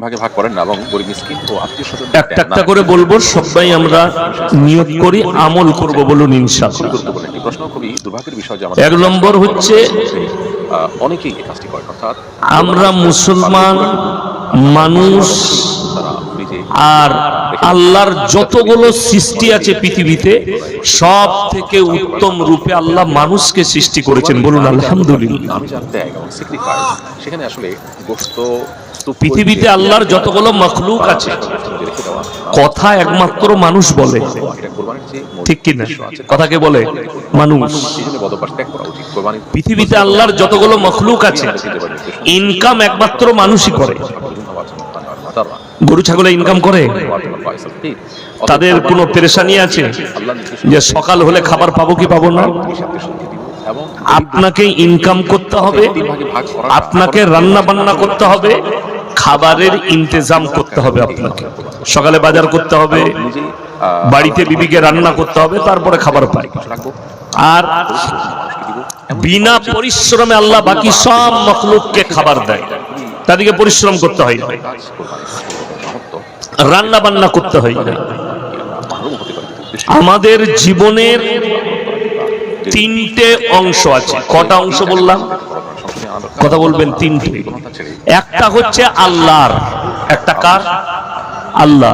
ভাগে ভাগ করেন না এবং গরিব মিসকিন ও আত্মীয়স্বজন একটা একটা করে বলবো, সবাই আমরা নিয়ত করি, আমল করব, বলুন ইনশাআল্লাহ। গুরুত্বপূর্ণ একটি প্রশ্ন, খুবই দুর্ভাগ্যের বিষয় যে এক নম্বর হচ্ছে অনেকেই এই কাজটি করেন, অর্থাৎ আমরা মুসলমান মানুষ আর আল্লাহর যতগুলো সৃষ্টি আছে পৃথিবীতে সব থেকে উত্তম রূপে আল্লাহ মানুষকে সৃষ্টি করেছেন, বলুন আলহামদুলিল্লাহ। আমি যা ত্যাগ এবং স্যাক্রিফাইস, সেখানে আসলে গোশত পৃথিবীতে আল্লাহর যতগুলো মখলুক আছে কথা একমাত্র মানুষ বলে, ঠিক কি না? কথাকে বলে মানুষ। পৃথিবীতে আল্লাহর যতগুলো মখলুক আছে ইনকাম একমাত্র মানুষই করে। গরু ছাগলে ইনকাম করে, তাদের কোনো পেরেশানি আছে যে সকাল হলে খাবার পাবো কি পাবো না? আপনাকে ইনকাম করতে হবে, আপনাকে রান্না বান্না করতে হবে, খাবারের ইন্তজাম করতে হবে, আপনাকে সকালে বাজার করতে হবে, বাড়িতে বিবিকে রান্না করতে হবে, তারপরে খাবার পাই। আর বিনা পরিশ্রমে আল্লাহ বাকি সব মখলুককে খাবার দেয়, তাদেরকে পরিশ্রম করতে হয় না, রান্না বান্না করতে হয় না। আমাদের জীবনের তিনটে অংশ আছে। কটা অংশ বললাম? কথা বলবেন তিনটে। একটা হচ্ছে আল্লাহর, একটা কার? আল্লাহ।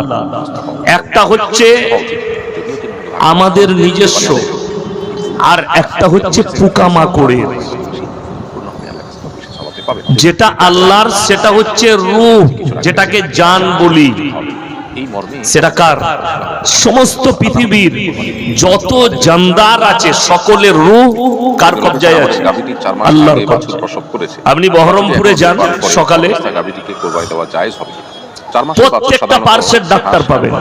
একটা হচ্ছে আমাদের নিজস্ব, আর একটা হচ্ছে পোকামাকড়ের। যেটা আল্লাহর সেটা হচ্ছে রূহ, যেটাকে জান বলি, সেটা কার? সমস্ত পৃথিবীর যত জানদার আছে সকলের রূহ কার কবজায় আছে? আল্লাহর কবজায়। আপনি বহরমপুরে যান সকালে, প্রত্যেকটা পার্শ্বের ডাক্তার পাবেন,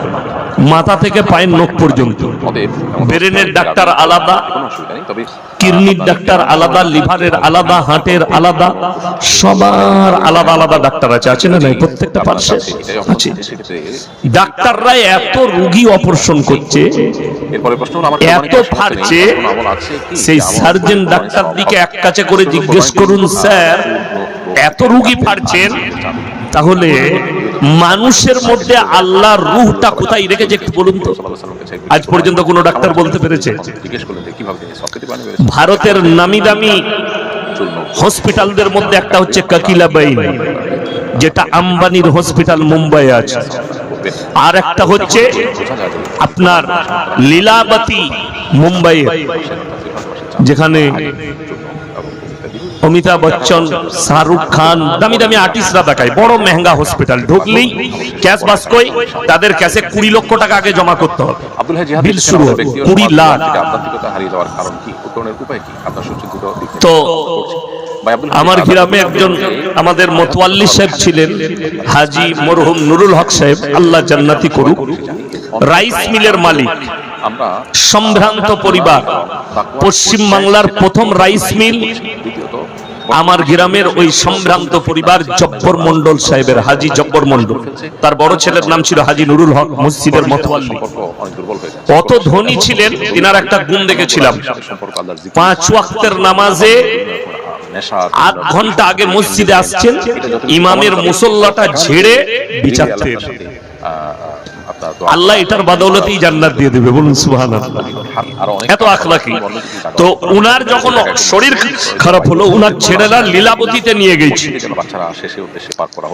মাথা থেকে পায়ের নখ পর্যন্ত। ব্রেনের ডাক্তার আলাদা, কিডনির ডাক্তার আলাদা, লিভারের আলাদা, হার্টের আলাদা, সবার আলাদা আলাদা ডাক্তার আছে, আছে না নাই? প্রত্যেকটা পার্শ্বে আছে। ডাক্তাররা এত রোগী অপারেশন করছে, এত ফাড়ছে, সেই সার্জন ডাক্তার দিকে এক কাছে করে জিজ্ঞেস করুন, স্যার এত রোগী ফাড়ছেন, তাহলে মানুষের মধ্যে আল্লাহর রূহটা কোথায় রেখেছে একটু বলুন তো? আজ পর্যন্ত কোন ডাক্তার বলতে পেরেছে? ভারতের নামি দামি হসপিটালদের মধ্যে একটা হচ্ছে কাকিলাবাই, যেটা আম্বানির হসপিটাল মুম্বাইয়ে আছে। আর একটা হচ্ছে আপনার লীলাবতী মুম্বাইয়ে, যেখানে অমিতাভ বচ্চন, শাহরুখ খান, দামি দামি আর্টিস্টরা দেখায়। বড় মেহঙ্গা হসপিটাল, ঢুকলেই ক্যাশ বাস্কই তাদের ক্যাশে 20 লক্ষ টাকা আগে জমা করতে হবে, বিল শুরু হবে 20 লাখ। তো আমার গ্রামে একজন আমাদের মোতওয়াল্লি সাহেব ছিলেন, হাজী মরহুম নুরুল হক সাহেব, আল্লাহ জান্নাতি করুক। রাইস মিলের মালিক, সম্ভ্রান্ত পরিবার। পশ্চিম বাংলার প্রথম রাইস মিল আমার গ্রামের ওই সম্ভ্রান্ত পরিবার জব্বর মন্ডল সাহেবের, হাজী জব্বর মন্ডল। তার বড় ছেলের নাম ছিল হাজী নুরুল হক, মসজিদের মোতওয়াল্লি। কত ধনী ছিলেন, তিনার একটা গুণ দেখেছিলাম, 5 ওয়াক্তের নামাজে 8 ঘন্টা আগে মসজিদে আসছেন, ইমামের মুসল্লাটা ঝেড়ে বিছাতেন। আল্লাহ এটার বদৌলতেই জান্নাত দিয়ে দেবে, বলুন সুবহানাল্লাহ। এত আখলাকি। তো উনার যখন শরীর খারাপ হলো, উনার ছেলেরা লীলাবতীতে নিয়ে গেছে,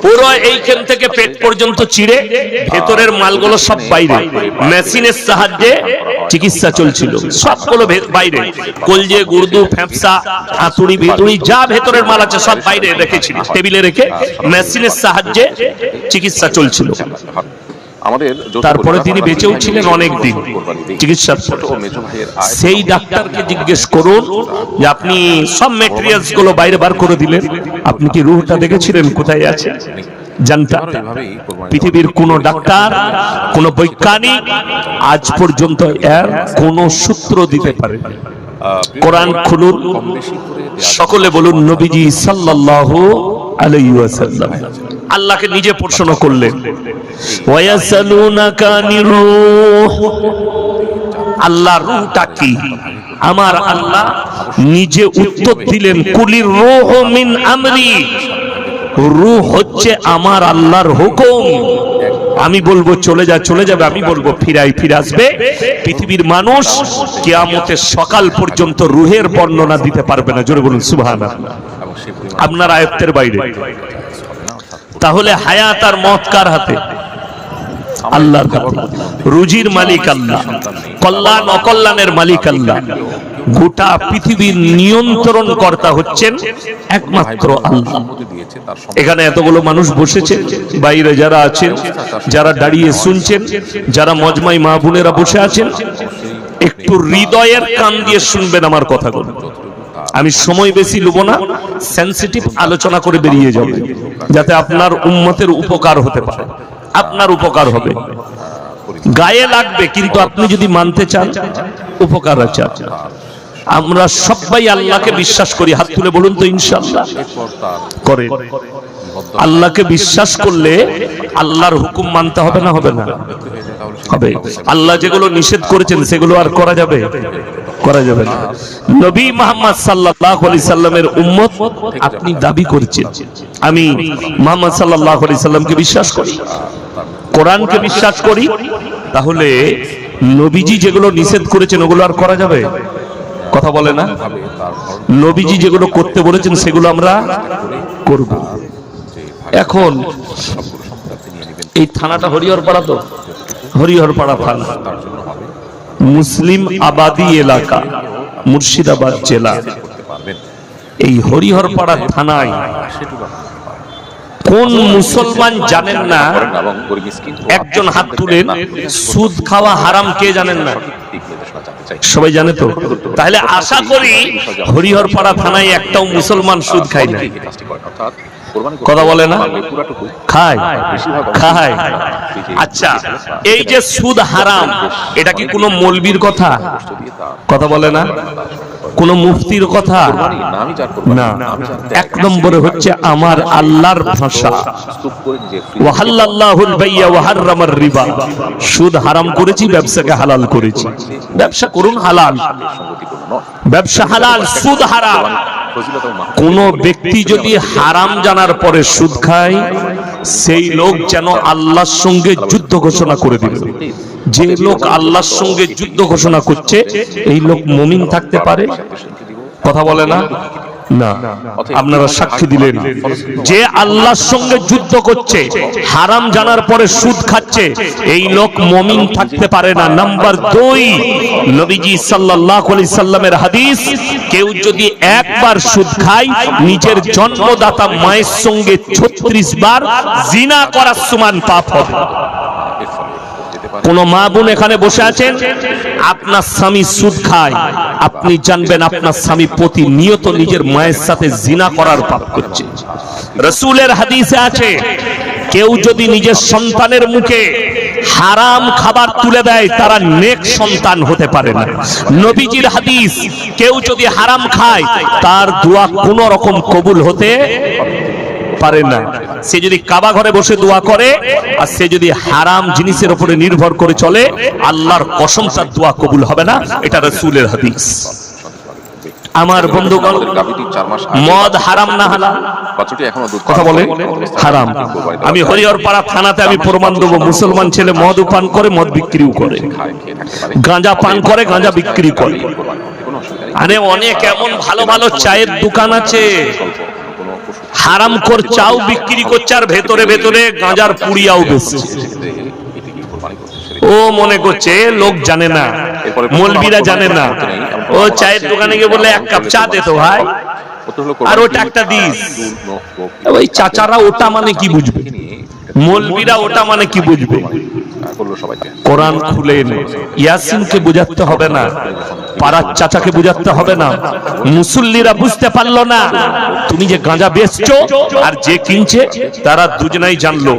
পুরো এইখান থেকে পেট পর্যন্ত চিড়ে, ভেতরের মালগুলো সব বাইরে, মেশিনের সাহায্যে চিকিৎসা চলছিল, সবগুলো বাইরে, কলজে, গুর্দু, ফ্যাপসা, হাতুড়ি, ভিতুড়ি, যা ভেতরের মাল আছে সব বাইরে রেখেছিল, টেবিলে রেখে মেশিনের সাহায্যে চিকিৎসা চলছিল। তারপরে তিনি বেঁচেও ছিলেন অনেক দিন চিকিৎসার পর। সেই ডাক্তারকে জিজ্ঞেস করুন যে আপনি সব ম্যাটেরিয়ালস গুলো বাইরে বার করে দিলেন, আপনি কি রূহটা দেখেছিলেন কোথায় আছে? জানতা পৃথিবীর কোন ডাক্তার, কোন বৈজ্ঞানিক আজ পর্যন্ত এর কোন সূত্র দিতে পারে? কোরআন খুলুন, সকলে বলুন নবীজি সাল্লাল্লাহু আলাইহি ওয়াসাল্লাম আল্লাহকে নিজে প্রশ্ন করলেন, ওয়ায়াসালুনাকা আনির রূহ, আল্লাহ রূহটা কি? আমার আল্লাহ নিজে উত্তর দিলেন, কুলির রূহু মিন আমরি, রূহ হচ্ছে আমার আল্লাহর হুকুম। আমি বলবো চলে যা, চলে যাবে, আমি বলবো ফিরাই, ফিরে আসবে। পৃথিবীর মানুষ কিয়ামতের সকাল পর্যন্ত রূহের বর্ণনা দিতে পারবে না। জোরে বলুন সুবহানাল্লাহ। আপনার আয়ত্তের বাইরে। তাহলে হায়াত আর মত কার হাতে? আল্লাহর হাতে। রুজির মালিক আল্লাহ, কল্যাণ অকল্যাণের মালিক আল্লাহ। গোটা পৃথিবীর নিয়ন্ত্রণ কর্তা হচ্ছেন একমাত্র আল্লাহ। এখানে এতগুলো মানুষ বসেছে, বাইরে যারা আছেন, যারা দাঁড়িয়ে শুনছেন, যারা মজমাই মা বোনেরা বসে আছেন, একটু হৃদয়ের কান দিয়ে শুনবেন আমার কথাগুলো। আমি সময় বেশি লব না, সেনসিটিভ আলোচনা করে বেরিয়ে যাব, যাতে আপনার উম্মতের উপকার হতে পারে। আপনার উপকার হবে, গায়ে লাগবে, কিন্তু আপনি যদি মানতে চান উপকার আছে। আমরা সবাই আল্লাহকে বিশ্বাস করি, হাত তুলে বলুন তো ইনশাআল্লাহ করে। আল্লাহকে বিশ্বাস করলে আল্লাহর হুকুম মানতে হবে না? হবে না? হবে। আল্লাহ যেগুলো নিষেধ করেছেন সেগুলো আর করা যাবে? করা যাবে না। নবী মুহাম্মদ সাল্লাল্লাহু আলাইহি সাল্লামের উম্মত আপনি দাবি করছেন, আমি মুহাম্মদ সাল্লাল্লাহু আলাইহি সাল্লামকে বিশ্বাস করি, কোরআনকে বিশ্বাস করি, তাহলে নবীজি যেগুলো নিষেধ করেছেন ওগুলো আর করা যাবে? কথা বলে না? নবীজি যেগুলো করতে বলেছেন সেগুলো আমরা করব। এখন এই থানাটা হরিহরপাড়া, তো হরিহরপাড়া থানা, মুসলিম আবাদি এলাকা, মুর্শিদাবাদ জেলা। এই হরিহরপাড়া থানায় কোন মুসলমান জানেন না? একজন হাত তুলেন। সুদ খাওয়া হারাম কে জানেন না? সবাই জানে তো? তাহলে আশা করি হরিহরপাড়া থানায় একটাও মুসলমান সুদ খায় না। কথা বলে না? খায়, খায়। আচ্ছা, এই যে সুদ হারাম, এটা কি কোনো মৌলবীর কথা? কথা বলে না? কোন মুফতির কথা না। এক নম্বরে হচ্ছে আমার আল্লাহর ভাষা। ওয়াহাল্লাল্লাহুল বাইয়া ওয়া হাররামার রিবা। সুদ হারাম করেছি, ব্যবসাকে হালাল করেছি। ব্যবসা করুন, হালাল। ব্যবসা হালাল, সুদ হারাম। কোন ব্যক্তি যদি হারাম জানার পরে সুদ খায়, সেই লোক যেন আল্লাহর সঙ্গে যুদ্ধ ঘোষণা করে দিল। যে লোক আল্লাহর সঙ্গে যুদ্ধ ঘোষণা করছে, এই লোক মুমিন থাকতে পারে? কথা বলে না? না। আপনারা সাক্ষী দিলেন যে আল্লাহর সঙ্গে যুদ্ধ করছে, হারাম জানার পরে সুদ খাচ্ছে, এই লোক মুমিন থাকতে পারে না। নাম্বার 2, নবীজি সাল্লাল্লাহু আলাইহি সাল্লামের হাদিস, কেউ যদি একবার সুদ খায়, নিজের জন্মদাতা মায়ের সঙ্গে 36 বার জিনা করার সমান পাপ হবে। কোন মা বোন এখানে বসে আছেন, আপনার স্বামী সুদ খায়, আপনি জানবেন আপনার স্বামী প্রতিনিয়ত নিজের মায়ের সাথে জিনা করার পাপ করছে। রাসূলের হাদিসে আছে, কেউ যদি নিজের সন্তানের মুখে হারাম খাবার তুলে দেয়, তারা নেক সন্তান হতে পারে না। নবীজির হাদিস, কেউ যদি হারাম খায়, তার দোয়া কোনো রকম কবুল হতে পারে না। সে যদি কাবা ঘরে বসে দোয়া করে, আর সে যদি হারাম জিনিসের উপরে নির্ভর করে চলে, আল্লাহর কসম তার দোয়া কবুল হবে না। এটা রাসূলের হাদিস। আমার বন্ধুগণ, মদ হারাম না হালাল? কথা বলে হারাম। আমি হরিহরপাড়া থানাতে আমি প্রমাণ দেবো, মুসলমান ছেলে মদ পান করে, মদ বিক্রিও করে, গাঁজা পান করে, গাঁজা বিক্রি করে। আরে অনেক এমন ভালো ভালো চায়ের দোকান আছে, হারাম কর চাও বিক্রি করছে, আর ভেতরে ভেতরে গাঁজার পুড়িয়াও বেচছে। ও মনে করছে লোক জানে না, মৌলবীরা জানে না। ও চায়ের দোকানে গিয়ে বলে এক কাপ চা দে তো ভাই, আর ওটা একটা দিস। ওই চাচারা ওটা মানে কি বুঝবে, মৌলবীরা ওটা মানে কি বুঝবে? কোরআন খুলেন, ইয়াসিনকে বুঝাতে হবে না, পাড়ার চাচাকে বুঝাতে হবে না। মুসল্লিরা বুঝতে পারলো না তুমি যে গাঁজা বেচছো আর যে কিনছে, তারা দুজনাই জানলো।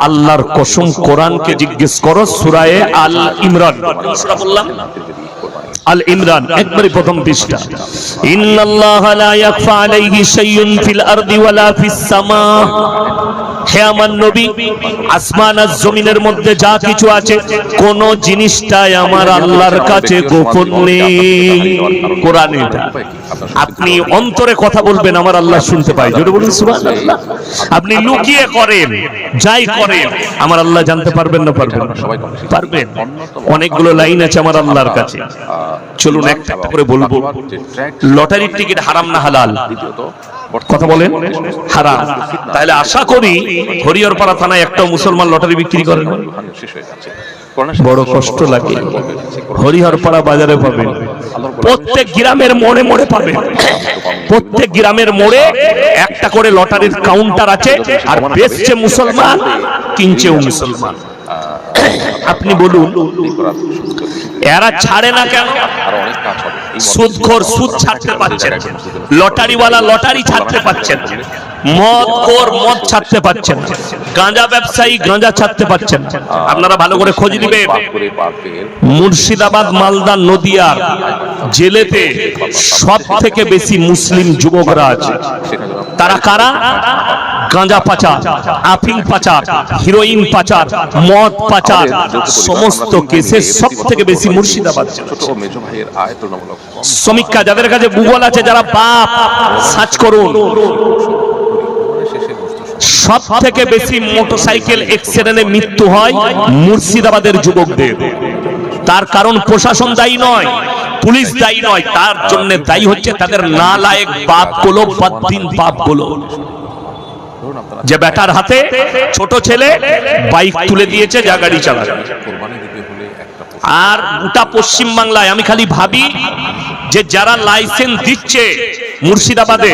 আল্লাহর কসম, কোরআনকে জিজ্ঞেস করো, সূরা আল ইমরান, সূরা বললাম, আল ইমরান একবারে প্রথম পৃষ্ঠা। ইন্নাল্লাহা লা ইয়াখফা আলাইহি শাইউন ফিল আরদি ওয়ালা ফিস সামা। হে আমার নবী, আসমান আর জমিনের মধ্যে যা কিছু আছে কোন জিনিসটাই আমার আল্লাহর কাছে গোপন নেই। কোরআন এটা। আপনি অন্তরে কথা বলবেন, আমার আল্লাহ শুনতে পায়। জোরে বলুন সুবহানাল্লাহ। আপনি লুকিয়ে করেন, যাই করেন, আমার আল্লাহ জানতে পারবেন না? পারবেন, পারবেন। অনেকগুলো লাইন আছে আমার আল্লাহর কাছে। চলুন একটা একটা করে বলবো। লটারির টিকিট হারাম না হালাল? কথা বলেন, হারাম। তাহলে আশা করি হরিহরপাড়া থানায় একটা মুসলমান লটারি বিক্রি করেন। বড় কষ্ট লাগে। হরিহরপাড়া বাজারে পাবেন, প্রত্যেক গ্রামের মোড়ে মোড়ে পাবেন। প্রত্যেক গ্রামের মোড়ে একটা করে লটারির কাউন্টার আছে, আর বেচছে মুসলমান, কিনছেও মুসলমান। আপনি বলুন এরা ছাড়ে না কেন? সুদখোর সুদ ছাড়তে পারছেন, লটারিওয়ালা লটারি ছাড়তে পারছেন, মদখোর মদ ছাড়তে পারছেন, গাঁজা ব্যবসায়ী গাঁজা ছাড়তে পারছেন। আপনারা ভালো করে খোঁজ নেবেন, মুর্শিদাবাদ, মালদা, নদিয়ার জেলেতে সব থেকে বেশি মুসলিম যুবকরা আছে। তারা কারা? গাঁজা পাচার, আফিং পাচার, হিরোইন পাচার, মদ পাচার, সমস্ত কেসে সব থেকে বেশি মুর্শিদাবাদ। শ্রমিকরা যাদের কাছে গুগল আছে, যারা বাপ, সার্চ করুন। সব থেকে বেশি মোটরসাইকেল অ্যাক্সিডেন্টে মৃত্যু হয় মুর্শিদাবাদের যুবকদের। তার কারণ প্রশাসন দায়ী নয়, পুলিশ দায়ী নয়, তার জন্য দায়ী হচ্ছে তাদের নালায়েক বাপগুলো, বদ্দিন বাপগুলো। যে বেটার হাতে ছোট ছেলে বাইক তুলে দিয়েছে, যা গাড়ি চালাবে। আর গোটা পশ্চিম বাংলায় আমি খালি ভাবি যে যারা লাইসেন্স দিচ্ছে মুর্শিদাবাদে,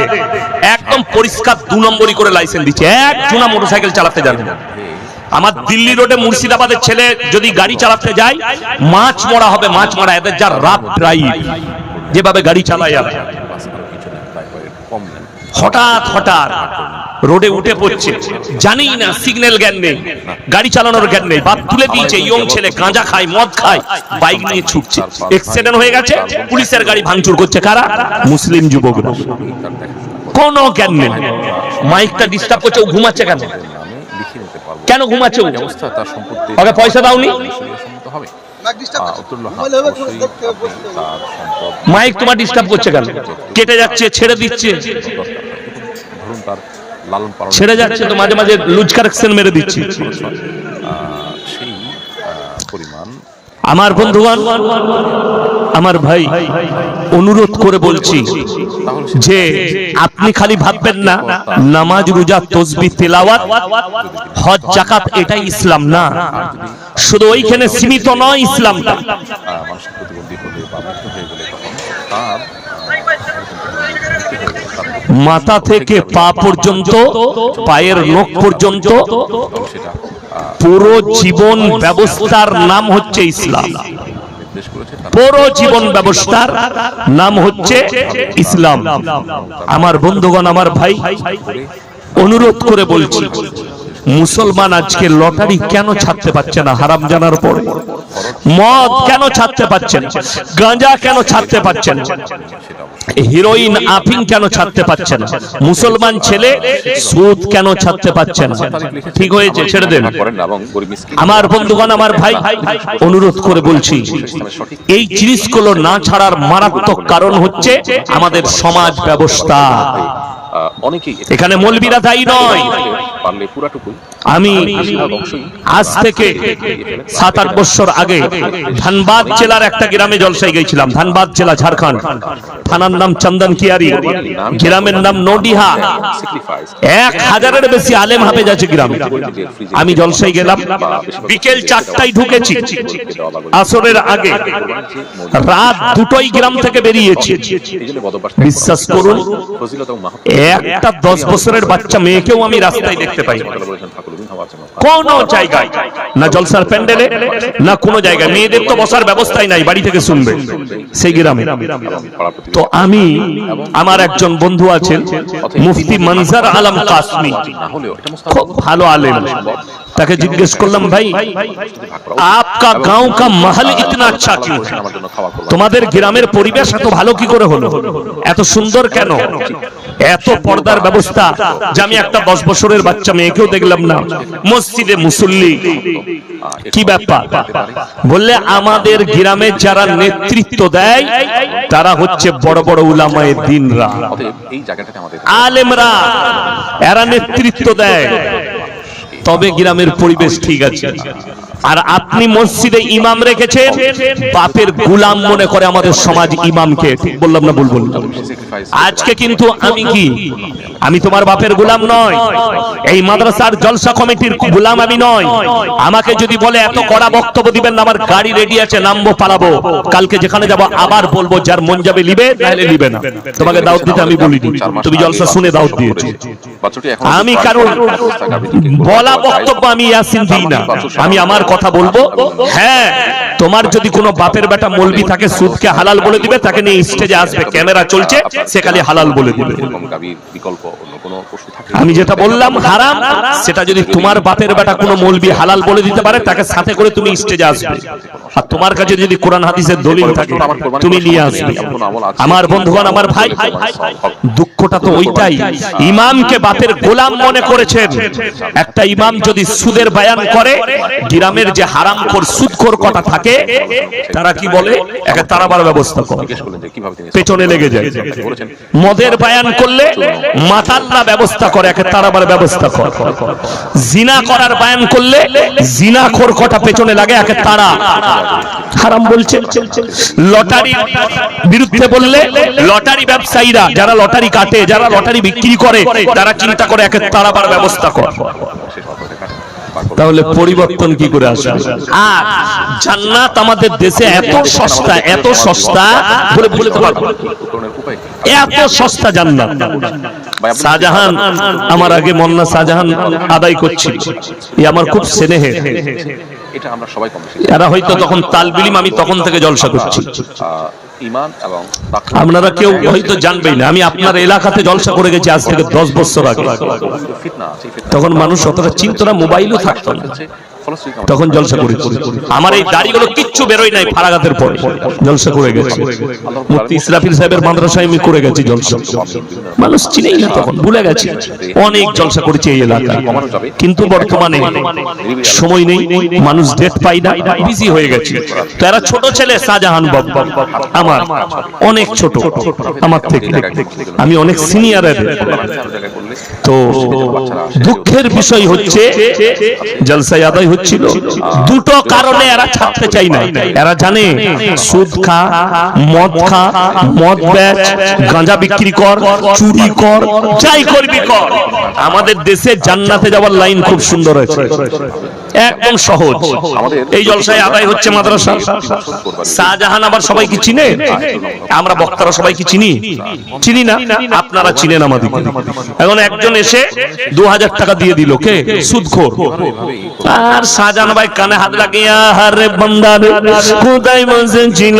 একদম পরিষ্কার 2 নম্বরই করে লাইসেন্স দিচ্ছে, একজনা মোটরসাইকেল চালাতে জানে না। আমার দিল্লি রোডে মুর্শিদাবাদের ছেলে যদি গাড়ি চালাতে যায়, মাছ মরা হবে, মাছ মরা। এদের যা রাফ ড্রাইভ, যেভাবে গাড়ি চালায়, হঠাৎ হঠাৎ রোডে উঠে পড়ছে, জানেই না, সিগন্যাল জ্ঞান নেই, গাড়ি চালানোর জ্ঞান নেই, বাপ তুলে দিয়েছে। ইয়ং ছেলে গাঁজা খায়, মদ খায়, বাইক নিয়ে ছুটছে, অ্যাক্সিডেন্ট হয়ে গেছে, পুলিশের গাড়ি ভাঙচুর করছে। কারা? মুসলিম যুবকরা। কোনো জ্ঞান নেই। মাইকটা ডিস্টার্ব করছে, ও ঘুমাচ্ছে কেন? কেন ঘুমাচ্ছে? ওকে পয়সা দাওনি? মাইক তোমার ডিস্টার্ব করছে কেন? কেটে যাচ্ছে, ছেড়ে দিচ্ছে, ছেড়ে যাচ্ছে তো, মাঝে মাঝে লুজ কারেকশন মেরে দিচ্ছে। আমার বন্ধুগণ, আমার ভাই, অনুরোধ করে বলছি যে আপনি খালি ভাববেন না নামাজ, রোজা, তাসবিহ, তেলাওয়াত, হজ, যাকাত এটাই ইসলাম না। শুধু ওইখানে সীমিত নয় ইসলামটা। মাথা থেকে পা পর্যন্ত, পায়ের নখ পর্যন্ত পুরো জীবন ব্যবস্থার নাম হচ্ছে ইসলাম। পুরো জীবন ব্যবস্থার নাম হচ্ছে ইসলাম। আমার বন্ধুগণ, আমার ভাই, অনুরোধ করে বলছি, মুসলমান আজকে লটারি কেন ছাড়তে পারছে না হারাম জানার পরে? মদ কেন ছাড়তে পারছেন? গাঁজা কেন ছাড়তে পারছেন? হিরোইন, আফিং কেন ছাড়তে পারছেন? মুসলমান ছেলে সুদ কেন ছাড়তে পারছেন? ঠিক হয়েছে, ছেড়ে দেন। আমার বন্ধুগণ, আমার ভাই, অনুরোধ করে বলছি, এই জিনিসগুলো না ছাড়ার মারাত্মক কারণ হচ্ছে আমাদের সমাজ ব্যবস্থা। এখানে মৌলবীরা দায়ী নয়। আমি আজ থেকে 7-8 বছর আগে ধানবাদ জেলার একটা গ্রামে জলসায় গেছিলাম। ধানবাদ জেলা, ঝাড়খণ্ড। থানার নাম চন্দন কিয়ারি, গ্রামের নাম নডিহা। 1000-এর বেশি আলেম হাফেজ আছে গ্রামে। আমি জলসায় গেলাম, বিকেল 4টায় ঢুকেছি, আসরের আগে। রাত 2টোয় গ্রাম থেকে বেরিয়েছি। বিশ্বাস করুন, একটা 10 বছরের বাচ্চা মেয়েকেও আমি রাস্তায় দেখতে পাই। হওয়ার জন্য কোন জায়গায় না জলসার প্যান্ডেলে না কোনো জায়গায় মেয়েদের তো বসার ব্যবস্থাই নাই, বাড়ি থেকে শুনবে সেই গ্রামে। তো আমি আমার একজন বন্ধু আছেন মুফতি মনজার আলম কাসমি, খুব ভালো আলেম, তাকে জিজ্ঞেস করলাম ভাই আপকা গাঁও কা মহল ইতনা আচ্ছা কিউ है? তোমাদের গ্রামের পরিবেশ এত ভালো কি করে হলো, এত সুন্দর কেন, এত পর্দার ব্যবস্থা যে আমি একটা 10 বছরের বাচ্চা মেয়েকেও দেখলাম না মসজিদে মুসল্লি, কি ব্যাপার? বললে আমাদের গ্রামে যারা নেতৃত্ব দেয় তারা হচ্ছে বড় বড় উলামায়ে দ্বীনরা, এই জায়গাটাতে আমাদের আলেমরা, এরা নেতৃত্ব দেয়, তবে গ্রামের পরিবেশ ঠিক আছে। আর আপনি মসজিদে ইমাম রেখেছেন, বাপের গোলাম মনে করে আমাদের সমাজ ইমামকে, ঠিক বললাম না ভুল বললাম? আজকে কিন্তু আমি কি, আমি তোমার বাপের গোলাম নয়, এই মাদ্রাসার জলসা কমিটির গোলাম আমি নয়। আমাকে যদি বলে এত কড়া বক্তব্য দিবেন না, আমার গাড়ি রেডি আছে, নামবো পালাবো, কালকে যেখানে যাব আবার বলবো যার মন যাবে লিবে, তাহলে লিবে না। তোমাকে দাওয়াত দিতে আমি বলিনি, তুমি জলসা শুনে দাওয়াত দিয়েছো। আমি কারণ বলা বক্তব্য আমি ইয়াসিন দিই না, আমি আমার কথা বলবো। হ্যাঁ, তোমার যদি কোনো বাপের বেটা মৌলবি থাকে সুদকে হালাল বলে দিবে, তাকে নিয়ে স্টেজে আসবে, ক্যামেরা চলছে, সে খালি হালাল বলে দিবে। আমি যেটা বললাম হারাম, সেটা যদি তোমার বাপের বেটা কোনো মৌলবি হালাল বলে দিতে পারে, তাকে সাথে করে তুমি স্টেজে আসবে। আর তোমার কাছে যদি কোরআন হাদিসের দলিল থাকে তুমি নিয়ে আসবে। আমার বন্ধুগণ, আমার ভাই, দুঃখটা তো ওইটাই, ইমামকে বাপের গোলাম মনে করেছেন। একটা ইমাম যদি সুদের বয়ান করে, গ্রামের যে হারামখোর সুদখোর কটা থাকে তারা কি বলে, একে তারাবার ব্যবস্থা করে, পেছনে লেগে যায়। মদের বয়ান করলে মাতাল্লা ব্যবস্থা করে, একে তারাবার ব্যবস্থা করে। জিনা করার বয়ান করলে জিনাখোর কটা পেছনে লাগে, একে তারা হারাম বলছে। লটারির বিরুদ্ধে বললে লটারি ব্যবসায়ীরা, যারা লটারি কাটে, যারা লটারি বিক্রি করে, তারা চিন্তা করে একে তারাবার ব্যবস্থা করে। তাহলে পরিবর্তন কি করে আসবে? আর জান্নাত আমাদের দেশে এত সস্তা, এত সস্তা বলে বলতে পারবো, এত সস্তা জান্নাত। শাহজাহান আমার আগে, মোল্লা শাহজাহান আদায় করছিল, আমার খুব স্নেহের, এটা আমরা সবাই কম বেশি, এরা হয়তো তখন তালবিলিম, আমি তখন থেকে জলসা করছি, ঈমান এবং আপনারা কেউ হয়তো জানবেই না, আমি আপনার এলাকাতে জলসা করে গেছি আজ থেকে 10 বছর আগে। তখন মানুষ অতটা চিন্তা না, মোবাইলও থাকতো না, তখন জলসা করেছি। আমার এই দাড়িগুলো কিচ্ছু বেরোয় নাই ফারাগাতের পরে, জলসা করে গেছি। মুফতি ইসরাফিল সাহেবের মাদ্রাসায় আমি করে গেছি জলসা, মানুষ চিনেই না, তখন ভুলে গেছি। অনেক জলসা করেছি এই এলাকায়, কিন্তু বর্তমানে সময় নেই, মানুষ ডেট পাই না, বিজি হয়ে গেছে। তো এরা ছোট ছেলে, শাহজাহান বাবা আমার অনেক ছোট আমার থেকে, আমি অনেক সিনিয়র। তো দুঃখের বিষয় হচ্ছে জলসায় আদায় হচ্ছিল, দুটো কারণে এরা ছাড়তে চাই না। এরা জানে সুদ খা, মদ খা, মদ বেচ, গাঁজা বিক্রি কর, চুরি কর, যাই করবি কর। আমাদের দেশে জান্নাতে যাওয়ার লাইন খুব সুন্দর আছে, একদম সহজ। এই জলসায় আদায় হচ্ছে মাদ্রাসা। শাহজাহান আবার সবাই কি চিনে? আমরা বক্তারা সবাই কি চিনি? চিনি না, আপনারা চিনেন আমাদের। এখন একজন এসে 2000 টাকা দিয়ে দিল, কে? সুদখোর। আর শাহজাহান ভাই কানে হাত লাগিয়া, আরে বান্দা রে খোদাই বসে ছিল,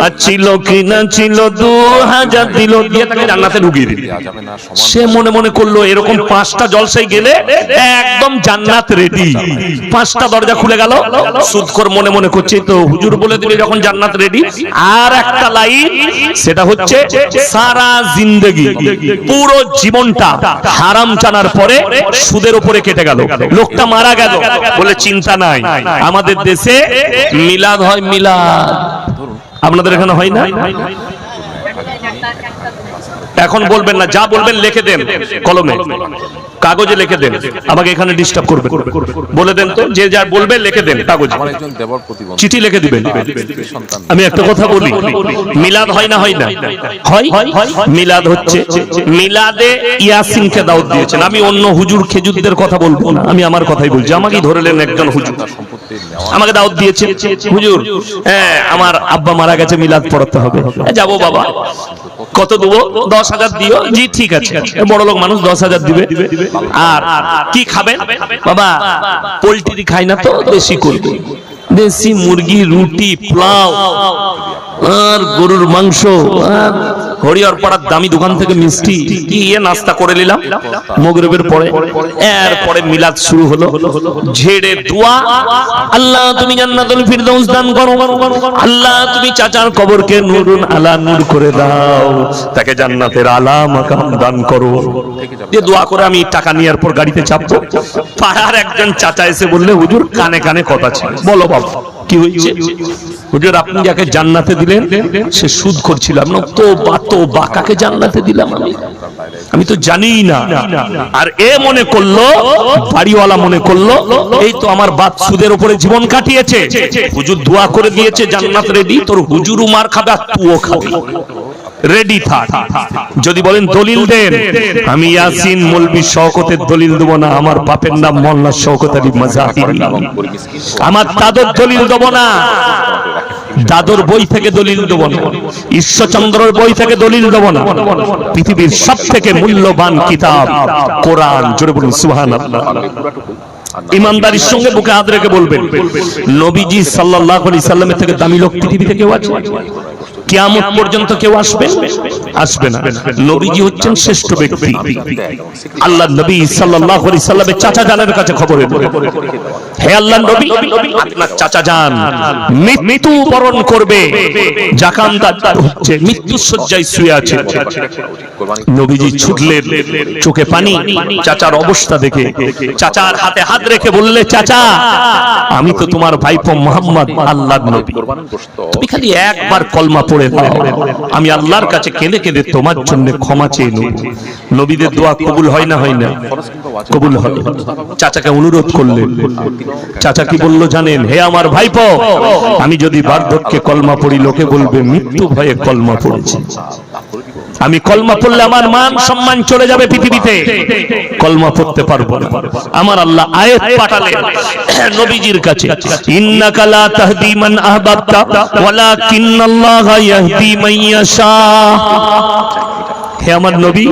আর ছিল কি না ছিল, 2000 দিল, দিয়ে তাকে জান্নাতে ঢুকিয়ে দিল। সে মনে মনে করলো এরকম 5টা জলসায় গেলে একদম জান্নাত রেডি। 5টা দরজা খুলে গেল। সুদখোর মনে মনে করছে তো হুজুর বলে দিলে যখন জান্নাত রেডি। আর একটা লাইন, সেটা হচ্ছে সারা জিন্দেগি, পুরো জীবনটা হারাম জানার পরে সুদের উপরে কেটে গেল, লোকটা মারা গেল। বলে চিন্তা নাই, আমাদের দেশে মিলাদ হয়, মিলাদ আপনাদের এখানে হয় না? এখন বলবেন না, যা বলবেন লিখে দেন, কলমে কাগজে লিখে দেন, আমাকে এখানে ডিস্টার্ব করবেন। বলে দেন তো, যে যা বলবে লিখে দেন কাগজে, চিঠি লিখে দিবেন। আমি একটা কথা বলি, মিলাদ হয় না? হয় না? হয়। মিলাদ হচ্ছে, মিলাদে ইয়াসিনকে দাওয়াত দিয়েছেন। আমি অন্য হুজুর খেজুরদের কথা বলবো না, আমি আমার কথাই বলছি। আমাকেই ধরেলেন একজন হুজুর, আমাকে দাওয়াত দিয়েছে, হুজুর হ্যাঁ আমার আব্বা মারা গেছে, মিলাদ পড়াতে হবে। যাবো বাবা। কত দেবো? 10,000 দিও। জি ঠিক আছে, বড় লোক মানুষ 10,000 দিবে। আর কি খাবেন? বাবা পোল্ট্রি খাই না তো, দেশি করব, দেশি মুরগি, রুটি, পোলাও আর গরুর মাংস আর হরিয়ার পাড়ার দামি দোকান থেকে মিষ্টি কি নাস্তা করে নিলাম মাগরিবের পরে। এরপরে মিলাদ শুরু হলো, ঝেড়ে দোয়া, আল্লাহ তুমি জান্নাতুল ফিরদাউস দান করো, আল্লাহ তুমি চাচার কবরকে নূরুন আলা নূর করে দাও, তাকে জান্নাতের আলা মাকাম দান করো। দিয়ে দোয়া করে আমি টাকা নেওয়ার পর গাড়িতে চাপবো। পাড়ার একজন চাচা এসে বললে, হুজুর কানে কানে কথা ছিল। বলো বাবা কি হয়েছে? হুজুর আপনি যাকে জান্নাতে দিলেন সে সুদ করছিলাম না। তো কাকে জান্নাতে দিলাম আমি তো জানি না। আর এ মনে করলো, বাড়িওয়ালা মনে করলো এই তো আমার বাপ সুদের উপরে জীবন কাটিয়েছে, হুজুর দোয়া করে দিয়েছে জান্নাত রেডি, তোর হুজুরও মার খাবে আর তুইও খাবি, রেডি থাক। যদি বলেন দলিল দেন, আমি ইয়াসিন মৌলভী শওকতের দলিল দেব না, আমার বাপের নাম মোল্লা শওকত আলী মাজাহিরি, আমার দাদর দলিল দেব না, দাদর বই থেকে দলিল দেব না, ঈশ্বরচন্দ্রের বই থেকে দলিল দেব না। পৃথিবীর সবথেকে মূল্যবান কিতাব কোরআন। জোরে বলুন সুবহানাল্লাহ। ইমানদারির সঙ্গে বুকে হাত রেখে বলবেন, নবীজি সাল্লাল্লাহু আলাইহি সাল্লামের থেকে দামি লোক পৃথিবীতে কেউ আছে? কিয়ামত পর্যন্ত কেউ আসবে না। নবীজি হচ্ছেন শ্রেষ্ঠ ব্যক্তি। আল্লাহর নবী সাল্লাল্লাহু আলাইহি সাল্লামের চাচা জানের কাছে খবর এলো, হে আল্লাহর নবী আপনার চাচা জান মৃত্যু বরণ করবে, জাকান্দার হচ্ছে, মৃত্যু শয্যায় শুয়ে আছে। নবীজি ছুটলেন, চোখে পানি, চাচার অবস্থা দেখে চাচার হাতে হাত রেখে বললে, চাচা আমি তো তোমার ভাইপো মুহাম্মদ আল্লাহর নবী, তুমি খালি একবার কলমা পড়ে দাও, আমি আল্লাহর কাছে কেঁদে কেঁদে তোমার জন্য ক্ষমা চেয়ে নেব। নবীদের দোয়া কবুল হয় না? হয় না? কবুল হয়। চাচাকে অনুরোধ করলেন, চাচা কি বলল জানেন? হে আমার ভাইপো, আমি যদি বার্ধক্যে কলমা পড়ি লোকে বলবে মৃত্যু ভয়ে কলমা পড়েছে, আমি কলমা পড়লে আমার মান সম্মান চলে যাবে পৃথিবীতে, কলমা পড়তে পারবো না। আমার আল্লাহ আয়াত পাঠালেন নবীজির কাছে, ইন্নাকা লা তাহদি মান আহবাবতা ওয়ালাকিন্নাল্লাহা ইয়াহদি মান ইয়াশা। হে আমার নবী,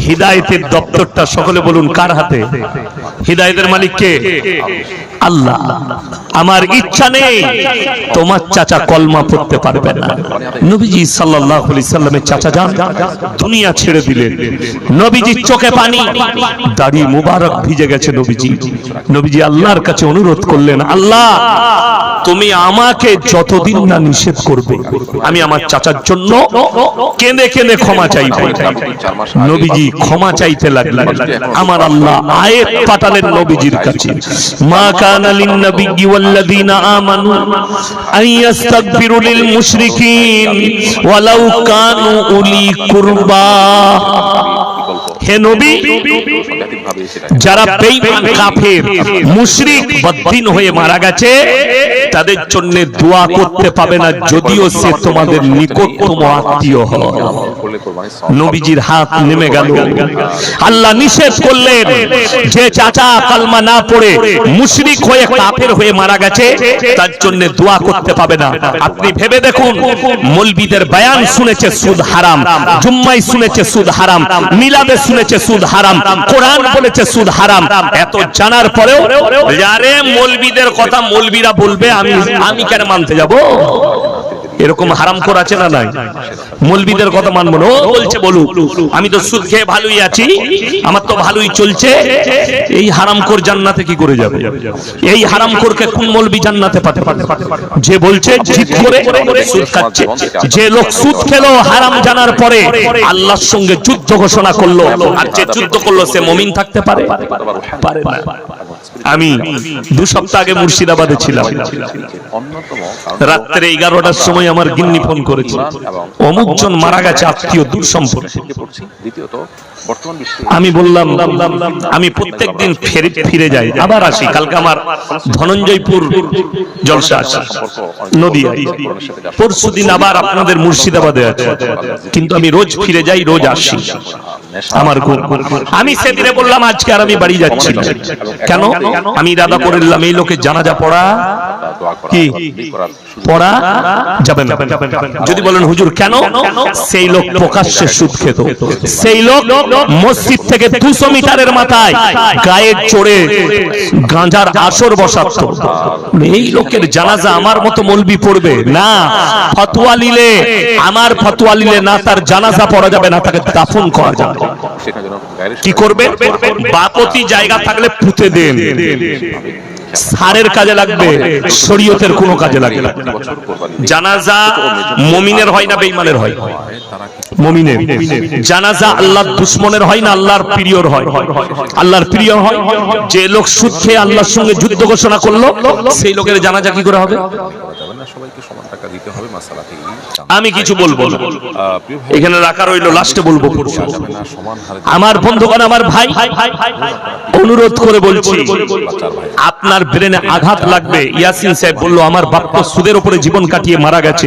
হিদায়াতের দপ্তরটা সকলে বলুন কার হাতে? হিদায়াতের মালিক কে? আল্লাহ। আমার ইচ্ছা নেই তোমার চাচা কলমা পড়তে পারবে না। নবীজি সাল্লাল্লাহু আলাইহি সাল্লামের চাচা যান দুনিয়া ছেড়ে দিলেন। নবীজির চোখে পানি, দাড়ি মুবারক ভিজে গেছে। নবীজি আল্লাহর কাছে অনুরোধ করলেন, আল্লাহ তুমি আমাকে যতদিন না নিষেধ করবে আমি আমার চাচার জন্য কেঁদে কেঁদে ক্ষমা চাইব। নবীজি ক্ষমা চাইতে লাগলেন। আমার আল্লাহ আয়াত পাঠালেন নবীজির কাছে, মা কানা লিন নাবিয়্যি ওয়াল্লাযীনা আমানু আন ইস্তাগফিরু লিল মুশরিকিন ওয়ালাউ কানু উলি কুরবা। হে নবী, যারা বেঈমান কাফের মুশরিক বদ্দিন হয়ে মারা গেছে তাদের জন্য দোয়া করতে পাবে না যদিও সে তোমাদের নিকটতম আত্মীয় হয়। নবীজির হাত নেমে গেল। আল্লাহ নিষেধ করলেন যে চাচা কালমা না পড়ে মুশরিক হয়ে কাফের হয়ে মারা গেছে তার জন্য দোয়া করতে পাবে না। আপনি ভেবে দেখুন, মৌলবীদের বয়ান শুনেছে সুদ হারাম, জুম্মায় শুনেছে সুদ হারাম, মিলাদে শুনেছে সুদ হারাম, কোরআন বলেছে সুদ হারাম, এত জানার পরেও যারে মৌলবীদের কথা মৌলবীরা বলবে আমি কেন মানতে যাব? এরকম হারামখোর আছে না নাই? মৌলবীদের কথা মানবো না, ও বলছে বলুক, আমি তো সুদ খেয়ে ভালোই আছি, আমার তো ভালোই চলছে। এই হারামখোর জান্নাতে কি করে যাবে? এই হারামখোরকে কোন মৌলবী জান্নাতে পাঠাতে? যে বলছে জিদ করে সুদ খাচ্ছে, যে লোক সুদ খেলো হারাম জানার পরে আল্লাহর সঙ্গে যুদ্ধ ঘোষণা করলো, আর যে যুদ্ধ করলো সে মুমিন থাকতে পারে? পারে না। আমি 2 সপ্তাহ আগে মুর্শিদাবাদে ছিলাম। রাত্রে 11টার সময় আমার গিন্নি ফোন করেছে, অমুক জন মারা গেছে, আত্মীয় দূর সম্পর্ক। আমি বললাম আমি প্রত্যেকদিন ফিরে যাই, আবার আসি। কালকে আমার ধনঞ্জয়পুর জলসা আছে, নদী। পরশুদিন আবার আপনাদের মুর্শিদাবাদে আছে, কিন্তু আমি রোজ ফিরে যাই, রোজ আসি। আমার আমি সেদিনে বললাম আজকে আর আমি বাড়ি যাচ্ছি না। কেন? আমি ইরাদা করলাম এই লোকের জানাজা পড়া দোয়া করা কি করার সুযোগ পড়া যাবে না। যদি বলেন হুজুর কেন, সেই লোক প্রকাশ্যে সুদ খেত, সেই লোক মসজিদ থেকে 200 মিটারের মাথায় গায়ের চড়ে গাঁজার আসর বসাতো। এই লোকের জানাজা আমার মতো মৌলবি পড়বে না, ফতোয়া নিলে আমার ফতোয়া নিলে না তার জানাজা পড়া যাবে না, তাকে দাফন করা যাবে। সেটা যেন গায়ের কি করবে? বাপতি জায়গা থাকলে পুঁতে দেন, সারের কাজে লাগবে, শরীয়তের কোনো কাজে লাগবে না। জানাজা মুমিনের হয় না বেঈমানের হয়? মুমিনের। জানাজা আল্লাহর দুশমনের হয় না আল্লাহর প্রিয়র হয়? আল্লাহর প্রিয় হয়। যে লোক সুদ খেয়ে আল্লাহর সঙ্গে যুদ্ধ ঘোষণা করলো, সেই লোকের জানাজা কি করে হবে? সবাইকে সমান টাকা দিতে হবে মাসালাতে। আমি কিছু বলবো না, এখানে রাখা রইলো, লাস্টে বলবো। আমার বন্ধুগণ, আমার ভাই, অনুরোধ করে বলছি, আপনার ব্রেনে আঘাত লাগবে। ইয়াসিন সাহেব বলল আমার বাপ তো সুদের উপরে জীবন কাটিয়ে মারা গেছে।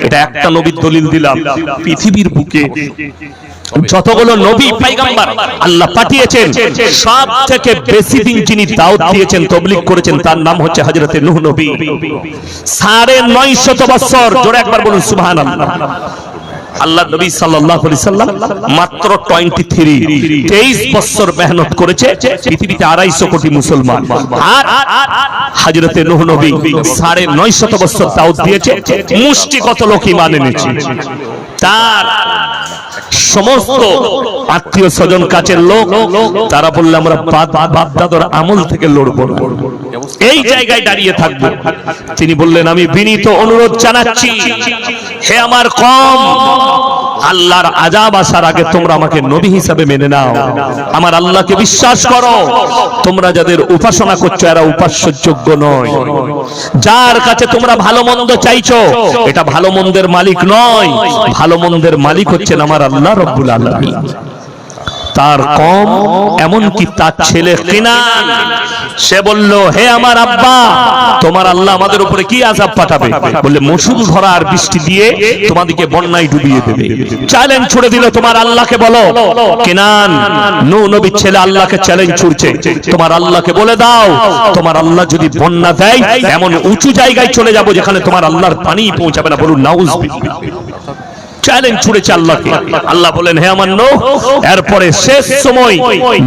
এটা একটা নবীর দলিল দিলাম। পৃথিবীর বুকে যতগুলো নবী পয়গম্বর আল্লাহ পাঠিয়েছেন, সব থেকে বেশি দিন যিনি দাওয়াত দিয়েছেন, তাবলীগ করেছেন, তার নাম হচ্ছে হযরতে নূহ নবী। 950 বছর, জোরে একবার বলুন সুবহানাল্লাহ। আল্লাহ নবী সাল্লাল্লাহু আলাইহি সাল্লাম মাত্র 23 বছর মেহনত করেছে, পৃথিবীতে 250 কোটি মুসলমান। আর হযরতে নূহ নবী 950 বছর দাওয়াত দিয়েছে, মুষ্টিগত লোক ঈমান এনেছে। তার সমস্ত আত্মীয় স্বজন কাছের লোক, তারা বললে আমরা বাপ দাদার আমল থেকে লড়বো না, এই জায়গায় দাঁড়িয়ে থাকবো। তিনি বললেন আমি বিনীত অনুরোধ জানাচ্ছি, হে আমার কওম, আল্লাহর আযাব আসার আগে তোমরা আমাকে নবী হিসাবে মেনে নাও, আমার আল্লাহকে বিশ্বাস করো। তোমরা যাদের উপাসনা করছো এরা উপাস্যের যোগ্য নয়। যার কাছে তোমরা ভালো মন্দ চাইছো, এটা ভালো মন্দের মালিক নয়, ভালো মন্দের মালিক হচ্ছেন আমার আল্লাহ রাব্বুল আলামিন। তার কম, এমনকি তার ছেলে কিনান, সে বলল হে আমার আব্বা, তোমার আল্লাহ আমাদের উপরে কি আযাব পাঠাবে? বললে মুষলধারা আর বৃষ্টি দিয়ে তোমাদেরকে বন্যায় ডুবিয়ে দেবে। চ্যালেঞ্জ ছুড়ে দিল, তোমার আল্লাহকে বলো। কিনান, নূহ নবীর ছেলে, আল্লাহকে চ্যালেঞ্জ ছুড়ছে, তোমার আল্লাহকে বলে দাও, তোমার আল্লাহ যদি বন্যা দেয়, এমন উঁচু জায়গায় চলে যাব যেখানে তোমার আল্লাহর পানি পৌঁছাবে না। বলুন নাউযুবিল্লাহ। চ্যালেঞ্জ ছুড়েছে আল্লাহকে। আল্লাহ বলেন হে আমার নূহ, এরপরে শেষ সময়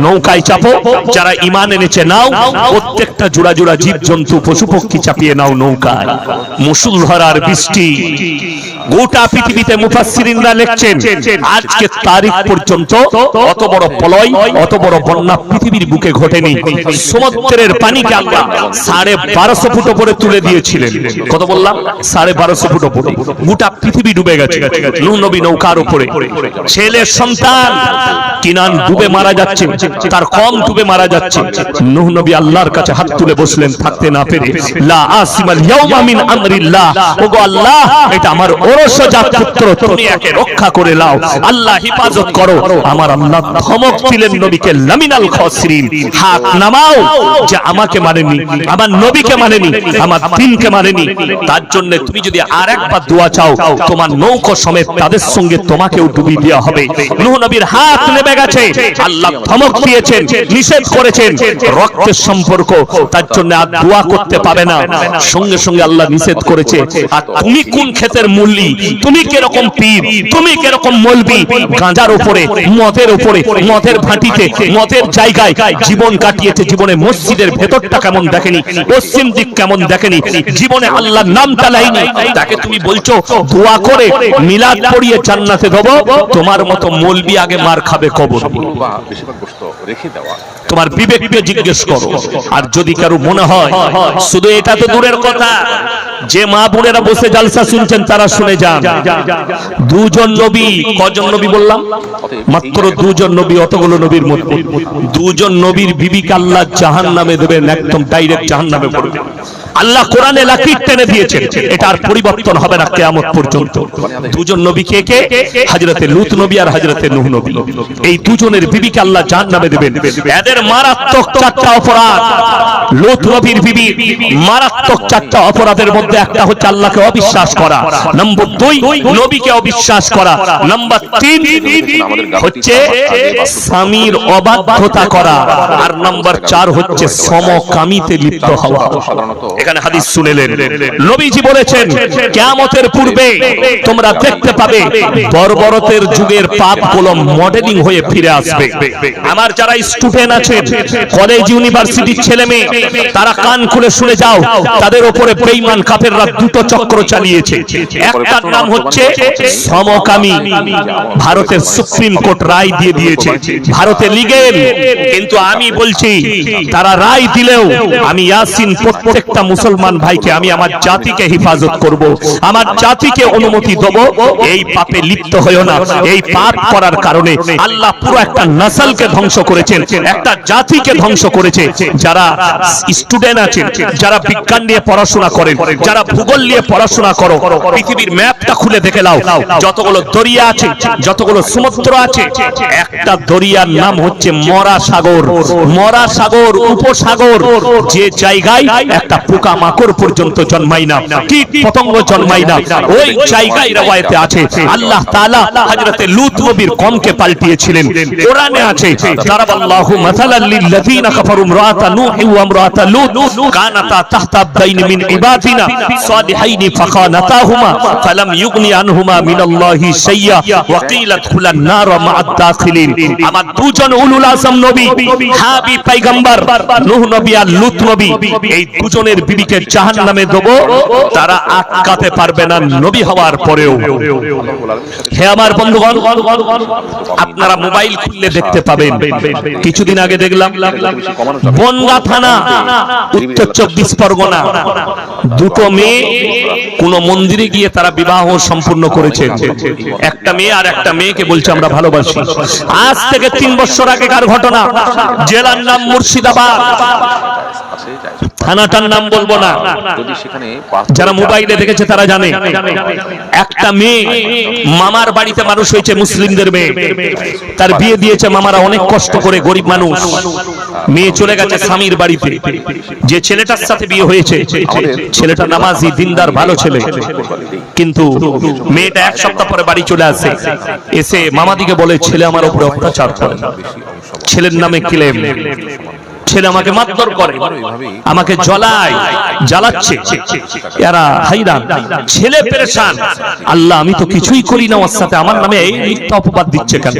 নৌকায় চাপো, যারা ঈমান এনেছে নাও, প্রত্যেকটা জোড়া জোড়া জীব জন্তু পশু পক্ষী চাপিয়ে নাও নৌকায়। মুষলধারার বৃষ্টি, গোটা পৃথিবীতে মুফাসসিরিনরা লিখছেন আজকে তারিখ পর্যন্ত অত বড় প্রলয়, অত বড় বন্যা পৃথিবীর বুকে ঘটেনি। সমুদ্রের পানিকে আল্লাহ 1250 ফুট উপরে তুলে দিয়েছিলেন। কত বললাম? 1250 ফুট উপরে। গোটা পৃথিবী ডুবে গেছে। নূহ নবী নৌকার উপরে, ছেলে সন্তান কিনান ডুবে মারা যাচ্ছে, তার কম ডুবে মারা যাচ্ছে। নূহ নবী আল্লাহর কাছে হাত তুলে বসলেন, থাকতে না পেরে, লা আসিমাল ইয়াউমা মিন আমরিল্লাহ, ওগো আল্লাহ, এটা আমার ওরসজাত পুত্র, তুমি একে রক্ষা করে নাও, আল্লাহ হেফাজত করো। আমার আল্লাহ ধমক দিলেন নবীকে, লামিনাল খাসিরিন, হাত নামাও, যে আমাকে মানেনি, আমার নবীকে মানেনি, আমার দ্বীনকে মানেনি, তার জন্য তুমি যদি আরেকবার দোয়া চাও, তোমার নৌকা সমেত তাদের সঙ্গে তোমাকেও ডুবিয়ে দেওয়া হবে। নূহ নবীর হাত নেমে গেছে, আল্লাহ ধমক দিয়েছেন, নিষেধ করেছেন রক্তের সম্পর্ক, তার জন্য আর দোয়া করতে পাবে না। সঙ্গে সঙ্গে আল্লাহ নিষেধ করেছে। আর তুমি কোন ক্ষেতের মূল্যি, তুমি কিরকম পীর, তুমি কিরকম মৌলবি, গাঁজার উপরে, মদের উপরে, মদের ভাটিতে, মদের জায়গায় জীবন কাটিয়েছে। জীবনে মসজিদের ভেতরটা কেমন দেখেনি, পশ্চিম দিক কেমন দেখেনি, জীবনে আল্লাহর নাম চালাইনি, তাকে তুমি বলছো দোয়া করে মিলাদ পড়িয়ে জান্নাতে দেব। তোমার মতো মৌলবি আগে মার খাবে কবর। বেশিরভাগ গোশত রেখে দেওয়া, তোমার বিবেককে জিজ্ঞেস করো। আর যদি কারো মনে হয়, শুধু এটা তো দূরের কথা, যে মা বোনেরা বসে জালসা শুনছেন তারা শুনে যান, দুজন নবী, কজন নবী বললাম? মাত্র দুজন নবী, অতগুলো নবীর মধ্যে দুজন নবীর বিবিকে আল্লাহ জাহান্নামে দেবেন, একদম ডাইরেক্ট জাহান্নামে পড়বে। আল্লাহ কোরআনে লাকির টেনে দিয়েছেন, এটা আর পরিবর্তন হবে না কিয়ামত পর্যন্ত। দুজন নবী নবী কে কে? হযরতে লূত নবী আর হযরতে নূহ নবী। এই দুজনের বিবিকে আল্লাহ জাহান্নামে দেবেন। এদের মারাত্মক চারটা অপরাধ। লূত নবীর বিবি মারাত্মক চারটা অপরাধের মধ্যে একটা হচ্ছে আল্লাহকে অবিশ্বাস করা, নম্বর 2 নবীকে অবিশ্বাস করা, নম্বর 3 হচ্ছে স্বামীর অবাধ্যতা করা, আর নম্বর 4 হচ্ছে সমকামিতে লিপ্ত হওয়া। এখানে হাদিস শুনেলেন, নবীজি বলেছেন কিয়ামতের পূর্বে তোমরা দেখতে পাবে বর্বরতের যুগের পাপগুলো মডেলিং হয়ে ফিরে আসবে। আমার যারা স্টুডেন্ট আছেন, কলেজ ইউনিভার্সিটির ছেলে মেয়ে, তারা কান খুলে শুনে যাও, তাদের উপরে বেঈমান কাফেররা দুটো চক্র চালিয়েছে। একটার নাম হচ্ছে সমকামী। ভারতের সুপ্রিম কোর্ট রায় দিয়ে দিয়েছে, ভারতে লিগেল। কিন্তু আমি বলছি তারা রায় দিলেও আমি ইয়াসিন প্রত্যেকটা মুসলমান ভাইকে, আমি আমার জাতিকে হেফাজত করব, আমার জাতিকে অনুমতি দেব এই পাপে লিপ্ত হইও না। এই পাপ করার কারণে আল্লাহ পুরো একটা নসলকে ধ্বংস করেছেন, একটা জাতিকে ধ্বংস করেছে। যারা স্টুডেন্ট আছেন, যারা বিজ্ঞান নিয়ে পড়াশোনা করেন, যারা ভূগোল নিয়ে পড়াশোনা করো, পৃথিবীর ম্যাপটা খুলে দেখে নাও, যতগুলো দরিয়া আছে, যতগুলো সমুদ্র আছে, একটা দরিয়ার নাম হচ্ছে মরা সাগর। মরা সাগর, উপসাগর, যে জায়গায় একটা পোকা মাকড় পর্যন্ত জন্মায় না, কীট পতঙ্গ জন্মায় না, ওই জায়গায় রওয়ায়াতে আছে আল্লাহ তাআলা হযরতে লূত নবীর কওমকে পাল্টিয়েছিলেন। কোরআনে আছে দারাবাল্লাহু মাসালাল লিল্লাযিনা কাফারু ইমরাআতা নূহ ওয়া ইমরাআতা লূত কানাতা তাহতা আবদাইন মিন ইবাদিনা সালিহাইনি ফাখানাতাহুমা ফালাম ইউগনি আনহুমা মিনাল্লাহি শাইয়্যা ওয়া কিলা দুখুলান নার মা'আদ দাখিলিন। আমার দুজন উলুল আযম নবী, হাবিব পয়গম্বর নূহ নবী আর লূত নবী, এই দুজনের বিবিকে জাহান্নামে দেব, তারা আটকাতে পারবে না নবী হওয়ার পরেও। হে আমার বন্ধুগণ, আপনারা মোবাইল খুললে দেখতে পাবেন, কিছুদিন আগে দেখলাম বনগাঁ থানা, উত্তর 24 পরগনা, দুটো মেয়ে কোন মন্দিরে গিয়ে তারা বিবাহ সম্পূর্ণ করেছে। একটা মেয়ে আর একটা মেয়েকে বলছে আমরা ভালোবাসি। আজ থেকে 3 বছর আগেকার ঘটনা। জেলার নাম মুর্শিদাবাদ, থানাটার নাম বলবো না, যারা মোবাইলে দেখেছে তারা জানে। একটা মেয়ে মামার বাড়িতে মানুষ হয়েছে, মুসলিমদের মেয়ে, তার বিয়ে দিয়েছে মামারা অনেক কষ্ট করে, গরিব মানুষ। মেয়ে চলে গেছে স্বামীর বাড়িতে। যে ছেলেটার সাথে বিয়ে হয়েছে, ছেলেটা নামাজি, দিনদার, ভালো ছেলে, কিন্তু মেয়েটা 1 সপ্তাহ পরে বাড়ি চলে আসে। এসে মামাদিকে বলে ছেলে আমার উপরে অত্যাচার করে, ছেলের নামে ক্লেম, ছেলে আমাকে মারধর করে, আমাকে জ্বালাচ্ছে। এরা হাইরান, ছেলে পেরেশান, আল্লাহ আমি তো কিছুই করি না, ওর সাথে আমার নামে এই মিথ্যা অপবাদ দিচ্ছে কেন?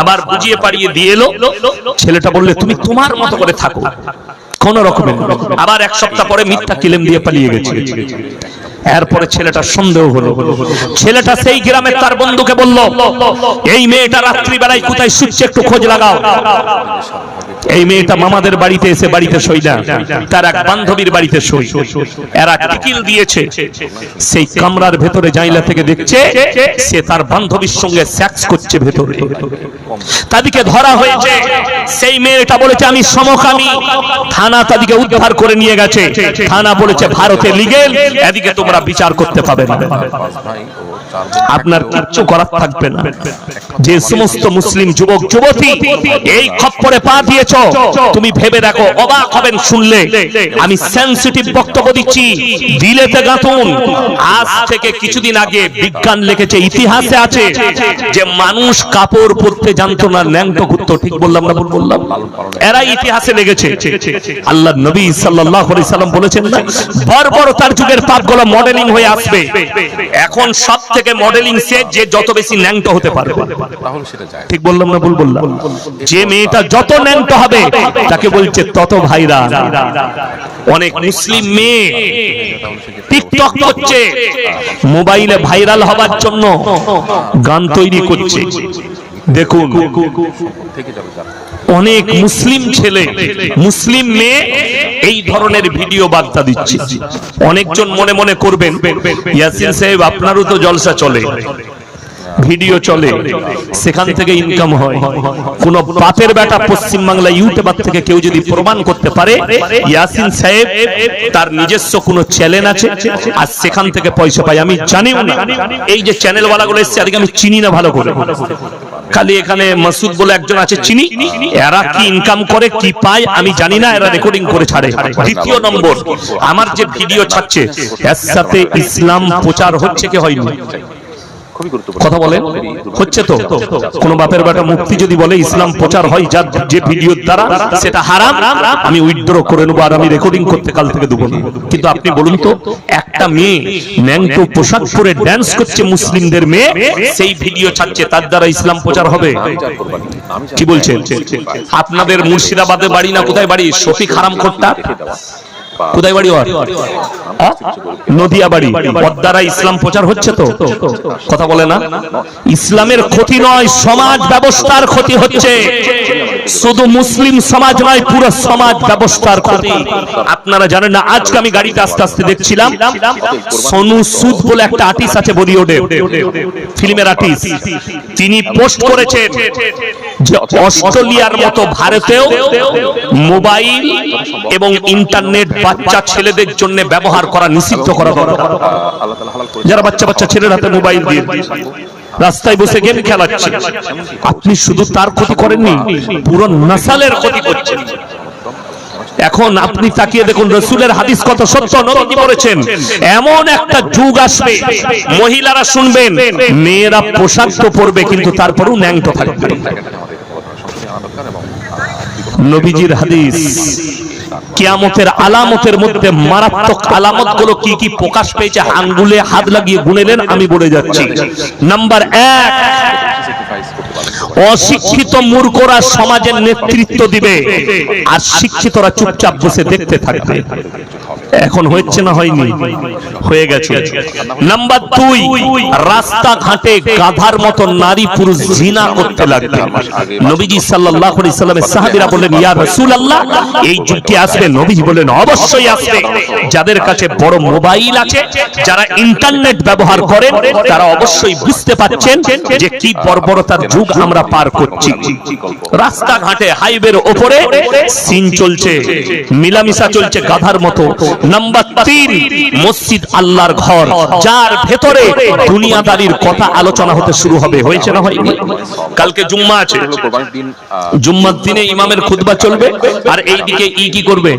আবার বুঝিয়ে পারিয়ে দিয়ে এলো। ছেলেটা বললে তুমি তোমার মতো করে থাকো কোন রকমে। আবার 1 সপ্তাহ পরে মিথ্যা ক্লেম দিয়ে পালিয়ে গেছে। এরপরে ছেলেটা সন্দেহ হলো। ছেলেটা সেই গ্রামে তার বন্ধুকে বলল এই মেয়েটা রাত্রি বেলায় কোথায় শুচ্ছে, একটু খোঁজ লাগাও। এই মেয়েটা মামাদের বাড়িতে এসে বাড়িতে শোয় না, তার এক বান্ধবীর বাড়িতে শোয়। এরা টিকিল দিয়েছে, সেই কামরার ভেতরে জাইলা থেকে দেখছে সে তার বান্ধবীর সঙ্গে সেক্স করছে ভেতরে। তাদেরকে ধরা হয়েছে। সেই মেয়েটা বলেছে আমি সমকামী। থানা তাদেরকে উদ্ধার করে নিয়ে গেছে। থানা বলেছে ভারতে লিগেল, এদিকে তোমরা বিচার করতে পাবে না, আপনার কিচ্ছু করার থাকবে না। যে সমস্ত মুসলিম যুবক যুবতী এই খপ্পরে পা দিয়েছ, তুমি ভেবে দেখো, অবাক হবেন শুনলে। আমি সেনসিটিভ বক্তব্য দিচ্ছি, দিলেতে গাঁথুন। আজ থেকে কিছুদিন আগে বিজ্ঞান লিখেছে, ইতিহাসে আছে যে মানুষ কাপড় পরতে জানতো না, ন্যাংটো ঘুরতো। ঠিক বললাম না ভুল বললাম? এরা ইতিহাসে লেগেছে। আল্লাহর নবী সাল্লাল্লাহু আলাইহি সাল্লাম বলেছেন না, বর্বরতার যুগের পাপগুলো মডেলিং হয়ে আসবে। এখন সব থেকে মডেলিং সে যে যত বেশি ন্যাংটো হতে পারে। ঠিক বললাম না ভুল বললাম? যে মেয়েটা যত ন্যাংটো হবে তাকে বলছে তত ভাইরা। অনেক মুসলিম মেয়ে টিকটক করছে, মোবাইলে ভাইরাল হবার জন্য গান তৈরি করছে। দেখুন, অনেক মুসলিম ছেলে, মুসলিম মেয়ে এই ধরনের ভিডিও বার্তা দিচ্ছে। অনেকজন মনে মনে করবেন ইয়াসিন সাহেব আপনারও তো জলসা চলে, ভিডিও চলে, সেখান থেকে ইনকাম হয়। কোন বাপের বেটা পশ্চিম বাংলা ইউটিউবার থেকে কেউ যদি প্রমাণ করতে পারে ইয়াসিন সাহেব তার নিজস্ব কোন চ্যানেল আছে আর সেখান থেকে পয়সা পায়, আমি জানিও না। এই যে চ্যানেল ওয়ালাগুলো এসছে আজকে আমি চিনি না ভালো করে, খালি এখানে মাসুদ বলে একজন আছে চিনি, এরা কি ইনকাম করে কি পায় আমি জানি না, এরা রেকর্ডিং করে ছাড়ে। দ্বিতীয় নম্বর, আমার যে ভিডিও ছাড়ছে এর সাথে ইসলাম প্রচার হচ্ছে কি হয়নি? খুবই গুরুত্বপূর্ণ কথা বলেন, হচ্ছে তো? কোন বাপের বেটা মুক্তি যদি বলে ইসলাম প্রচার হয় যার যে ভিডিওর দ্বারা, সেটা হারাম, আমি উইথড্র করে নেবো আর আমি রেকর্ডিং করতে কাল থেকে দেবো না। কিন্তু আপনি বলুন তো, একটা মেয়ে ন্যাংটো পোশাক পরে ড্যান্স করছে মুসলিমদের মেয়ে, সেই ভিডিও ছাড়ছে, তার দ্বারা ইসলাম প্রচার হবে? কি বলছেন? আপনাদের মুর্শিদাবাদে বাড়ি না কোথায় বাড়ি? শফিক হারামখোরটা কোথায় বাড়ি? ওর নদিয়া বাড়ি। ওর দ্বারা ইসলাম প্রচার হচ্ছে তো? কথা বলে না? ইসলামের ক্ষতি নয়, সমাজ ব্যবস্থার ক্ষতি হচ্ছে। শুধু মুসলিম সমাজ নয়, পুরো সমাজ ব্যবস্থার ক্ষতি। আপনারা জানেন না, আজকে আমি গাড়িতে আস্তে আস্তে দেখছিলাম, সোনু সুদ বলে একটা আর্টিস্ট আছে বলিউডে, ফিল্মের আর্টিস্ট, তিনি পোস্ট করেছেন যে অস্ট্রেলিয়ার মতো ভারতেও মোবাইল এবং ইন্টারনেট বাচ্চা ছেলেদের জন্য ব্যবহার করা নিষিদ্ধ করা দরকার। যারা বাচ্চা বাচ্চা ছেলের হাতে মোবাইল দিয়ে রাস্তায় বসে গেম খেলাচ্ছে, আপনি শুধু তার ক্ষতি করেননি, পুরো নাসালের ক্ষতি করছেন। এখন আপনি তাকিয়ে দেখুন রাসূলের হাদিস কত সত্য। নবীজি বলেছেন এমন একটা যুগ আসবে, মহিলারা শুনবেন মেয়েরা পোশাক তো পরবে কিন্তু তারপরেও ন্যাংটো থাকবে। নবীজির হাদিস। কিয়ামতের আলামতের মধ্যে মারাত্মক আলামত গুলো কি কি প্রকাশ পেয়েছে আঙ্গুলে হাত লাগিয়ে গুনেলেন, আমি বলে যাচ্ছি। নাম্বার 1, অশিক্ষিত মূর্খরা সমাজের নেতৃত্ব দিবে আর শিক্ষিতরা চুপচাপ বসে দেখতে থাকবে। এখন হচ্ছে না হয়নি? হয়ে গেছে। নাম্বার 2, রাস্তাঘাটে গাধার মতো নারী পুরুষ জিনা করতে লাগবে। নবীজি সাল্লাল্লাহু আলাইহি সাল্লামের সাহাবীরা বললেন ইয়া রাসূলুল্লাহ, এই যুগটি আসবে? নবীজি বললেন অবশ্যই আসবে। যাদের কাছে বড় মোবাইল আছে, যারা ইন্টারনেট ব্যবহার করেন, তারা অবশ্যই বুঝতে পারছেন যে কি বর্বরতার যুগ আমরা পার করছি। রাস্তাঘাটে হাইওয়ের উপরে সিন চলছে, মিলামিশা চলছে গাধার মতো। নাম্বার 3, মসজিদ আল্লাহর ঘর, যার ভেতরে দুনিয়াদারির কথা আলোচনা হতে শুরু হবে। হয়েছে না হয়নি? কালকে জুম্মা আছে, জুম্মার দিনে ইমামের খুতবা চলবে আর এইদিকে কি করবে?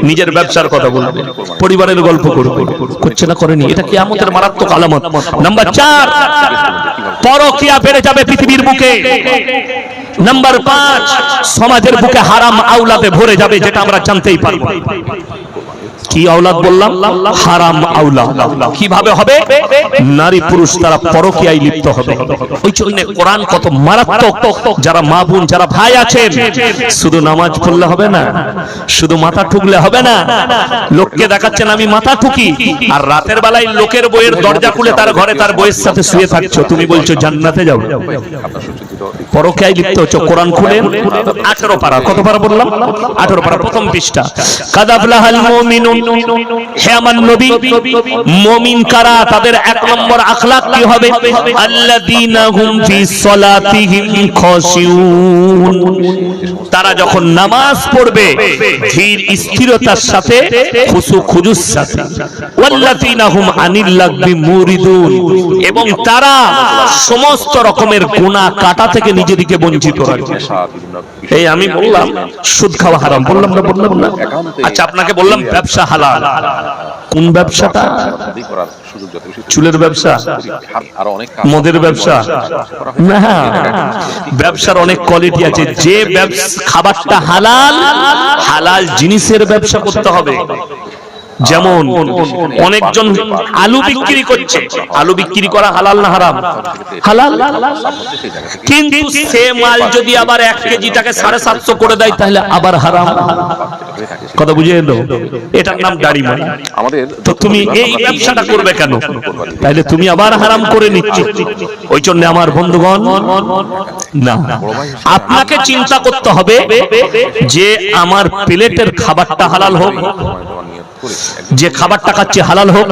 নিজের ব্যবসার কথা বলবে, পরিবারের গল্প করবে। করছে না করেনি? এটা কিয়ামতের মারাত্মক আলামত। নাম্বার 4, পরকিয়া বেড়ে যাবে পৃথিবীর বুকে। নাম্বার 5, সমাজের বুকে হারাম আওলাদে ভরে যাবে, যেটা আমরা জানতেই পারবো। কি আওলাদ বললাম? হারাম আওলাদ। কিভাবে হবে? নারী পুরুষ তারা পরকীয়ায় লিপ্ত হবে। ওই জন্য কোরআন কত মারাত্মক। যারা মা বোন, যারা ভাই আছেন, শুধু নামাজ পড়লে হবে না, শুধু মাথা ঠুকলে হবে না। লোককে দেখাচ্ছেন আমি মাথা ঠুকি, আর রাতের বেলায় লোকের বইয়ের দরজা খুলে তার ঘরে তার বইয়ের সাথে শুয়ে থাকছো, তুমি বলছো জান্নাতে যাও। পরকীয়ায় লিপ্ত হচ্ছে। কোরআন খুলেন 18 পারা। কত পারা বললাম? 18 পারা, প্রথম পৃষ্ঠা। কাদ আফলাহাল মুমিনুন, হে আমার নবী, মুমিন কারা? তাদের 1 নম্বর আখলাক কি হবে? আল্লাযীনা হুম ফি সালাতিহিম খাশিউন, তারা যখন নামাজ পড়বে ধীর স্থিরতার সাথে, খুশু খুজুর সাথে। ওয়াল্লাযীনা হুম আনিল লাগবি মুরিদুন, এবং তারা সমস্ত রকমের গুনাহ কাটা থেকে নিজেদেরকে বঞ্চিত রাখে। এই আমি বললাম সুদ খাওয়া হারাম, বললাম না? আচ্ছা, আপনাকে বললাম ব্যবসা হালাল। কোন ব্যবসাটা? চুলের ব্যবসা, মদের ব্যবসা না। ব্যবসার অনেক কোয়ালিটি আছে। যে খাবারটা হালাল, হালাল জিনিসের ব্যবসা করতে হবে। যেমন অনেকজন আলু বিক্রি করছে, আলু বিক্রি করা হালাল না হারাম? হালাল। কিন্তু সে মাল যদি আবার 1 কেজিটাকে 750 করে দেয় তাহলে আবার হারাম। কথা বুঝে এলো? এটার নাম দাড়ি মাল। তো তুমি এই ব্যবসাটা করবে কেন? তাহলে তুমি আবার হারাম করে নিচ্ছ। ওই জন্য আমার বন্ধুগণ, না, আপনাকে চিন্তা করতে হবে যে আমার প্লেটের খাবারটা হালাল হোক, যে খাবারটা খাচ্ছি হালাল হোক,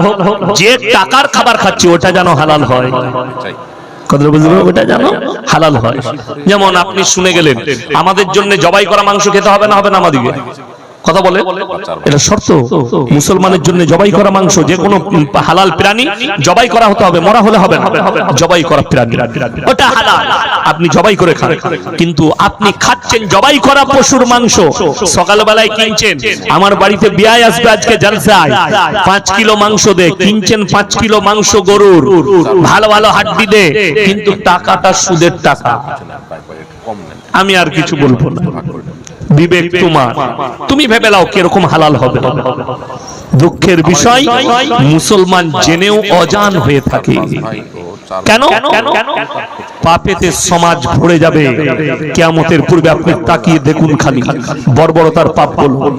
যে টাকার খাবার খাচ্ছি ওটা যেন হালাল হয়। কথা বুঝলো? ওটা জানো হালাল হয়। যেমন আপনি শুনে গেলেন আমাদের জন্য জবাই করা মাংস খেতে হবে না, হবে না আমাদিকে? কথা বলে এটা শর্ত। মুসলমানের জন্য জবাই করা মাংস, যে কোনো হালাল প্রাণী জবাই করা হতে হবে, মরা হলে হবে না। জবাই করা প্রাণী ওটা হালাল, আপনি জবাই করে খান। কিন্তু আপনি খাচ্ছেন জবাই করা পশুর মাংস, সকালবেলায় কিনছেন, আমার বাড়িতে বিয়ে আসবে আজকে জলসায়, 5 কিলো মাংস দে, কিনছেন 5 কিলো মাংস গরুর, ভালো ভালো হাড্ডি দে, কিন্তু টাকাটা সুদের টাকা। আমি আর কিছু বলবো না, বিবেক তোমার, তুমি ভেবে নাও কিরকম হালাল হবে। দুঃখের বিষয় মুসলমান জেনেও অজান হয়ে থাকে। কেন? পাপেতে সমাজ ভরে যাবে কিয়ামতের পূর্বে। আপনি তাকিয়ে দেখুন, খালি বর্বরতার পাপ বলুন।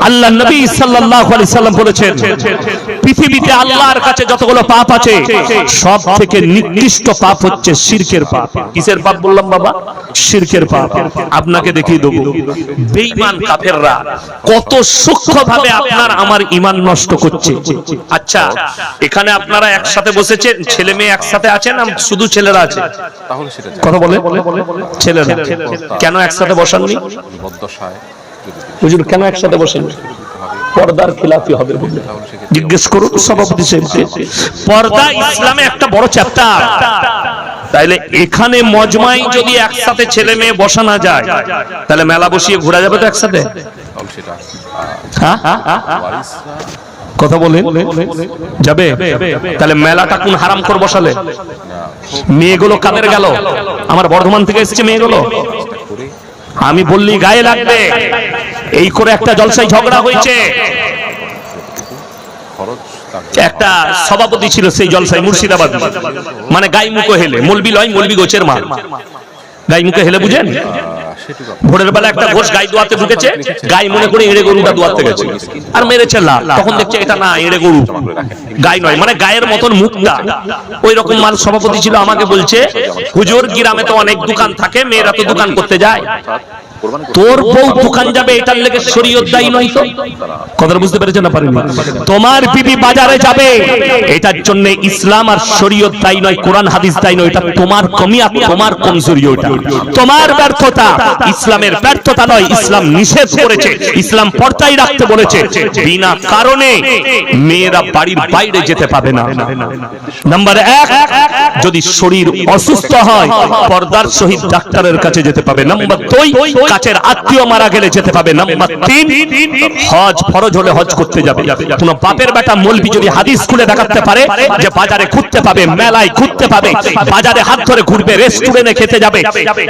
আল্লাহ নবী সাল্লাল্লাহু আলাইহি সাল্লাম বলেছেন, পৃথিবীতে আল্লাহর কাছে যতগুলো পাপ আছে সব থেকে নিকৃষ্ট পাপ হচ্ছে শিরকের পাপ। কিসের পাপ বললাম বাবা? শিরকের পাপ। আপনাকে দেখিয়ে দেব বেঈমান কাফেররা কত সূক্ষ্মভাবে আপনার আমার ঈমান নষ্ট করছে। আচ্ছা, এখানে আপনারা একসাথে বসেছেন, ছেলে মেয়ে একসাথে আছেন না শুধু ছেলেরা আছে? তাহলে সেটা কথা বলে ছেলেরা। কেন একসাথে বসাননি? হুজুর কেন একসাথে বসেন? পর্দার খিলাফি হবে বলে। জিজ্ঞেস করুন সভাপতি সাহেবকে। পর্দা ইসলামে একটা বড় চ্যাপ্টার। তাইলে এখানে মজমাই যদি একসাথে ছেলে মেয়ে বসানো যায়, তাহলে মেলা বসিয়ে ঘোরা যাবে তো একসাথে? কথা বলেন যাবে? তাহলে মেলাটা কোন হারাম করে বসালে? মেয়েগুলো কাদের গেল? আমার বর্ধমান থেকে এসেছে মেয়েগুলো, আমি বললি গায়ে লাগবে। এই করে একটা জলসায় ঝগড়া হয়েছে, একটা সভাপতি ছিল সেই জলসায় মুর্শিদাবাদ, মানে গাই মুখো হেলে, মলবি লয়, মলবি গোছের মা, গাই মুখে হেলে বুঝেন? ভোরের বেলা একটা ঘোষ গাই দোয়াতে ঢুকেছে, গাই মনে করে এড়ে গরুটা দোয়াতে গেছে আর মেরেছে লাল। তখন দেখছে এটা না, এড়ে গরু, গাই নয়, মানে গায়ের মতন মুখটা। ওই রকম মাল সভাপতি ছিল, আমাকে বলছে হুজুর গ্রামে তো অনেক দোকান থাকে, মেয়েরা তো দোকান করতে যায়, তোর বউ দোকান যাবে এটার লেগে শরীয়ত দায়ী নয় তো? কথা বুঝতে পেরেছেন না? পারেন? তোমার বিবি বাজারে যাবে এটার জন্য ইসলাম আর শরীয়ত দায়ী নয়, কোরআন হাদিস দায়ী নয়। এটা তোমার কমি আর তোমার কমজোরি, ওটা তোমার ব্যর্থতা, ইসলামের ব্যর্থতা নয়। ইসলাম নিষেধ করেছে, ইসলাম পর্দায় রাখতে বলেছে। বিনা কারণে মেয়েরা বাড়ির বাইরে যেতে পাবে না। নাম্বার 1, যদি শরীর অসুস্থ হয় পর্দার সহিত ডাক্তারের কাছে যেতে পাবে। নাম্বার 2, কাছের আত্মীয় মারা গেলে যেতে পাবে। নাম্বার 3, হজ ফরজ হলে হজ করতে যাবে। কোন বাপের বেটা মৌলবি যদি হাদিস খুলে দেখাতে পারে যে বাজারে ঘুরতে পাবে, মেলায় ঘুরতে পাবে, বাজারে হাত ধরে ঘুরবে, রেস্টুরেন্টে খেতে যাবে,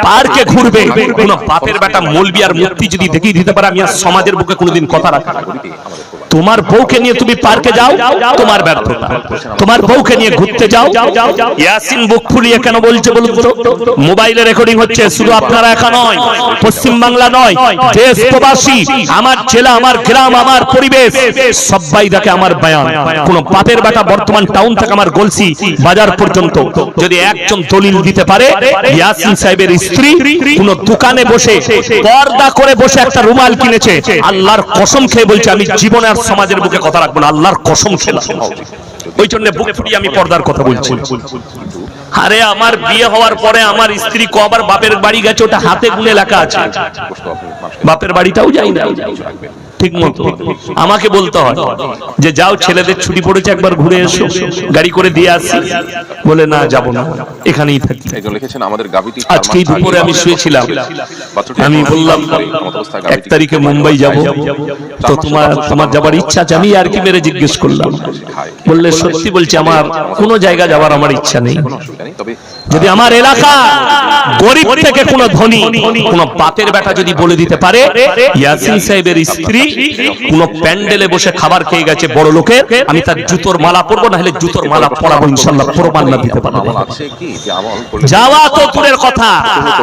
পার্কে ঘুরবে, কোন বাপের বেটা মৌলবি আর মুফতি যদি দেখিয়ে দিতে পারে, আমি আর সমাজের বুকে কোনোদিন কথা রাখি। তোমার বউকে নিয়ে তুমি পার্কে যাও, তোমার ব্যর্থতা। তোমার বউকে নিয়ে ঘুরতে যাও। ইয়াসিন বুক ফুলিয়ে কেন বলছে বলুন তো? মোবাইলে রেকর্ডিং হচ্ছে, শুধু আপনারা একা নয়, পশ্চিম বাংলা নয়, দেশ প্রবাসী, আমার জেলা, আমার গ্রাম, আমার পরিবেশ, সবাই দেখে আমার বয়ান। কোন পাপের বেটা বর্তমান টাউন থেকে আমার গলসি বাজার পর্যন্ত যদি একজন দলিল দিতে পারে ইয়াসিন সাহেবের স্ত্রী কোন দোকানে বসে পর্দা করে বসে একটা রুমাল কিনেছে, আল্লাহর কসম খেয়ে বলছে আমি জীবনে আর সমাজের বুকে কথা রাখবো না, আল্লাহর কসম খেলাম। ওই জন্য বুক ফুটিয়ে আমি পর্দার কথা বলছি। আরে আমার বিয়ে হওয়ার পরে আমার স্ত্রী কবার বাপের বাড়ি গেছে ওটা হাতে গুনে লেখা আছে, বাপের বাড়িটাও যাই না ঠিক মতো। আমাকে বলতে হয় যে যাও ছেলেদের ছুটি পড়েছে একবার ঘুরে এসো, গাড়ি করে দিয়ে আসি, বলে না যাব না, এখানেই থাকি। আজকে দুপুরে আমি শুয়েছিলাম, আমি বললাম 1 তারিখে মুম্বাই যাব, তো তোমার যাবার ইচ্ছা আছে? আমি আর কি মেরে জিজ্ঞেস করলাম, বললে সত্যি বলছি আমার কোনো জায়গা যাওয়ার আমার ইচ্ছা নেই। যদি আমার এলাকা গরিব থেকে কোন ধনী কোন বাপের বেটা যদি বলে দিতে পারে ইয়াসিন সাহেবের স্ত্রী কোন প্যান্ডেলে বসে খাবার খেয়ে গেছে বড় লোকের, আমি তার জুতোর মালা পরবো, না হলে জুতোর মালা পরাবো ইনশাআল্লাহ, প্রমাণ না দিতে পারবো। যাওয়া তো দূরের কথা,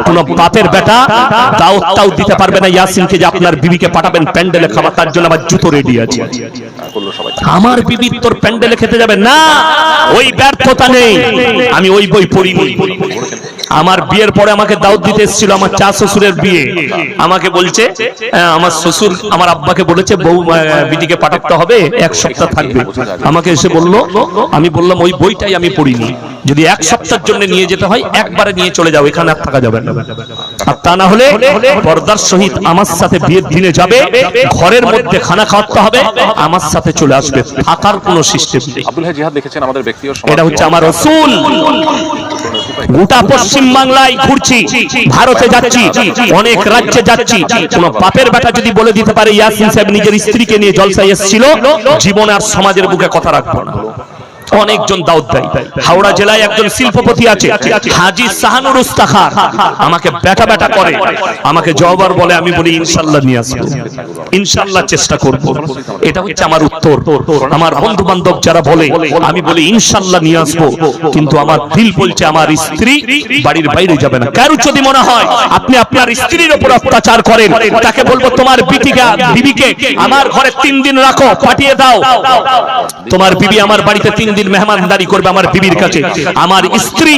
কোন বাপের বেটা দাওয়াতটাও দিতে পারবে না ইয়াসিনকে যে আপনার বিবিকে পাঠাবেন প্যান্ডেলে খাবার, তার জন্য আমার জুতো রেডি আছে। আমার বিবি তোর প্যান্ডেলে খেতে যাবে না, ওই ব্যর্থতা নেই। আমি ওই বই পড়িনি, আমার বিয়ের পরে আমাকে দাওয়াত দিতে এসেছিল, আমার চা শ্বশুরের বিয়ে। আমাকে বলছে আমার শ্বশুর আমার আব্বাকে বলেছে বউ বিটিকে পাঠাতে হবে, 1 সপ্তাহ থাকবে। আমাকে এসে বলল, আমি বললাম ওই বইটাই আমি পড়িনি, যদি 1 সপ্তাহের জন্য নিয়ে যেতে হয় একবারে নিয়ে চলে যাও, এখানে আর থাকা যাবে না। আর তা না হলে পর্দার সহিত আমার সাথে বিয়ের দিনে যাবে, ঘরের মধ্যে খানা খাওয়াতে হবে, আমার সাথে চলে আসবে, থাকার কোনো সিস্টেম নেই। আব্দুল হাই জিহাদ লিখেছেন আমাদের ব্যক্তি ও সমাজ, এটা হচ্ছে আমার রাসূল। গোটা পশ্চিম বাংলায় ঘুরছি, ভারতে যাচ্ছি, অনেক রাজ্যে যাচ্ছি, কোন বাপের বেটা যদি বলে দিতে পারে ইয়াসিন সাহেব নিজের স্ত্রীকে নিয়ে জলসায় এসেছিল, জীবন আর সমাজের বুকে কথা রাখবো না। অনেকজন দাওয়াত দেয়। হাওড়া জেলায় একজন শিল্পপতি আছে হাজী শাহানুর উস্তাখার, আমাকে বেটা বেটা করে, আমাকে জবাব বলে, আমি বলি ইনশাআল্লাহ নিয়ে আসবো, ইনশাআল্লাহ চেষ্টা করব। এটা হচ্ছে আমার উত্তর। আমার বন্ধু বান্ধব যারা বলে, আমি বলি ইনশাআল্লাহ নিয়ে আসবো, কিন্তু আমার দিল বলছে আমার স্ত্রী বাড়ির বাইরে যাবে না। কারো যদি মনে হয় আপনি আপনার স্ত্রীর উপর অত্যাচার করেন, তাকে বলবো তোমার বিবিকে আমার ঘরে 3 দিন রাখো, পাঠিয়ে দাও। তোমার বিবি আমার বাড়িতে 3 দিন মেহমানদারি করবে আমার বিবির কাছে। আমার স্ত্রী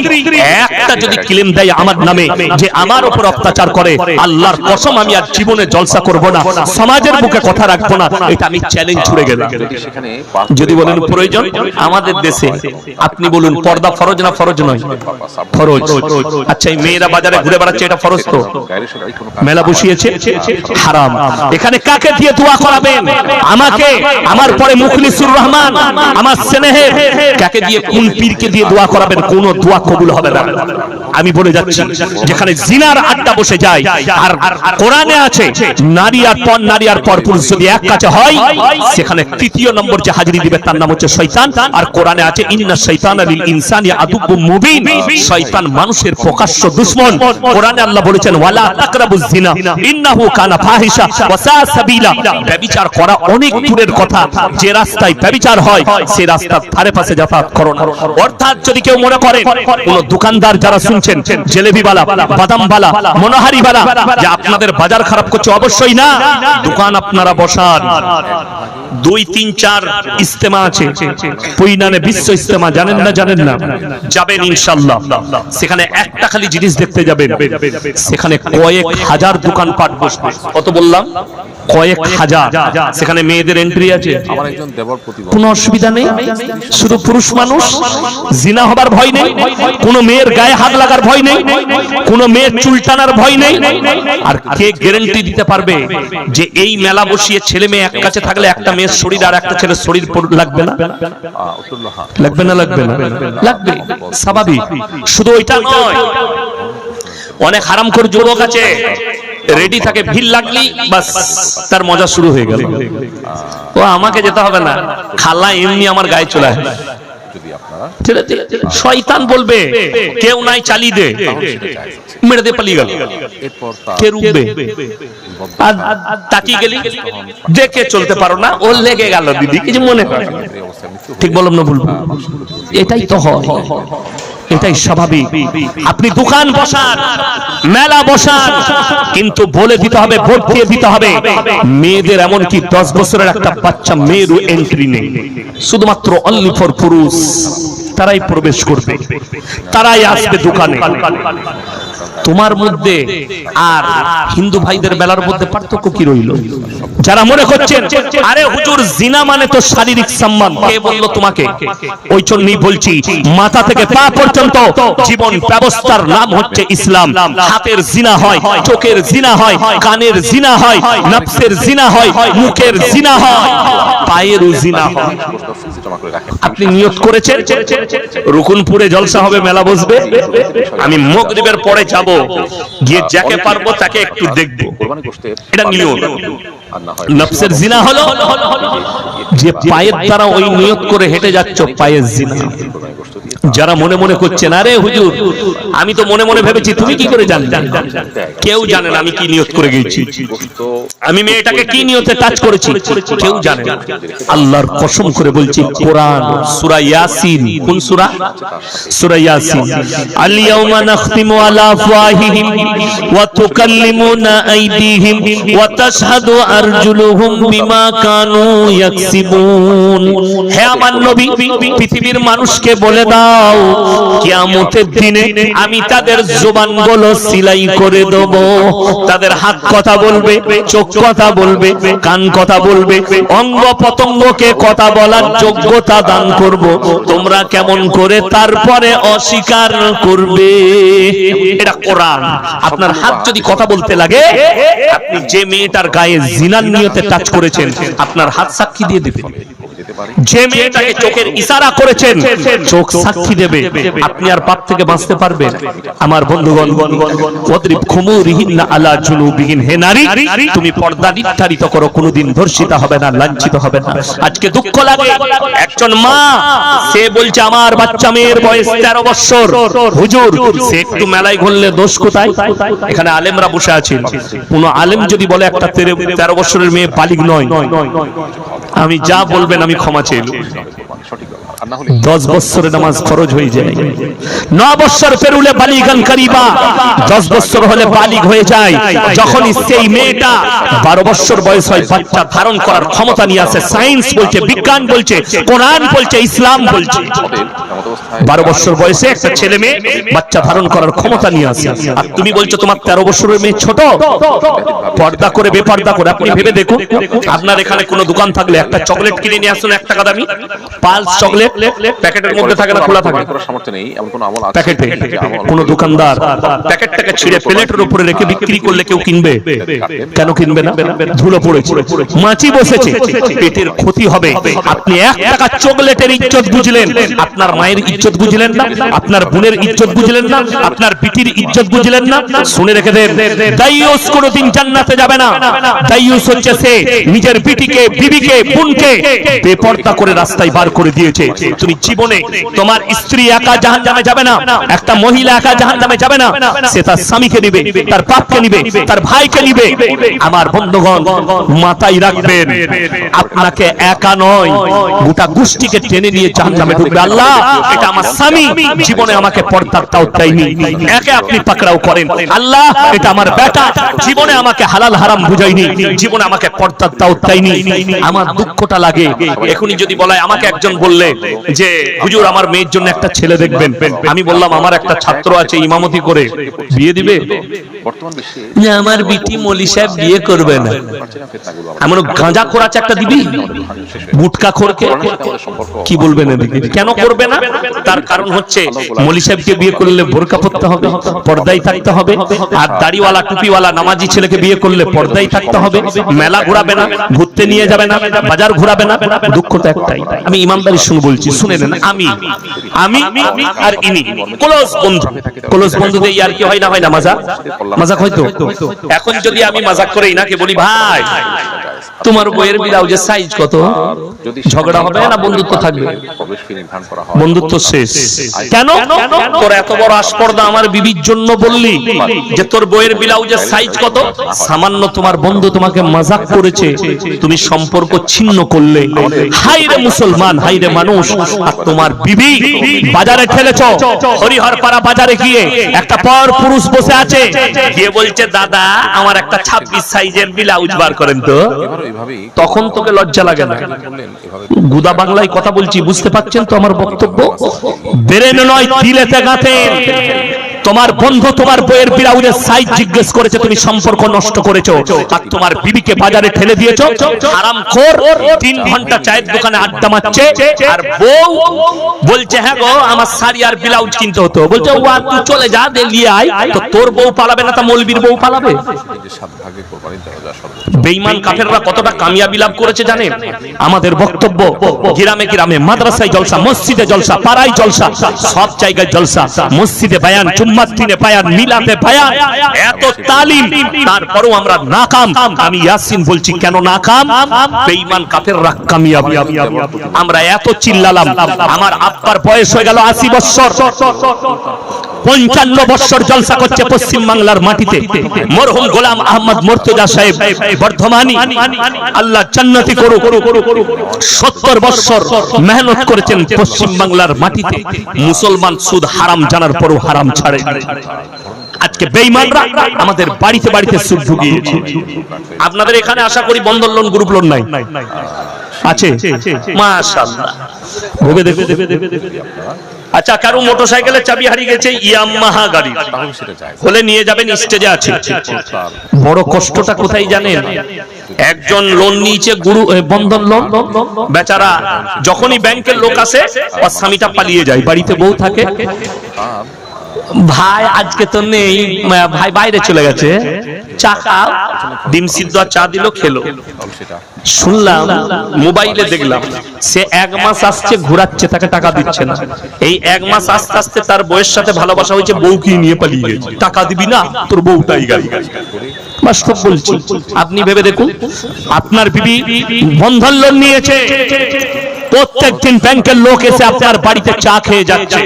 একটা যদি ক্লেম দেয় আমার নামে যে আমার উপর অত্যাচার করে, আল্লাহর কসম আমি আর জীবনে জলসা করব না, সমাজের বুকে কথা রাখবো না, এটা আমি চ্যালেঞ্জ ছুড়ে গেলাম। যদি বলেন প্রয়োজন আমাদের দেশে, আপনি বলুন পর্দা ফরজ না ফরজ নয়? ফরজ। আচ্ছা এই মেয়েরা বাজারে ঘুরে বেড়াচ্ছে, এটা ফরজ তো? মেলা বসিয়েছে, হারাম। এখানে কাকে দিয়ে দোয়া করাবেন? আমাকে, আমার পরে মুখলিসুর রহমান, আমার স্নেহের, কাকে দিয়ে, কোন পীরকে দিয়ে দোয়া করাবেন? কোন দোয়া কবুল হবে না। আমি বলে যাচ্ছি, যেখানে জিনার আড্ডা বসে যায়, আর কোরআনে আছে নারী আর পর পুরুষ যদি এক কাছে হয়, সেখানে 3য় নম্বর যে হাজিরি দিবে তার নাম হচ্ছে শয়তান। আর কোরআনে আছে ইন্নাশ শাইতানা লিল ইনসানি আদুব্বুম মুবিন, শয়তান মানুষের প্রকাশ্য দুশমন। কোরআনে আল্লাহ বলেছেন ওয়ালা তাকরাবুজ জিনা ইন্নাহু কানা ফাহিশা ওয়া সা সাবিলা, ব্যভিচার করা অনেক দূরের কথা, যে রাস্তায় ব্যভিচার হয় সেই রাস্তার ধারে পাশে যাতায়াত করো না। অর্থাৎ যদি কেউ মনে করে, কোন দোকানদার যারা শুনছেন, জেলেবিওয়ালা, বাদামওয়ালা, মনোহারিওয়ালা, যে আপনাদের বাজার খারাপ করছে, অবশ্যই না। দোকান আপনারা বসান, 2, 3, 4 ইজতেমা আছে, পুইনানে বিশ্ব ইজতেমা, জানেন না? যাবেন ইনশাআল্লাহ, সেখানে একটা খালি জিনিস দেখতে যাবেন, সেখানে কয়েক হাজার দোকানপাট বসবে। কত বললাম? কয়েক হাজার। সেখানে মেয়েদের এন্ট্রি আছে, আমার একজন দেবর প্রতিবন্ধী, কোনো অসুবিধা নেই, শুধু পুরুষ মানুষ, জিনা হবার ভয় নেই, কোনো মেয়ের গায়ে হাত লাগার ভয় নেই, কোনো মেয়ের চুল টানার ভয় নেই। আর কে গ্যারান্টি দিতে পারবে যে এই মেলা বসিয়ে ছেলে মেয়ে এক কাছে থাকলে একটা মেয়ের শরীর আর একটা ছেলের শরীর লাগবে না? লাগবে না? লাগবে না? লাগবে, স্বাভাবিক। শুধু ওইটা নয়, অনেক হারামখোর যুবক আছে, রেডি থাকে, ভিড় লাগলি বাস তার মজা শুরু হয়ে গেল। ও আমাকে যেতে হবে না, খালা এমনি আমার গায়ে চলে আসে। শয়তান বলবে কেউ নাই, চালিয়ে দে, মেরে দে, পালিয়ে গেল, কে রুখবে? আর তাকিয়ে গেলি, দেখে চলতে পারো না, ও লেগে গেল দিদি, কিছু মনে হয়। ঠিক বললাম না ভুল? এটাই তো হয়, এটাই স্বাভাবিক। আপনি দোকান বসান, মেলা বসান, কিন্তু বলে দিতে হবে, ভোট দিয়ে দিতে হবে, মেয়েদের এমনকি 10 বছরের একটা বাচ্চা মেয়েরও এন্ট্রি নেই, শুধুমাত্র অনলি ফর পুরুষ। তারাই প্রবেশ করবে, তারাই আসবে দোকানে। তোমার মধ্যে আর হিন্দু ভাইদের বেলার মধ্যে পার্থক্য কি রইল? যারা মনে করছেন আরে হুজুর জিনা মানে তো শারীরিক সম্মান, কে বললো তোমাকে? ওই জন্যই বলছি, মাথা থেকে পা পর্যন্ত জীবন ব্যবস্থার নাম হচ্ছে ইসলাম। হাতের জিনা হয়, চোখের জিনা হয়, কানের জিনা হয়, নফসের জিনা হয়, মুখের জিনা হয়, পায়েরও জিনা হয়। আপনি নিয়ত করেছেন রুকুনপুরে জলসা হবে, মেলা বসবে, আমি মাগরিবের পরে যাব, গিয়ে যাকে পারবো তাকে একটু দেখবো, এটা নিয়ত। নফসের জিনা হলো যে পায়ের দ্বারা ওই নিয়ত করে হেঁটে যাচ্ছ, পায়ের জিনা। যারা মনে মনে করছেন আরে হুজুর আমি তো মনে মনে ভেবেছি, তুমি কি করে জানলে? কেউ জানে না আমি কি নিয়ত করে গেছি, আমি মেয়েটাকে কি নিয়তে টাচ করেছি, কেউ জানে না। আল্লাহর কসম করে বলছি, কোরআন সূরা ইয়াসিন, কোন সূরা? সূরা ইয়াসিন। আল ইয়াউমা নাখতিমু আলা আফওয়াহিহিম ওয়া তুকাল্লিমুনা আইদিহিম ওয়া তাশহাদু আরজুলুহুম বিমা কানু ইয়াকসিবুন। হে আমার নবী, পৃথিবীর মানুষকে বলে দাও কিয়ামতের দিনে আমি তাদের জবানগুলো সিলাই করে দেব। তাদের হাত কথা বলবে, চোখ কথা বলবে, কান কথা বলবে, অঙ্গ প্রত্যঙ্গকে কথা বলার যোগ্যতা দান করব। তোমরা কেমন করে তারপরে অস্বীকার করবে? এটা কোরআন। আপনার হাত যদি কথা বলতে লাগে, আপনি যে মেয়েটার গায়ে জিনার নিয়তে টাচ করেছেন, আপনার হাত সাক্ষী দিয়ে দেবে। যে মেয়েটাকে চোখের ইশারা করেছেন, চোখ সাক্ষী দেবে। আপনি আর পাপ থেকে বাঁচতে পারবেন? আমার বন্ধুগণ, ওয়াদরিব খুমুরিহিন্না আলা জুনুবিহিন। হে নারী, তুমি পর্দা নির্ধারিত করো, কোনোদিন ধর্ষিতা হবে না, লাঞ্ছিত হবে না। আজকে দুঃখ লাগে, একজন মা সে বলছে আমার বাচ্চা মেয়ের বয়স 13 বছর। হুজুর, সে একটু মেলায় ঘুরলে দোষ কোথায়? এখানে আলেমরা বসে আছেন, কোন আলেম যদি বলে একটা 13 বছরের মেয়ে বালিগ নয়, আমি যা বলবেন আমি ক্ষমা চেয়ে নেব। 10 বছরের নামাজ ফরজ হয়ে যায়, 9 বছর পেরুলে বালিগান করিবা, 10 বছর হলে বালিগ হয়ে যায়। যখন সেই মেয়েটা 12 বছর বয়স হয়, বাচ্চা ধারণ করার ক্ষমতা নিয়ে আসে। সায়েন্স বলছে, বিজ্ঞান বলছে, কোরআন বলছে, ইসলাম বলছে, 12 বছর বয়সে একটা ছেলে মেয়ে বাচ্চা ধারণ করার ক্ষমতা নিয়ে আসে। আর তুমি বলছো তোমার 13 বছরের মেয়ে ছোট, পর্দা করে বেপর্দা করে। আপনি ভেবে দেখুন, আপনার এখানে কোনো দোকান থাকলে একটা চকলেট কিনে নিয়ে আসুন 1 টাকা দামি, পালস চকলেট, প্যাকেটের মধ্যে থাকে না, খোলা থাকে প্যাকেটে। কোন দোকানদার প্যাকেটটাকে ছিঁড়ে প্লেটের উপরে রেখে বিক্রি করলে কেউ কিনবে? কেন কিনবে না? ধুলো পড়েছে, মাছি বসেছে, পেটের ক্ষতি হবে। আপনি 1 টাকা চকলেটের ইজ্জত বুঝলেন, আপনার মায়ের ইজ্জত বুঝলেন না, আপনার বোনের ইজ্জত বুঝলেন না, আপনার বিটির ইজ্জত বুঝলেন না। শুনে রেখে দেন, দাইয়ুস কোনোদিন জান্নাতে যাবে না। দাইয়ুস হচ্ছে সে নিজের বিটিকে, বিবিকে, বোনকে বেপর্দা করে রাস্তায় বার করে দিয়েছে। তুমি জীবনে তোমার স্ত্রী একা জাহান্নামে যাবে না, একটা মহিলা একা জাহান্নামে যাবে না। সে তার স্বামীকে নিবে, তার বাপকে নিবে, তার ভাইকে নিবে। আমার বন্ধুগণ, মাথায় রাখবেন, আপনাকে একা নয়, গোটা গোষ্ঠীকে টেনে নিয়ে জাহান্নামে ঢুকবে। আল্লাহ, এটা আমার স্বামী, জীবনে আমাকে পর্দার তাও দেয়নি, একে আপনি পাকড়াও করেন। আল্লাহ, এটা আমার বেটা, জীবনে আমাকে হালাল হারাম বুঝাইনি, জীবনে আমাকে পর্দার তাও দেয়নি। আমার দুঃখটা লাগে। এখনই যদি বলে, আমাকে একজন বললে যে হুজুর আমার মেয়ের জন্য একটা ছেলে দেখবেন, আমি বললাম আমার একটা ছাত্র আছে ইমামতি করে, বিয়ে দিবে? না, আমার বিটি মৌলী সাহেব বিয়ে করবে না। এমন গাঁজা খোরাচ একটা দিবি, গুটকা খোরকে, কি বলবেন এদিকে? কেন করবে না? তার কারণ হচ্ছে মৌলী সাহেবকে বিয়ে করলে বোরকা পরতে হবে, পর্দায় থাকতে হবে। আর দাড়িওয়ালা টুপিওয়ালা নামাজি ছেলেকে বিয়ে করলে পর্দায় থাকতে হবে। মেলা ঘোরাবে না, ঘুরতে নিয়ে যাবে না, বাজার ঘোরাবে না। দুঃখ তো একটাই, আমি ইমানদারির সঙ্গে বলছি, শুনে নেন, আমি আর ইনি ক্লোজ বন্ধু। ক্লোজ বন্ধুদের ইয়ার কি হয় না, হয় না? মাজাক হয়তো। এখন যদি আমি মাজাক করে ইনাকে বলি, ভাই তোমার বইয়ের ব্লাউজের সাইজ কত, ঝগড়া হবে না বন্ধুত্ব থাকবে? বন্ধুত্ব শেষ। কেন? তোর এত বড় আস্পর্ধা আমার বিবির জন্য বললি যে তোর বইয়ের ব্লাউজের সাইজ কত? সামান্য তোমার বন্ধু তোমাকে মাজাক করেছে, তুমি সম্পর্ক ছিন্ন করলে। হাইরে মুসলমান, হাইরে মানুষ। আর তোমার বিবি বাজারে ঠেলেছ, হরিহরপাড়া বাজারে গিয়ে একটা পর পুরুষ বসে আছে, গিয়ে বলছে দাদা আমার একটা 26 সাইজের ব্লাউজ বার করেন তো। তখন তোকে লজ্জা লাগে না? গুদা বাংলায় কথা বলছি, বুঝতে পারছেন তো আমার বক্তব্য? ব্রেন নয়, দিলেতে গাঁথেন। তোমার বন্ধু তোমার বইয়ের ব্লাউজের সাইজ জিজ্ঞেস করেছে, তুমি সম্পর্ক নষ্ট করেছো। আর তোমার বিবিকে বাজারে ঠেলে দিয়েছো। হারামখোর 3 ঘন্টা চায়ের দোকানে আড্ডা মারছে, আর বউ বলছে হ্যাঁ গো আমার শাড়ি আর ব্লাউজ কিনতে হতো। বলছে ও তুই চলে যা, দে নিয়ে আয়। তো তোর বউ পালাবে না, তা মৌলবীর বউ পালাবে? বেঈমান কাফেররা কতটা কামিয়াবি লাভ করেছে জানেন? আমাদের বক্তব্য গ্রামে গ্রামে, মাদ্রাসায় জলসা, মসজিদে জলসা, পাড়ায় জলসা, সব জায়গায় জলসা। মসজিদে বায়ান, জুম্মার দিনে বায়ান, মিলাতে বায়ান, এত তালিম, তারপরও আমরা নাকাম। আমি ইয়াসিন বলছি, কেন নাকাম? বেঈমান কাফেররা কামিয়াবি। আমরা এত চিল্লালাম, আমার আব্বার বয়স হয়ে গেল 80 বছর, 55 বছর জলসা করছে পশ্চিম বাংলার মাটিতে। মরহুম গোলাম আহমদ মুর্তজা সাহেব বর্ধমানী, আল্লাহ জান্নাতি করুক, 70 বছর মেহনত করেছেন পশ্চিম বাংলার মাটিতে। মুসলমান সুদ হারাম জানার পরও হারাম ছাড়ে। আজকে বেঈমানরা আমাদের বাড়িতে বাড়িতে সুদ ঢুকিয়েছে। আপনাদের এখানে আশা করি বন্ধন লোন, গ্রুপ লোন নাই, আছে? মাশাআল্লাহ, ভেবে দেখো। আচ্ছা, কারো মোটরসাইকেলের চাবি হারিয়ে গেছে, ইয়ামাহা গাড়ি হলে নিয়ে যাবেন, স্টেজে আছে। বড় কষ্টটা কোথায় জানেন? একজন লোন নিয়েছে, বন্ধন লোন, বেচারা যখনই ব্যাংকের লোক আসে ওর স্বামীটা পালিয়ে যায়, বাড়িতে বউ থাকে, ভাই আজকে তো নেই, ভাই বাইরে চলে গেছে, চা খাও, ডিম সিদ্ধ আর চা দিল, খেলো। শুনলাম, মোবাইলে দেখলাম, সে 1 মাস আসছে, ঘোরাচ্ছে, তাকে টাকা দিচ্ছে না। এই 1 মাস আস্তে আস্তে তার বউয়ের সাথে ভালোবাসা হয়েছে, বউকে নিয়ে পালিয়ে গেছে। টাকা দিবি না, তোর বউটাই গাড়ি। বাস্তব বলছি, আপনি ভেবে দেখুন, আপনার বিবি বন্ধন লোন নিয়েছে, প্রত্যেকদিন ব্যাংকের লোক এসে আপনার বাড়িতে চা খেয়ে যাচ্ছে,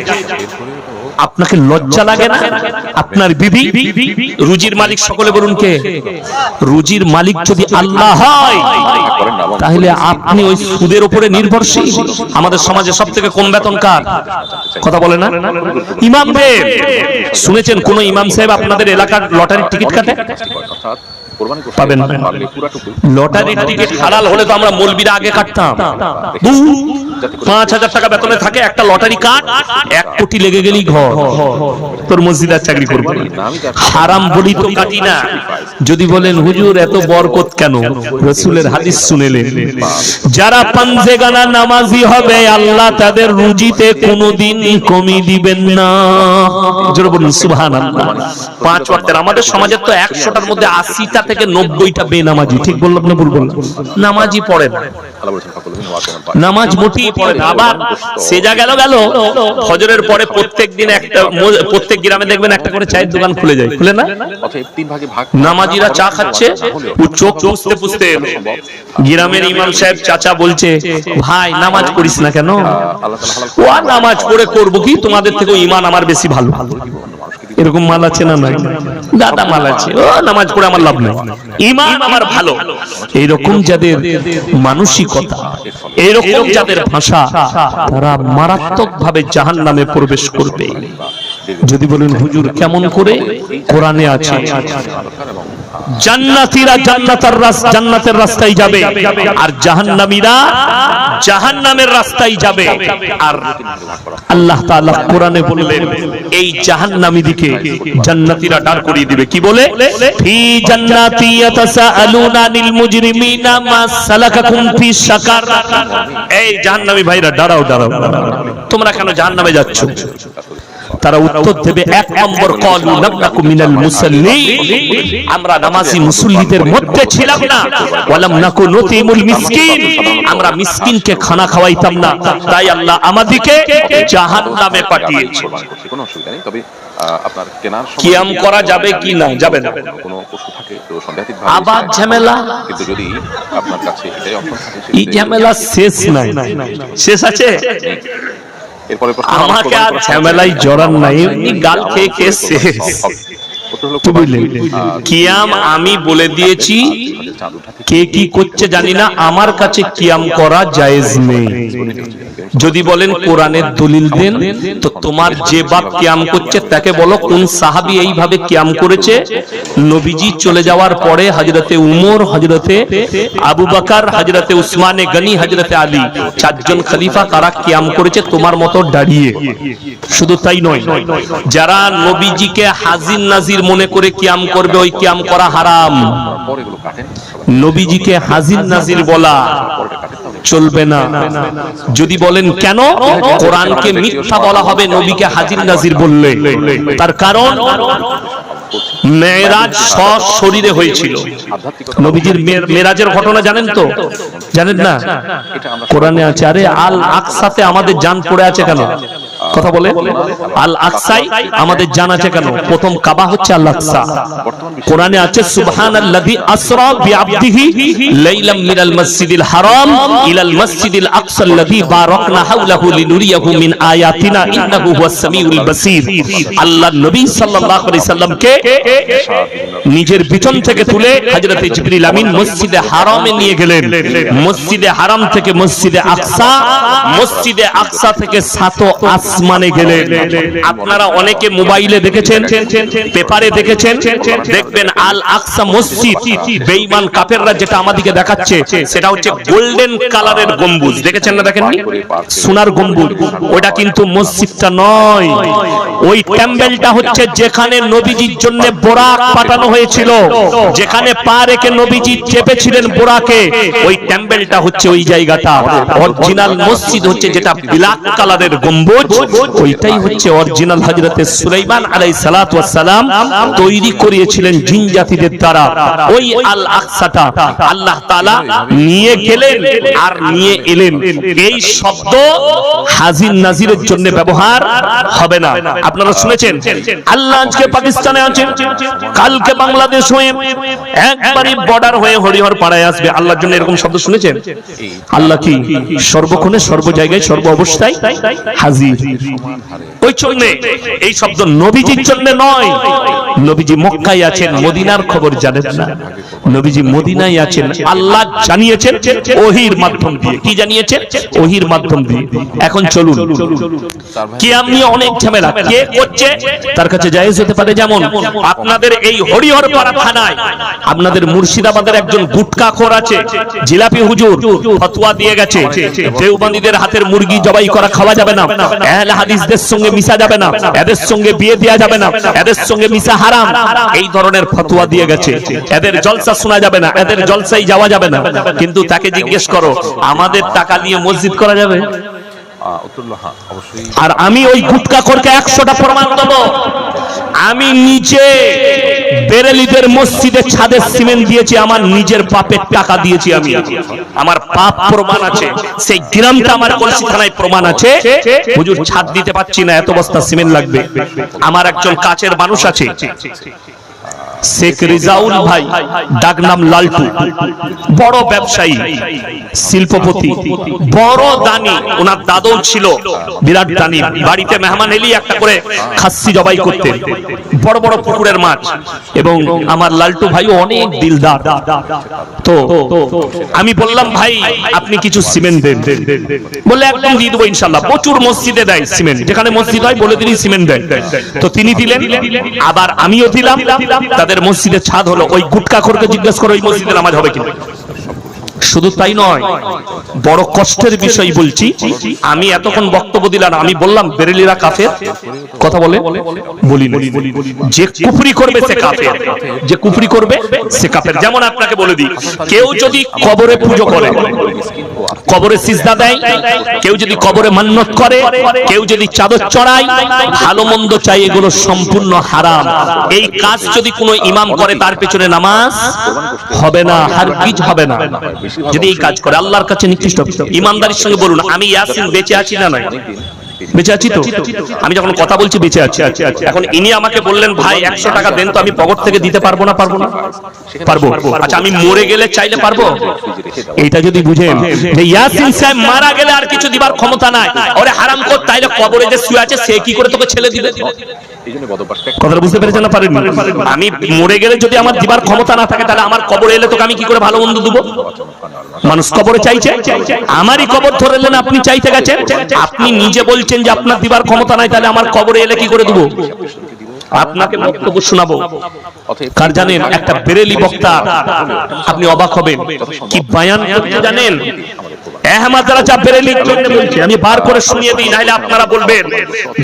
আপনাকে লজ্জা লাগে না? আপনার বিবি রুজির মালিক, সকলে বলুন কে? রুজির মালিক যদি আল্লাহ হয়, তাহলে আপনি ওই সুদের উপরে নির্ভরশীল। আমাদের সমাজে সব থেকে কম বেতন কার? কথা বলে না ইমামদের। শুনেছেন কোন ইমাম সাহেব আপনাদের এলাকার লটারির টিকিট কাটে? পাবেন না। লটারির টিকিট হালাল হলে তো আমরা মৌলবীরা আগে কাটতাম। 5,000 টাকা বেতনে থাকে, একটা লটারি কাট, 1 কোটি লেগে গেলেই ঘর, তোর মসজিদের চাকরি করবে। হারাম বলি তো কাটি না। যদি বলেন হুজুর এত বরকত কেন? রাসূলের হাদিস শুনেলেন, যারা পাঞ্জেগানা নামাজি হবে আল্লাহ তাদের রুজিতে কোনোদিন কমি দিবেন না। জোরে বলুন সুবহানাল্লাহ। 5 ওয়াক্তের, আমাদের সমাজে তো 100টার মধ্যে 80টা থেকে 90টা বেনামাজি। ঠিক বললাম না ভুল বললাম? নামাজি পড়ে না, নামাজ মোটেই পড়ে না। আবার সেজা গেল ফজরের পরে প্রত্যেক গ্রামে দেখবেন একটা করে চায়ের দোকান খুলে যায়, খুলে না? নামাজিরা চা খাচ্ছে, ও চোখ পুষতে পুষতে গ্রামের ইমাম সাহেব চাচা বলছে, ভাই নামাজ পড়িস না কেন? ও নামাজ পড়ে করবো কি, তোমাদের থেকে ইমান আমার বেশি ভালো। এরকম মাল আছে না? নাই দাদা, মাল আছে, ও নামাজ পড়ে আমার লাভ নেই, ইমান আমার ভালো। এইরকম যাদের মানসিকতা, এইরকম যাদের ভাষা, তারা মারাত্মক ভাবে জাহান্নামে প্রবেশ করবে। যদি বলেন হুজুর কেমন করে? কোরআনে আছে, জান্নাতীরা জান্নাতের রাস্তায় যাবে, আর জাহান্নামীরা জাহান্নামের রাস্তায় যাবে। আর আল্লাহ তাআলা কোরআনে বললেন, এই জাহান্নামীদিকে জান্নাতীরা দাঁড় করিয়ে দিবে। কি বলে? ফি জান্নাতি ইয়াতাসাআলুনা আনিল মুজরিমিনা মা সালাকাকুম ফি সাকার। এই জাহান্নামী ভাইরা দাঁড়াও, তোমরা কেন জাহান্নামে যাচ্ছ? তারা উত্তর দেবে, 1 নম্বর, ক্বালু লাম নাকু মিনাল মুসাল্লিন, আমরা নামাজি মুসল্লিদের মধ্যে ছিলাম না। ওয়ালাম নাকু নুতিমুল মিসকিন, আমরা মিসকিনকে খানা খাওয়াইতাম না। তাই আল্লাহ আমাদেরকে জাহান্নামে পাঠিয়েছে। কোনো অসুবিধা নেই, তবে আপনার কেনার সময় কিয়াম করা যাবে কি না? যাবে না। কোনো পশু থাকে তো সন্দেহাতীত আবার ঝামেলা, কিন্তু যদি আপনার কাছে এটাই অপশন থাকে, এই ঝামেলা শেষ নাই, শেষ আছে। আমাকে আর ঝামেলাই জড়ান নাই, এমনি গাল খেয়ে খেয়ে শেষ। কিয়াম আমি বলে দিয়েছি, কে কি করছে জানি না, আমার কাছে কিয়াম করা জায়েজ নেই। যদি বলেন কোরআনের দলিল দেন, তো তোমার যে বাপ কিয়াম করছে তাকে বলো কোন সাহাবী এইভাবে কিয়াম করেছে। নবীজি চলে যাওয়ার পরে হযরতে উমর, হযরতে আবু বকর, হযরতে উসমানে গনি, হযরতে আলী, 4 জন খলিফা তারা কিয়াম করেছে তোমার মতো দাঁড়িয়ে। শুধু তাই নয়, যারা নবীজিকে হাজির নাজির মনে করে কিয়াম করবে, ওই কিয়াম করা হারাম। নবীজিকে হাজির নাজির বলা চলবে না। যদি বলেন কেন? কোরআনকে মিথ্যা বলা হবে নবীকে হাজির নাজির বললে। তার কারণ মেরাজ সশরীরে হয়েছিল। নবীজির মেরাজের ঘটনা জানেন তো? জানেন না? কোরআনে আছে। আরে আল আকসাতে আমাদের জান পড়ে আছে কেন? কথা বলে, আল আকসাই আমাদের জান আছে কেন? প্রথম কাবা হচ্ছে আল আকসা। কোরআনে আছে সুবহানাল্লাযী আসরা বিআবদিহি লাইলাম মিনাল মাসজিদিল হারাম ইলাল মাসজিদিল আকসাল্লাযী বারাকনা হাওলাহু লিনুরিয়াহু মিন আয়াতিনা ইন্নাহু হুয়াস সামিউল বাসীর। আল্লাহর নবী সাল্লাল্লাহু আলাইহি সাল্লামকে নিজের বিছন থেকে তুলে হযরত জিবরিল আমিন মসজিদে হারামে নিয়ে গেলেন। মসজিদে হারাম থেকে মসজিদে আকসা, মসজিদে আকসা থেকে 7 আসমানে গেলেন। আপনারা অনেকে মোবাইলে দেখেছেন, পেপারে দেখেছেন, দেখবেন আল আকসা মসজিদ বেঈমান কাফেররা যেটা আমাদেরকে দেখাচ্ছে সেটা হচ্ছে গোল্ডেন কালারের গম্বুজ। দেখেছেন না দেখেননি? সোনার গম্বুজ। ওটা কিন্তু মসজিদটা নয়, ওই টেম্পলটা হচ্ছে যেখানে নবীজির জন্য বোরাক পাঠানো হয়েছিল, যেখানে পা রেখে নবীজি চেপেছিলেন বোরাকে, ওই টেম্পলটা হচ্ছে ওই জায়গাটা। অরিজিনাল মসজিদ হচ্ছে যেটা ব্ল্যাক কালারের গম্বুজ, ওইটাই হচ্ছে অরিজিনাল হযরতে সুলাইমান আলাইহিস সালাতু ওয়াস সালাম তৈরি করিয়েছিলেন জিন জাতিদের দ্বারা। ওই আল আকসাটা আল্লাহ তাআলা নিয়ে গেলেন আর নিয়ে এলেন। এই শব্দ হাজির নাজিরের জন্য ব্যবহার হবে না। আপনারা শুনেছেন আল্লাহ আজকে পাকিস্তানে আছেন, কালকে বাংলাদেশ হয়ে একবারই বর্ডার হয়ে হরিহর পাড়ায় আসবে। আল্লাহর জন্য এরকম শব্দ শুনেছেন? আল্লাহ কি সর্বক্ষণে সর্ব জায়গায় সর্ব অবস্থায় হাজির। ওই জন্য এই শব্দ নবীজির জন্য নয়। নবীজি মক্কায় আছেন, মদিনার খবর জানেন না। নবীজি মদিনায় আছেন, আল্লাহ জানিয়েছেন ওহির মাধ্যম দিয়ে। কি জানিয়েছেন? ওহির মাধ্যম দিয়ে। এখন চলুন, কিয়াম নিয়ে অনেক ঝামেলা, কে করছে তার কাছে জায়েজ হতে পারে। যেমন আপনাদের এই হরিহরপাড়া থানায় আপনাদের মুর্শিদাবাদের একজন গুটকাখোর আছে, জিলাপি হুজুর, ফতোয়া দিয়ে গেছে দেওবন্দীদের হাতের মুরগি জবাই করা খাওয়া যাবে না, আহলে হাদিসদের সঙ্গে মিশা যাবে না, এদের সঙ্গে বিয়ে দেওয়া যাবে না, এদের সঙ্গে মিশা হারাম, এই ধরনের ফতোয়া দিয়ে গেছে। এদের জলসা শোনা যাবে না, এদের জলসায় যাওয়া যাবে না। কিন্তু তাকে জিজ্ঞেস করো আমাদের টাকা নিয়ে মসজিদ করা যাবে? আর আমি ওই গুটকাখোরকে 100টা প্রমাণ দেবো। আমি নিজে বেরেলিদের মসজিদে ছাদে সিমেন্ট দিয়েছি, আমার নিজের পাপের টাকা দিয়েছি। আমি আমার পাপ প্রমাণ আছে, সেই গ্রামটা আমার কলসি থানায় প্রমাণ আছে। হুজুর ছাদ দিতে পারছি না, এত বস্তা সিমেন্ট লাগবে। আমার একজন কাছের মানুষ আছে, শেখ রিজাউল ভাই, ডাক নাম লালটু, বড় ব্যবসায়ী, শিল্পপতি, বড় দানি। ওনার দাদু ছিল বিরাট দানি, বাড়িতে মেহমান এলি একটা করে খাসি জবাই করতেন, বড় বড় পুকুরের মাছ। এবং আমার লালটু ভাই অনেক দিলদার। তো আমি বললাম ভাই আপনি কিছু সিমেন্ট দেন। বলে একদম দিয়ে দেবো ইনশাল্লাহ। প্রচুর মসজিদে দেয় সিমেন্ট, যেখানে মসজিদ হয় বলে দিনই সিমেন্ট দেয়। তো তিনি দিলেন, আবার আমিও দিলাম। তাদের মসজিদের ছাদ হলো। ওই গুটকাখোরকে জিজ্ঞেস করো ওই মসজিদে নামাজ হবে কিনা। শুধু তাই নয়, বড় কষ্টের বিষয় বলছি। আমি এতক্ষণ বক্তব্য দিলাম, আমি বললাম বেরেলিরা কাফের, কথা বলে বলি যে কুফরি করবে সে কাফের, যে কুফরি করবে সে কাফের। যেমন আপনাকে বলে দিই, কেউ যদি কবরে পুজো করে, কবরে সিজদা দেয়, কেউ যদি কবরে মান্নত করে, কেউ যদি চাদর চড়ায়, ভালো মন্দ চাই, এগুলো সম্পূর্ণ হারাম। এই কাজ যদি কোনো ইমাম করে তার পেছনে নামাজ হবে না, হারগিজ হবে না। যদি এই কাজ করে আল্লাহর কাছে নিকৃষ্ট। ইমানদারির সঙ্গে বলুন আমি ইয়াসিন বেঁচে আছি না নাই? বেঁচে আছি তো? আমি যখন কথা বলছি বেঁচে আছি। এখন ইনি আমাকে বললেন ভাই 100 টাকা দেন তো, আমি পকেট থেকে দিতে পারবো না? পারবো না? পারবো। আচ্ছা আমি মরে গেলে চাইলে পারবো? এইটা যদি বুঝেন যে ইয়াসিন সাহেব মারা গেলে আর কিছু দিবার ক্ষমতা নাই, ওরে হারাম কর, তাইলে কবরে যে শুয়ে আছে সে কি করে তোকে ছেলে দিবে? কথাটা বুঝতে পেরেছেন না? পারেন? আমি মরে গেলে যদি আমার দিবার ক্ষমতা না থাকে, তাহলে আমার কবরে এলে তোকে আমি কি করে ভালো মন্দ দেবো? মানুষ কবরে চাইছে, আমারই কবর ধরলেন আপনি চাইতে গেছেন। আপনি নিজে বলছেন যে আপনার দিবার ক্ষমতা নাই, তাহলে আমার কবরে এলে কি করে দেবো? আপনাকে বক্তব্য শোনাবো। কার জানেন? একটা বেরেলি বক্তা, আপনি অবাক হবেন কি বায়ান করতে জানেন। আহমদ রাজা বেরেলির জন্য বলছে, আমি বার করে শুনিয়ে দিই, নাহলে আপনারা বলবেন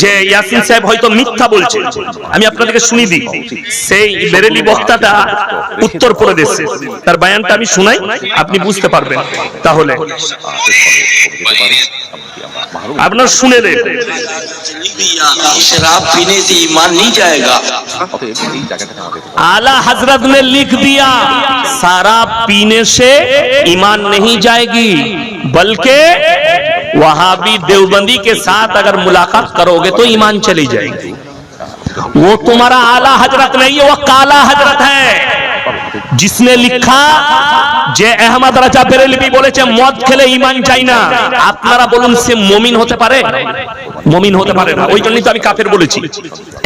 যে ইয়াসিন সাহেব হয়তো মিথ্যা বলছে। আমি আপনাদেরকে শুনিয়ে দিই। সেই বেরেলি বক্তাটা উত্তরপ্রদেশে, তার বায়ানটা আমি শোনাই, আপনি বুঝতে পারবেন। তাহলে আপনার শুনে নেন। शराब पीने से ईमान नहीं जाएगा। आला हजरत ने लिख दिया शराब पीने से ईमान नहीं जाएगी, बल्कि वहाबी देवबंदी के साथ अगर मुलाकात करोगे तो ईमान चली जाएगी। वो तुम्हारा आला हजरत नहीं है, वो काला हजरत है। जिसने लिखा যে আহমদ রাজা বেরেলভী বলেছে মদ খেলে ঈমান চাই না, আপনারা বলুন সে মুমিন হতে পারে? মুমিন হতে পারে না। ওই জন্যই তো আমি কাফের বলেছি,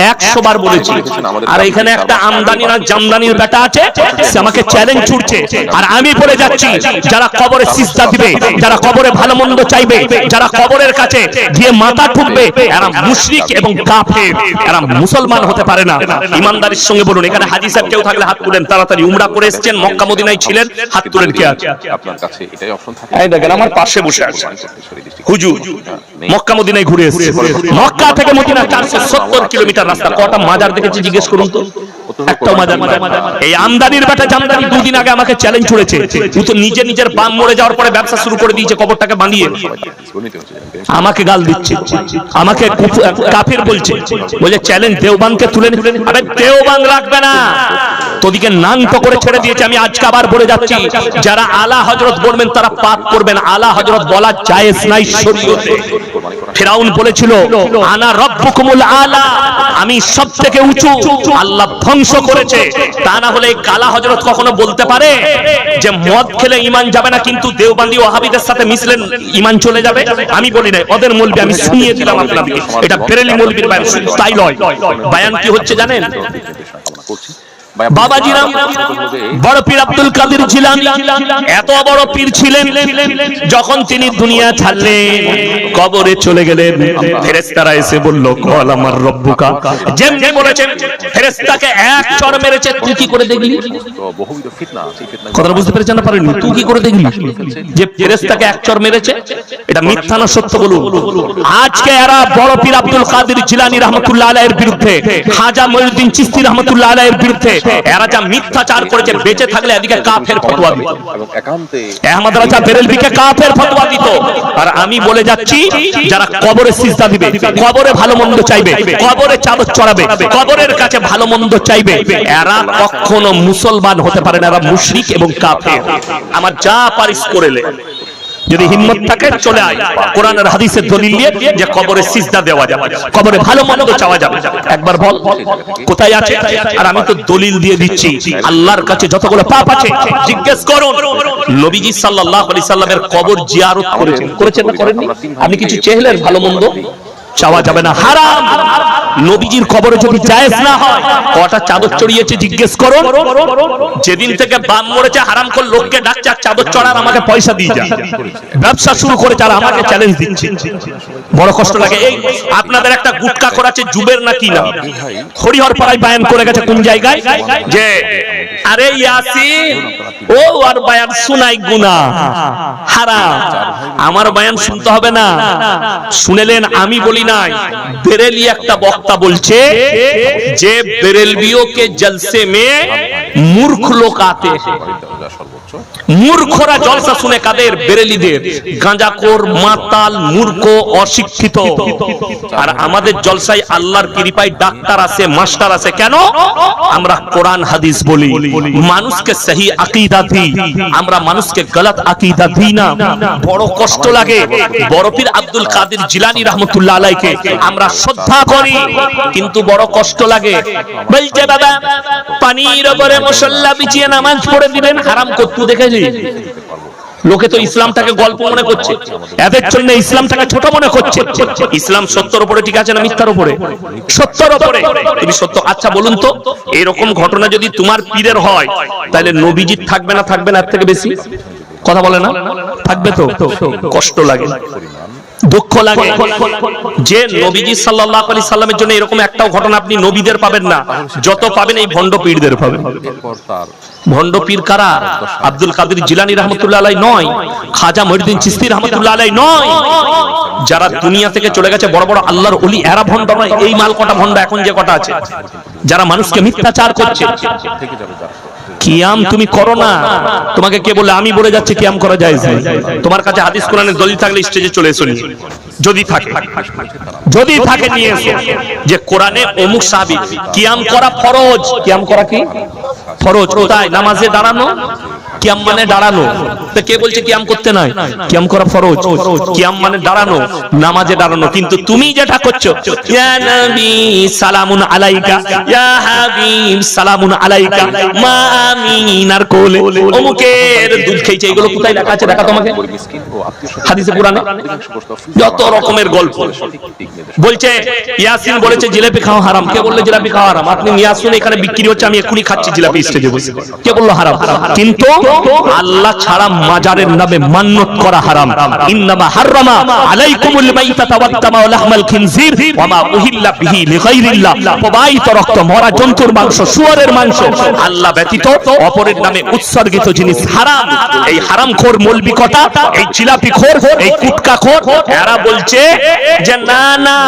100 বার বলেছি। আর এখানে একটা আমদানি না জামদানির বেটা আছে, সে আমাকে চ্যালেঞ্জ ছুড়ছে, আর আমি বলে যাচ্ছি যারা কবরে সিজদা দিবে, যারা কবরে ভালো মন্দ চাইবে, যারা কবরের কাছে গিয়ে মাথা ঠুকবে, এরা মুশরিক এবং কাফের, এরা মুসলমান হতে পারে না। ইমানদারির সঙ্গে বলুন। এখানে হাজী সাহেব কেউ থাকলে হাত তুলেন, তাড়াতাড়ি উমরা করে এসেছেন, মক্কা মদিনায় ছিলেন, হাত তুলেন কে আছে? আপনার কাছে এটাই অপশন থাকে। এই দেখেন আমার পাশে বসে আছে হুজুর, মক্কা মদিনায় ঘুরে এসেছে। মক্কা থেকে মদিনা 470 কিলোমিটার রাস্তা। কটা মাজার দেখেছি জিজ্ঞেস করুন তো? একটাও মাজার না। এই আমদানির বেটা জামদানি দুদিন আগে আমাকে চ্যালেঞ্জ ছুড়েছে, তুই তো নিজের বাম মরে যাওয়ার পরে ব্যবসা শুরু করে দিয়েছে কবরটাকে বানিয়ে। আমাকে গাল দিচ্ছে, আমাকে কাফির বলছে, বলে চ্যালেঞ্জ দেওবানকে তুলে নিতে। আরে দেওবান রাখবে না, তোদিকে নাং তো করে ছেড়ে দিয়েছে। আমি আজকে আবার বলে যাচ্ছি, যারা আলা হযরত বলবেন তারা পাপ করবেন। আলা হযরত বলা জায়েজ নাই শরীয়তে। ফিরাউন বলেছিল আনা রাব্বুকুমুল আলা, আমি সবথেকে উঁচু। আল্লাহ ধ্বংস করেছে। তা না হলে কালা হযরত কখনো বলতে পারে যে মদ খেলে ঈমান যাবে না, কিন্তু দেওবন্দি ওয়াহাবিদের সাথে মিশলেন ঈমান চলে যাবে? আমি বলি নাই, ওদের মৌলবি আমি শুনিয়ে দিলাম আপনাদেরকে। এটা বেরেলি মৌলবির বায়ান, তাই নয়। বায়ান কি হচ্ছে জানেন? বাবাজি রাম বড় পীর আব্দুল কাদের জিলানী এত বড় পীর ছিলেন, যখন তিনি দুনিয়া ছাড়লেন কবরে চলে গেলেন, ফেরেশতারা এসে বলল কল আমার রব্বুকা। যেমনি বলেছেন ফেরেশতাকে এক চড় মেরেছে, তুই কি করে দেখলি? কথাটা বুঝতে পেরেছেন না? পারেননি? তুই কি করে দেখলি যে ফেরেশতাকে এক চড় মেরেছে? এটা মিথ্যা না সত্য বলুন? আজকে এরা বড় পীর আব্দুল কাদের জিলানী রাহমাতুল্লাহ আলাইহির বিরুদ্ধে, খাজা মঈনুদ্দিন চিশতি রাহমাতুল্লাহ আলাইহির বিরুদ্ধে এরা যা মিথ্যাচার করেছে, বেঁচে থাকলে এদিকে কাফের ফতোয়া দিত, আহমদ রাজা বেরেলভীকে কাফের ফতোয়া দিত। আর আমি বলে যাচ্ছি যারা কবরে সিজদা দিবে, কবরে ভালো মন্দ চাইবে, কবরে চাদর চড়াবে, কবরের কাছে ভালো মন্দ চাইবে, এরা কখনো মুসলমান হতে পারে না, এরা মুশরিক এবং কাফের। আমার যা পারিস করেলে, যদি হিম্মত থাকে চলে আয় কোরআনের হাদিসের দলিল নিয়ে যে কবরে সিজদা দেওয়া যাবে, কবরে ভালো মন্দ চাওয়া যাবে। একবার বল কোথায় আছে? আর আমি তো দলিল দিয়ে দিচ্ছি। আল্লাহর কাছে যতগুলো পাপ আছে জিজ্ঞেস করুন। নবীজি সাল্লাল্লাহু আলাইহি সাল্লামের কবর জিয়ারত করেছেন না করেননি? আপনি কিছু চেহলেন ভালো মন্দ চাওয়া যাবে না, হারাম। নবীজির কবরে যদি জায়েজ না হয়, কটা চাদর চড়িয়েছে জিজ্ঞেস করুন। যেদিন থেকে বাম মরেছে হারাম করে লোককে ডাকছে চাদর চড়ার, আমাকে পয়সা দিয়ে যা, ব্যবসা শুরু করেছে আর আমাকে চ্যালেঞ্জ দিচ্ছে। বড় কষ্ট লাগে। এই আপনাদের একটা গুটকা করাছে জুবের না কি না, হরিহর পাড়ায় বায়ান করে গেছে কোন জায়গায় যে আরে ইয়াসিন ও আর বায়ান শুনাই গুনাহ হারাম। আমার বায়ান শুনতে হবে না, শুনেলেন আমি বলি নাই। বেরেলি একটা বক্তা বলছে যে বেরেলভিও के जलसे में मूर्ख लोग आते हैं। মূর্খরা জলসা শুনে কাদের? বেরেলিদের। গাঁজাখোর, মাতাল, মূর্খ, অশিক্ষিত। আর আমাদের জলসায় আল্লাহর কৃপায় ডাক্তার আছে, মাস্টার আছে। কেন? আমরা কোরআন হাদিস বলি, মানুষকে সহি আকীদা দিই, আমরা মানুষকে গলত আকীদা দিই না। বড় কষ্ট লাগে। বড় পীর আব্দুল কাদের জিলানী রাহমাতুল্লাহ আলাইহিকে আমরা শ্রদ্ধা করি, কিন্তু বড় কষ্ট লাগে। বলছে বাবা পানির উপরে মুসল্লা বিছিয়ে নামাজ পড়ে দিলেন, হারাম করতে দেখেছি। লোকে তো ইসলামটাকে গল্প মনে করছে, এদের জন্য ইসলামটাকে ছোট মনে করছে। ইসলাম সত্যের উপরে ঠিক আছে না মিথ্যার উপরে? সত্যের উপরে। তুমি সত্য। আচ্ছা বলুন তো, এরকম ঘটনা যদি তোমার পীরের হয়, তাহলে নবীজির থাকবে না? থাকবে না এর থেকে বেশি? কথা বলে না? থাকবে তো। কষ্ট লাগে, দুঃখ লাগে যে নবীজি সাল্লাল্লাহু আলাইহি সাল্লামের জন্য এরকম একটাও ঘটনা আপনি নবীদের পাবেন না, যত পাবেন এই ভণ্ড পীরদের পাবেন। ভণ্ড পীর কারা? আব্দুল কাদের জিলানী রাহমাতুল্লাহ আলাইহি নয়, খাজা মঈনুদ্দিন চিশতি রাহমাতুল্লাহ আলাইহি নয়। যারা দুনিয়া থেকে চলে গেছে বড় বড় আল্লাহর ওলি, এরা ভণ্ড নয়। এই মাল কটা ভণ্ড এখন যে কটা আছে, যারা মানুষকে মিথ্যাচার করছে। কিয়াম তুমি করো না, তোমাকে কে বলে? আমি বলে যাচ্ছি কিয়াম করা জায়েজ নেই। তোমার কাছে হাদিস কোরআনের দলিল থাকলে স্টেজে চলে এসো, যদি থাকে, যদি থাকে নিয়ে এসো যে কোরআনে অমুক সাহাবী কিয়াম করা ফরজ। কিয়াম করা কি ফরজ? কোথায়? নামাজে দাঁড়ানো কিয়াম মানে দাঁড়ানো। তো কে বলছে কিয়াম করতে নাই? কিয়াম করা ফরজ। কিয়াম মানে দাঁড়ানো, নামাজে দাঁড়ানো। কিন্তু তুমি যেটা করছো, ইয়া নবী সালামুন আলাইকা, ইয়া হাবিব সালামুন আলাইকা, মা আমিনার কোলে অমুকের দুধ খেয়েছে, এগুলো কোথায় লেখা আছে দেখা তোমাকে? হাদিসে কোরআনে যত রকমের গল্প বলছে। ইয়াসিন বলেছে জিলাপি খাওয়া হারাম। কে বললো জিলাপি খাওয়া হারাম? আপনি নিয়ে আসুন, এখানে বিক্রি হচ্ছে, আমি এক্ষুনি খাচ্ছি জিলাপি স্টেজে বসে। কে বললো হারাম? কিন্তু আল্লাহ ছাড়া মাজারের নামে মান্নত করা হারাম। ইন্নামা হাররামা আলাইকুমুল মাইতাতা ওয়াদ-দামা ওয়া লাহমাল খিনজির ওয়া মা উহিল্লা বিহি লিগাইরিল্লাহ। প্রবাহিত রক্ত, মরা জন্তুর মাংস, শুয়োরের মাংস আল্লাহ ব্যতীত অপরের নামে উৎসর্গিত জিনিস হারাম। এই হারামখোর মৌলবি কটা, এই জিলাপিখোর, এই কুটকাখোর, এরা বলছে যে না না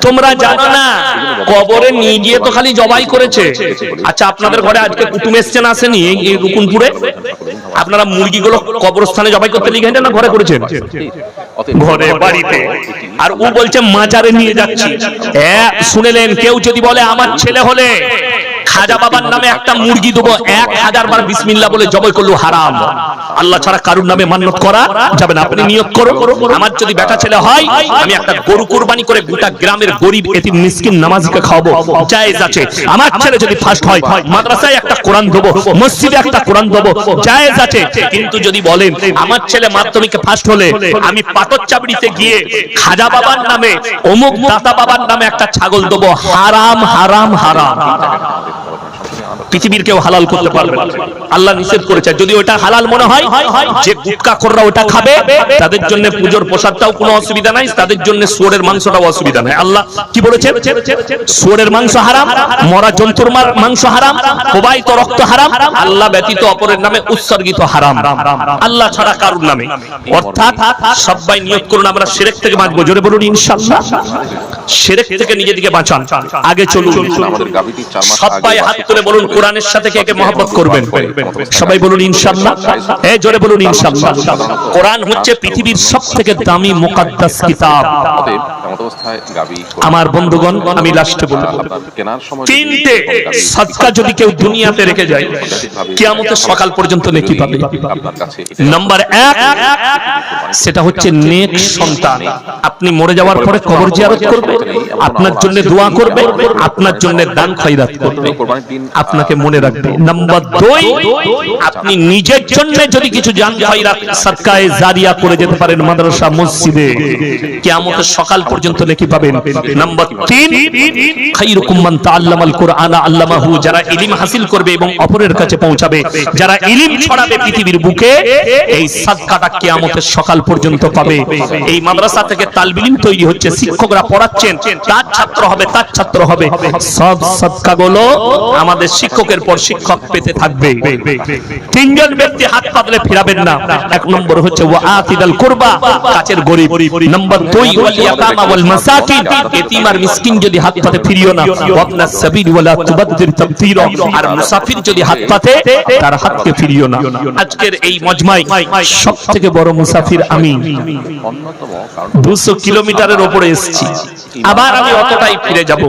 তোমরা জানো না, কবরে নিয়ে গিয়ে তো খালি জবাই করেছে। আচ্ছা, আপনাদের ঘরে আজকে কুটুম এসছেন, আসেনি? এই রুকুনপুরে আপনারা মুরগিগুলো কবরস্থানে জবাই করতে লিখে না ঘরে করেছেন? ঘরে, বাড়িতে। আর ও বলছে মাজারে নিয়ে যাচ্ছি। শুনেলেন? কেউ যদি বলে আমার ছেলে হলে খাজা বাবার নামে একটা মুরগি দেবো, 1000 বার বিসমিল্লাহ বলে জবাই করলো, হারাম। আল্লাহ ছাড়া কারুর নামে মান্নত করা যাবে না। আপনি নিয়ত করো, আমার যদি বেটা ছেলে হয়, আমি একটা গরু কুরবানি করে গোটা গ্রামের গরিব এতিম মিসকিন নামাজিকে খাওয়াবো, জায়েজ আছে। আমার ছেলে যদি ফার্স্ট হয়, মাদ্রাসায় একটা কোরআন দেবো, মসজিদে একটা কোরআন দেবো, জায়েজ আছে। কিন্তু যদি বলেন আমার ছেলে মাধ্যমিকে ফার্স্ট হলে আমি পাথর চাবড়িতে গিয়ে খাজা বাবার নামে, অমুক দাতা বাবার নামে একটা ছাগল দেবো, হারাম হারাম হারাম। পৃথিবীর কেউ হালাল করতে পারবে না, আল্লাহ নিষেধ করেছে। যদি ওটা হালাল মনে হয়, যে গুটকাখোররা ওটা খাবে, তাদের জন্য পুজোর প্রসাদটাও কোনো অসুবিধা নাই, তাদের জন্য শুয়োরের মাংসটাও অসুবিধা নাই। আল্লাহ কি বলেছেন? শুয়োরের মাংস হারাম, মরা জন্তুর মাংস হারাম, প্রবাহিত রক্ত হারাম, আল্লাহ ব্যতীত অপরের নামে উৎসর্গিত হারাম, আল্লাহ ছাড়া কারুর নামে। অর্থাৎ সবাই নিয়ত করুন আমরা শিরক থেকে বাঁচবো। জোরে বলুন ইনশাআল্লাহ। শিরক থেকে নিজেদিকে বাঁচান। আগে চলুন, সবাই হাত তুলে বলুন কোরআনের সাথে কে কে মহব্বত করবেন? সবাই বলুন ইনশাআল্লাহ। এই জোরে বলুন ইনশাআল্লাহ। কোরআন হচ্ছে পৃথিবীর সবথেকে দামি মুকাদ্দাস কিতাব। আমার বন্ধুগণ, আমি লাস্টে বলবো, তিনটে সাদকা যদি কেউ দুনিয়াতে রেখে যায়, কিয়ামতের সকাল পর্যন্ত নেকি পাবে। নাম্বার 1, সেটা হচ্ছে নেক সন্তান। আপনি মরে যাওয়ার পরে কবর জিয়ারত করবে, আপনার জন্য দোয়া করবে, আপনার জন্য দান খয়রাত করবে, আপনাকে মনে রাখবে। নাম্বার 2, আপনি নিজের জন্য যদি কিছু দান খয়রাত সাদকায়ে জারিয়া করে যেতে পারেন মাদ্রাসা মসজিদে, কিয়ামতের সকাল পর্যন্ত নেকি পাবেন। নাম্বার 3, খায়রুকুম মান তাআল্লামাল কুরআনা আল্লামাহু। যারা ইলম হাসিল করবে এবং অপরের কাছে পৌঁছাবে, যারা ইলম ছড়াবে পৃথিবীর বুকে, এই সাদকাটা কিয়ামতের সকাল পর্যন্ত পাবে। এই মাদ্রাসা থেকে তালিব ইলম তৈরি হচ্ছে, শিক্ষকরা পড়াচ্ছেন, তার ছাত্র হবে, তার ছাত্র হবে। সব সাদকাগুলো আমাদের শিক্ষকের পর শিক্ষক পেতে থাকবে। 3 জন ব্যক্তি হাত পাতলে ফিরাবেন না। 1 নম্বর হচ্ছে ওয়া আতিদাল কুরবা, কাছের গরীব। নাম্বার 2, ওয়াল ইয়াতামা ওয়াল মাসাকিন, এতিম আর মিসকিন যদি হাত পাতে ফিরিও না। ওয়াবনা সাবিল ওয়ালা তুবাদদির তাবদীরা, আর মুসাফির যদি হাত পাতে তার হাতকে ফিরিও না। আজকের এই মজমায় সবথেকে বড় মুসাফির আমি। 200 কিলোমিটারের উপরে এসেছি, আবার আমি অতটাই ফিরে যাব।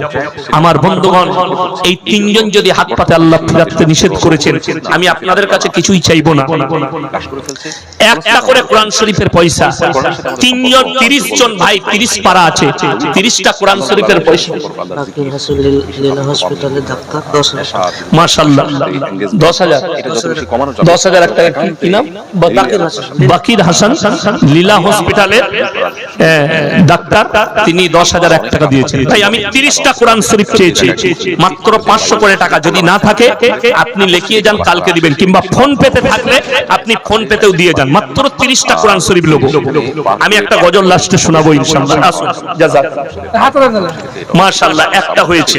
আমার বন্ধুগণ, এই 3 জন যদি হাত পাতে আল্লাহ ফিরাতে নিষেধ করেছেন, আমি আপনাদের কাছে কিছুই চাইবো না, একটা করে কোরআন শরীফের পয়সা। 3 জন 30 জন ভাই, 30 পারা আছে, 30টা কোরআন শরীফের পয়সা। মাশাআল্লাহ, 10,000 টাকা। কি নাম? বাকির হাসান, লীলা হসপিটালের ডাক্তার, তিনি 10,001 টাকা দিয়েছেন। তাই আমি 30টা কোরআন শরীফ চেয়েছি, মাত্র 500 করে টাকা। যদি না থাকে আপনি লিখিয়ে যান, কালকে দিবেন, কিংবা ফোন পেতে থাকলে আপনি ফোন পেতেও দিয়ে যান। মাত্র 30টা কোরআন শরীফ লোক। আমি একটা গজল লাস্টে শোনাবো ইনশাআল্লাহ। আসুন, মাশাআল্লাহ, একটা হয়েছে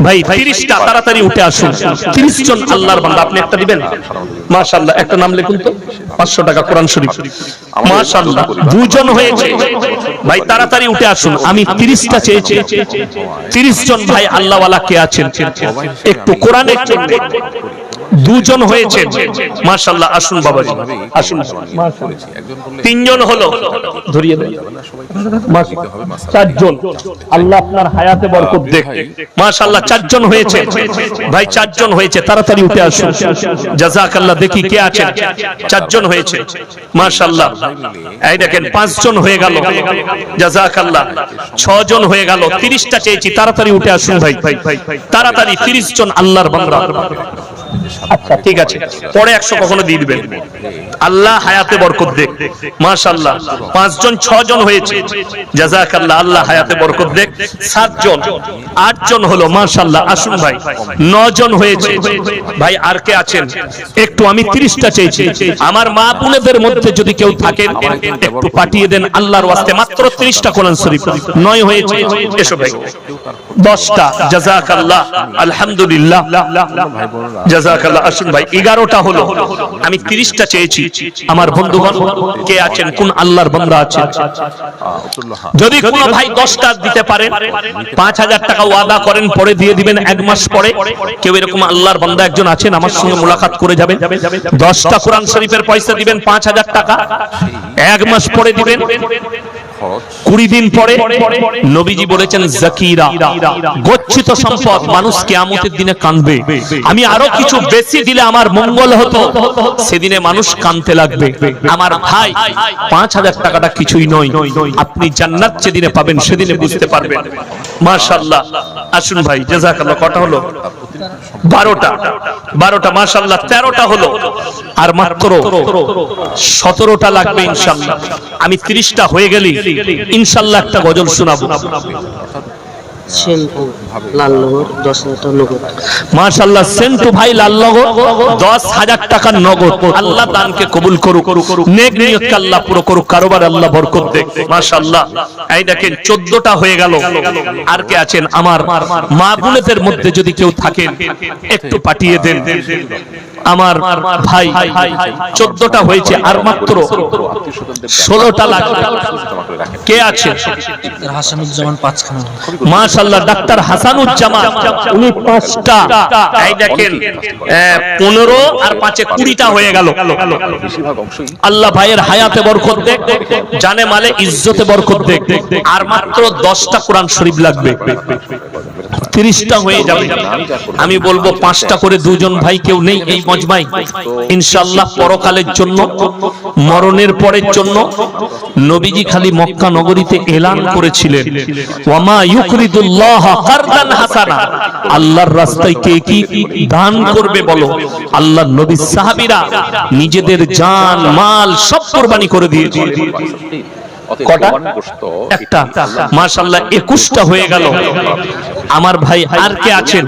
ভাই, 30টা তাড়াতাড়ি উঠে আসুন। 30 জন আল্লাহর বান্দা, আপনি একটা দিবেন? মাশাআল্লাহ, একটা নাম লিখুন তো, 500 টাকা কোরআন শরীফ। মাশাআল্লাহ, 2 জন হয়েছে ভাই, তাড়াতাড়ি উঠে আসুন। আমি 30টা চেয়েছি। 30 জন ভাই আল্লাহওয়ালা কে আছেন একটু কোরআনের জন্য দুজন হয়েছে মাশাআল্লাহ। আসুন বাবাজি আসুন। তিনজন হলো, ধরিয়ে দেন। চারজন, আল্লাহ আপনার হায়াতে বরকত দেখ। মাশাআল্লাহ চারজন হয়েছে ভাই, চারজন হয়েছে, তাড়াতাড়ি উঠে আসুন। জাযাকাল্লাহ। দেখি কে আছেন? চারজন হয়েছে মাশাআল্লাহ। এই দেখেন পাঁচজন হয়ে গেল, জাযাকাল্লাহ। ছজন হয়ে গেল, 30টা চেয়েছি, তাড়াতাড়ি উঠে আসুন ভাই, তাড়াতাড়ি। 30 জন আল্লাহর বান্দা। আচ্ছা ঠিক আছে, পরে 100 কখনো দিয়ে দিবেন। আল্লাহ হায়াতে বরকত দেখ মাশাআল্লাহ। 5 জন 6 জন হয়েছে, জাযাকাল্লাহ। আল্লাহ হায়াতে বরকত দেখ। 7 জন, 8 জন হলো মাশাআল্লাহ। আসুন ভাই। 9 জন হয়েছে ভাই। আর কে আছেন? একটু, আমি 30টা চেয়েছি। আমার মা বোনেদের মধ্যে যদি কেউ থাকেন একটু পাঠিয়ে দেন আল্লাহর ওয়াস্তে। মাত্র 30টা কোরআন শরীফ। 9 হয়েছে, এসো ভাই। 10টা, জাযাকাল্লাহ। আলহামদুলিল্লাহ, জাযাকাল্লাহ। আসুন ভাই। 11টা হলো, আমি 30টা চেয়েছি। আমার বন্ধুগণ কে আছেন? কোন আল্লাহর বান্দা আছেন? যদি কোন ভাই 10টা দিতে পারেন, 5000 টাকা ওয়াদা করেন, পরে দিয়ে দিবেন 1 মাস পরে। কেউ এরকম আল্লাহর বান্দা একজন আছেন? আমার সঙ্গে মুলাকাত করে যাবেন। 10টা কোরআন শরীফের পয়সা দিবেন 5000 টাকা, 1 মাস পরে দিবেন। 20 দিন পরে নবীজি বলেছেন যাকিরা, গচ্ছিত সম্পদ। মানুষ কিয়ামতের দিনে কাঁদবে। আমি আরো কিছু বেশি দিলে আমার মঙ্গল হতো, সেদিনে মানুষ কাঁদতে লাগবে। আমার ভাই 5000 টাকাটা কিছুই নয়। আপনি জান্নাত যেদিনে পাবেন সেদিনে বুঝতে পারবেন মাশাআল্লাহ। আসুন ভাই, জাযাকাল্লাহ। কটা হলো? 12টা মাশাআল্লাহ। 13টা হলো, আর মাত্র 17টা লাগবে ইনশাআল্লাহ। আমি 30টা হয়ে গেলি ইনশাআল্লাহ একটা গজল শোনাবো। মাশাআল্লাহ। সেন্টু ভাই লালনগর 10,000 টাকা নগদ। আল্লাহ দানকে কবুল করুক, নেক নিয়তকে আল্লাহ পুরো করুক, কারোবার আল্লাহ বরকত দেখ মাশাআল্লাহ। এই দেখেন 14টা হয়ে গেল। আর কে আছেন? আমার মা বোনেদের মধ্যে যদি কেউ থাকেন একটু পাঠিয়ে দেন। আমার ভাই 14টা হয়েছে, আর মাত্র 16টা লাগবে। কে আছে? হাসানুজ্জামান 5খানা। মাশাআল্লাহ। ডাক্তার হাসানুজ্জামান, উনি 5টা। এই দেখেন 15 আর 5 20টা হয়ে গেল। আল্লাহ ভাইয়ের হায়াতে বরকত দেখ, জানে মালে ইজ্জতে বরকত দেখ। আর মাত্র 10টা কোরআন শরীফ লাগবে, 30টা হয়ে যাবে। আমি বলবো 5টা করে। 2 জন ভাই কেউ নেই এই মজমায়? ইনশাআল্লাহ পরকালের জন্য, মরণের পরের জন্য নবীজি খালি মক্কা নগরীতে এলান করেছিলেন, ওয়ামা ইউকরিদুল্লাহ কারদান হাসানা। আল্লাহর রাস্তায় কে কি দান করবে বলো? আল্লাহর নবী সাহাবীরা নিজেদের জান মাল সব কুরবানি করে দিয়েছে। কটা? একটা। মাশাআল্লাহ 21টা হয়ে গেল। আমার ভাই আর কে আছেন?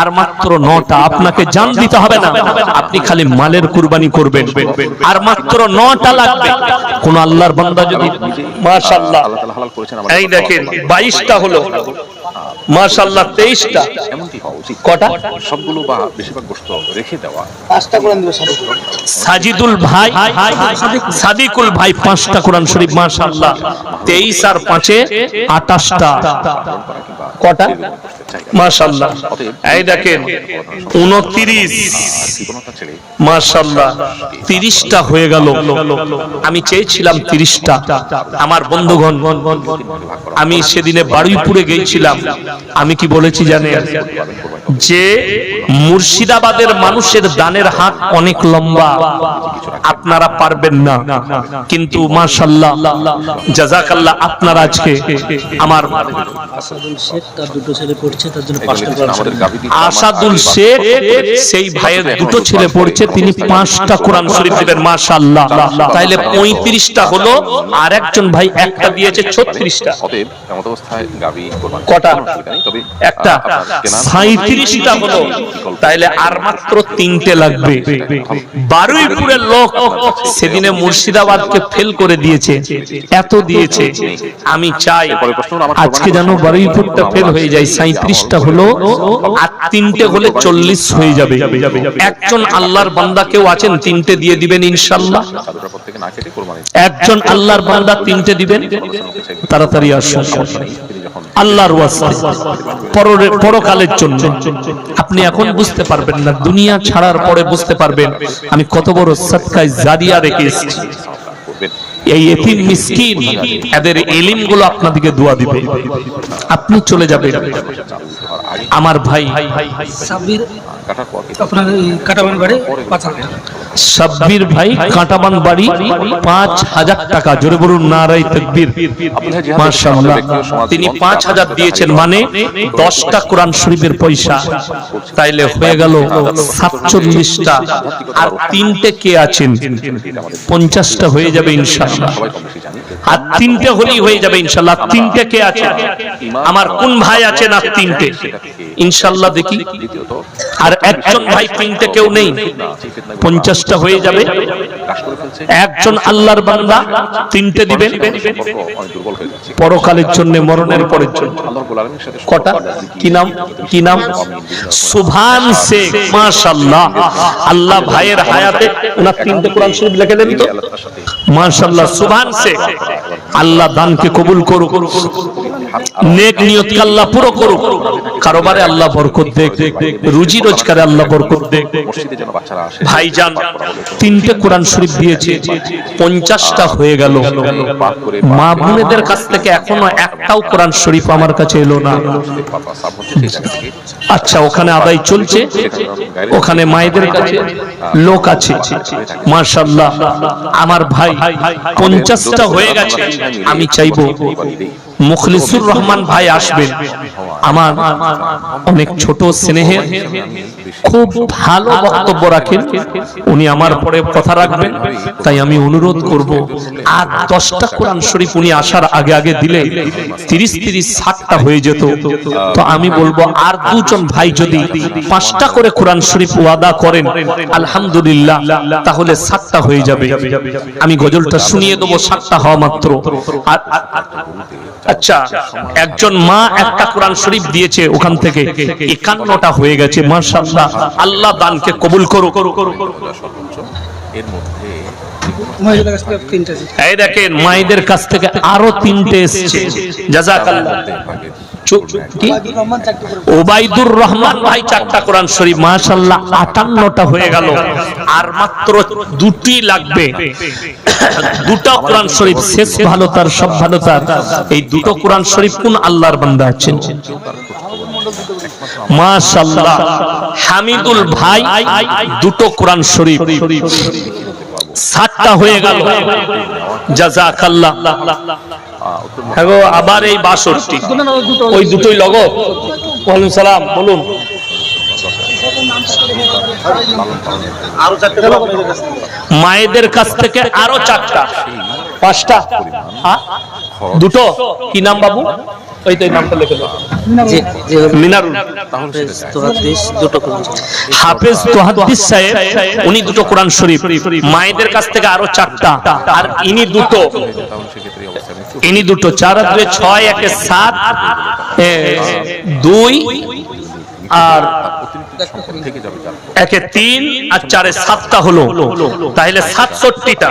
আর মাত্র 9টা। আপনাকে জান দিতে হবে না, আপনি খালি মালের কুরবানি করবেন। আর মাত্র 9টা লাগবে। কোন আল্লাহর বান্দা যদি মাশাআল্লাহ, এই দেখেন 22টা হলো মাশাআল্লাহ। 23টা। কটা? সবগুলো বা বেশিরভাগ গোশত রেখে দেওয়া। 5টা কোরআন দিবস। সাজিদুল ভাই, সাদিকুল ভাই 5টা কোরআন শরীফ মাশাআল্লাহ। 23 আর 5 28টা। কটা? মাশাআল্লাহ। এই দেখেন 29 মাশাআল্লাহ। 30টা হয়ে গেল। আমি চেয়েছিলাম 30টা। আমার বন্ধুগণ, আমি সেদিনে বারুইপুরে গিয়েছিলাম। আমি কি বলেছি জানেন? যে মুর্শিদাবাদের মানুষের দানের হাত অনেক লম্বা, আপনারা পারবেন না, কিন্তু মাশাআল্লাহ জাযাকাল্লাহ। আপনারা আজকে আমার আসাদুল শেখ তার 2টো ছেলে পড়ছে, তার জন্য 5টা কোরআন শরীফ। আসাদুল শেখ সেই ভাইয়ের 2টো ছেলে পড়ছে, তিনি 5টা কোরআন শরীফ দিবেন মাশাআল্লাহ। তাইলে 35টা হলো। আর একজন ভাই একটা দিয়েছে 36টা। অতএব এমন অবস্থায় গাবি কুরবানি কটা? তবে একটা। 37টা হলো। তাইলে আর মাত্র 3টে লাগবে। বারুইপুরের লোক সেদিনে মুর্শিদাবাদকে ফেল করে দিয়েছে, এত দিয়েছে। আমি চাই আজকে যেন বারুইপুরটা ফেল হয়ে যায়। 37টা হলো, আর 3টে হলে 40 হয়ে যাবে। একজন আল্লাহর বান্দা কেউ আছেন 3টে দিয়ে দিবেন ইনশাআল্লাহ? একজন আল্লাহর বান্দা 3টে দিবেন, তাড়াতাড়ি আসুন। আল্লাহর ওয়াস্তে পরকালের জন্য। আপনি এখন বুঝতে পারবেন না, দুনিয়া ছাড়ার পরে বুঝতে পারবেন আমি কত বড় সদকায়ে জারিয়া রেখে এসেছি। এই এতিম মিসকিন এদের ইলম গুলো আপনাদেরকে দোয়া দিবে, আপনি চলে যাবেন। আমার ভাই সাব্বির আপনার এই কাটাবান বাড়ি 5,000 টাকা। সাব্বির ভাই কাঁটাবান বাড়ি 5,000 টাকা। জোরে বলুন নারায়ে তাকবীর। মাশাআল্লাহ, তিনি 5,000 দিয়েছেন, মানে 10টা কোরআন শরীফের পয়সা, তাইলে হয়ে গেল 47টা। আর 3টে কে আছেন, 50টা হয়ে যাবে ইনশাআল্লাহ। আর 3টে হলেই হয়ে যাবে ইনশাআল্লাহ। 3টে কে আছে, আমার কোন ভাই আছেন? আর 3টে ইনশাআল্লাহ দেখি। আর একজন ভাই 3টে কেউ নেই, 50টা হয়ে যাবে। একজন আল্লাহর বান্দা 3টে দিবেন পরকালের জন্য, মরণের পরের জন্য। কটা? কি নাম? কি নাম? সুবহান শেখ। মাশাআল্লাহ, আল্লাহ ভাইয়ের হায়াতে ওনার 3টে কোরআন শরীফ লিখে দেন তো। মাশাআল্লাহ, সুবহান শেখ। আল্লাহ দানকে কবুল করুক, নেক নিয়তকে আল্লাহ পুরো করুক, কারোবারে আল্লাহ বরকত দেখ, রুজি রোজগারে আল্লাহ বরকত দেখ। ভাইজান 3টে কোরআন শরীফ দিয়েছে, 50টা হয়ে গেল। মা বোনেদের কাছ থেকে এখনো একটাও কোরআন শরীফ আমার কাছে এলো না। আচ্ছা, ওখানে আদায় চলছে, ওখানে মায়েদের কাছে লোক আছে। মাশাআল্লাহ, আমার ভাই 50টা হয়ে গেছে। আমি চাইবো মুখলিসুর রহমান ভাই আসবেন, আমার অনেক ছোট স্নেহের, খুব ভালো বক্তব্য রাখেন, উনি আমার পরে কথা রাখবেন। তাই আমি অনুরোধ করব, আর 10টা কোরআন শরীফ উনি আসার আগে আগে দিলে 30-60টা হয়ে যেত। তো আমি বলবো আর 2জন ভাই যদি 5টা করে কোরআন শরীফ ওয়াদা করেন আলহামদুলিল্লাহ, তাহলে 7টা হয়ে যাবে। আমি গজলটা শুনিয়ে দেবো 7টা হওয়া মাত্র। আচ্ছা, একজন মা একটা কোরআন শরীফ দিয়েছে, ওখান থেকে 51টা হয়ে গেছে। মাশাআল্লাহ, আল্লাহ দানকে কবুল করুক। এই দেখেন, মায়েদের কাছ থেকে আরো 3টে এসেছে। জাযাকাল্লাহ। ওবাইদুর রহমান ভাই 4টা কোরআন শরীফ। মাশাআল্লাহ, 58টা হয়ে গেল। আর মাত্র 2টি লাগবে। 2টা কোরআন শরীফ, শেষ ভালো তার সব ভালো তার। এই 2টো কোরআন শরীফ কোন আল্লাহর বান্দা আছেন? মাশাআল্লাহ, হামিদুল ভাই 2টো কোরআন শরীফ, 7টা হয়ে গেল। জাযাকাল্লাহ। হ্যাঁ গো, আবার এই 62, ওই 2টোই লগো। ওয়ালাইকুম সালাম, বলুন। মায়েদের কাছ থেকে আরো 4টা, 5টা, 2টো। কি নাম বাবু? ওই তো নামটা লিখে দাও। মিনারুল হাফেজ তোহাদ্দিস সাহেব, উনি 2টো কোরআন শরীফ। মায়েদের কাছ থেকে আরো 4টা, আর ইনি 2টো। ইনি 2টো। 4 আর 2 6, 1 7, 2 আর 1 3 আর 4 7টা হলো, তাহলে 67টা।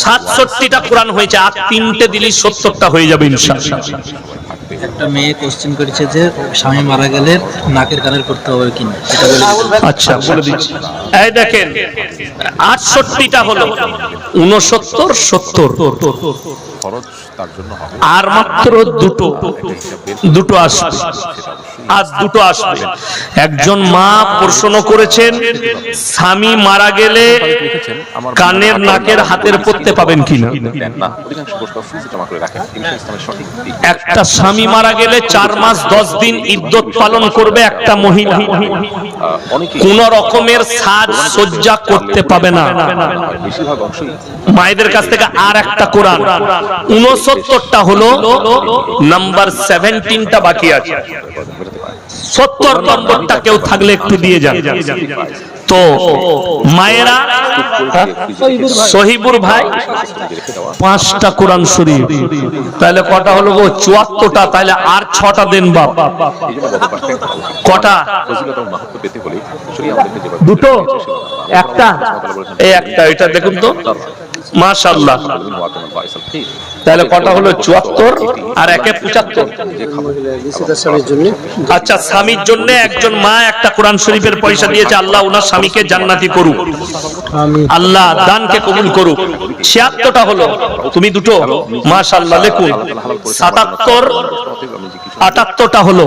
67টা কোরআন হয়েছে, আর 3টে দিলি 70টা হয়ে যাবে ইনশাআল্লাহ। একটা মেয়ে কোশ্চেন করেছে যে স্বামী মারা গেলে নাকের কানের করতে হবে কিনা, সেটা বলে। আচ্ছা, বলে দিচ্ছি। এই দেখেন, 68টা হলো, 69 70, আর মাত্র 2টো আসবে। আর 2টো আসবে। একজন মা প্রশ্ন করেছেন, স্বামী মারা গেলে কানের নাকের হাতের পড়তে পাবেন কিনা। একটা স্বামী মারা গেলে 4 মাস 10 দিন ইদ্যত পালন করবে একটা মহিলা, কোন রকমের সাজ সজ্জা করতে পাবে না। মায়েদের কাছ থেকে আর একটা কোরআন, 69টা হলো, নাম্বার 17টা বাকি আছে। 70 নম্বরটা কেউ থাকলে একটু দিয়ে যান। তো মায়েরা, সহিবুর ভাই 5টা কোরআন শরীফ, তাহলে কটা হলো গো? 74টা। তাহলে আর 6টা দেন বাপ। কটা? 2টো, একটা, এই একটা। এটা দেখুন তো, মাশাআল্লাহ। তাহলে কটা হলো? 74 আর একে 75। আচ্ছা, স্বামীর জন্য একজন মা একটা কোরআন শরীফের পয়সা দিয়েছে, আল্লাহ ওনার স্বামীকে জান্নাতি করুক, আল্লাহ দানকে কবুল করুক। 76টা হলো, তুমি দুটো, মাশাআল্লাহ লেখুন। 77, 78টা হলো,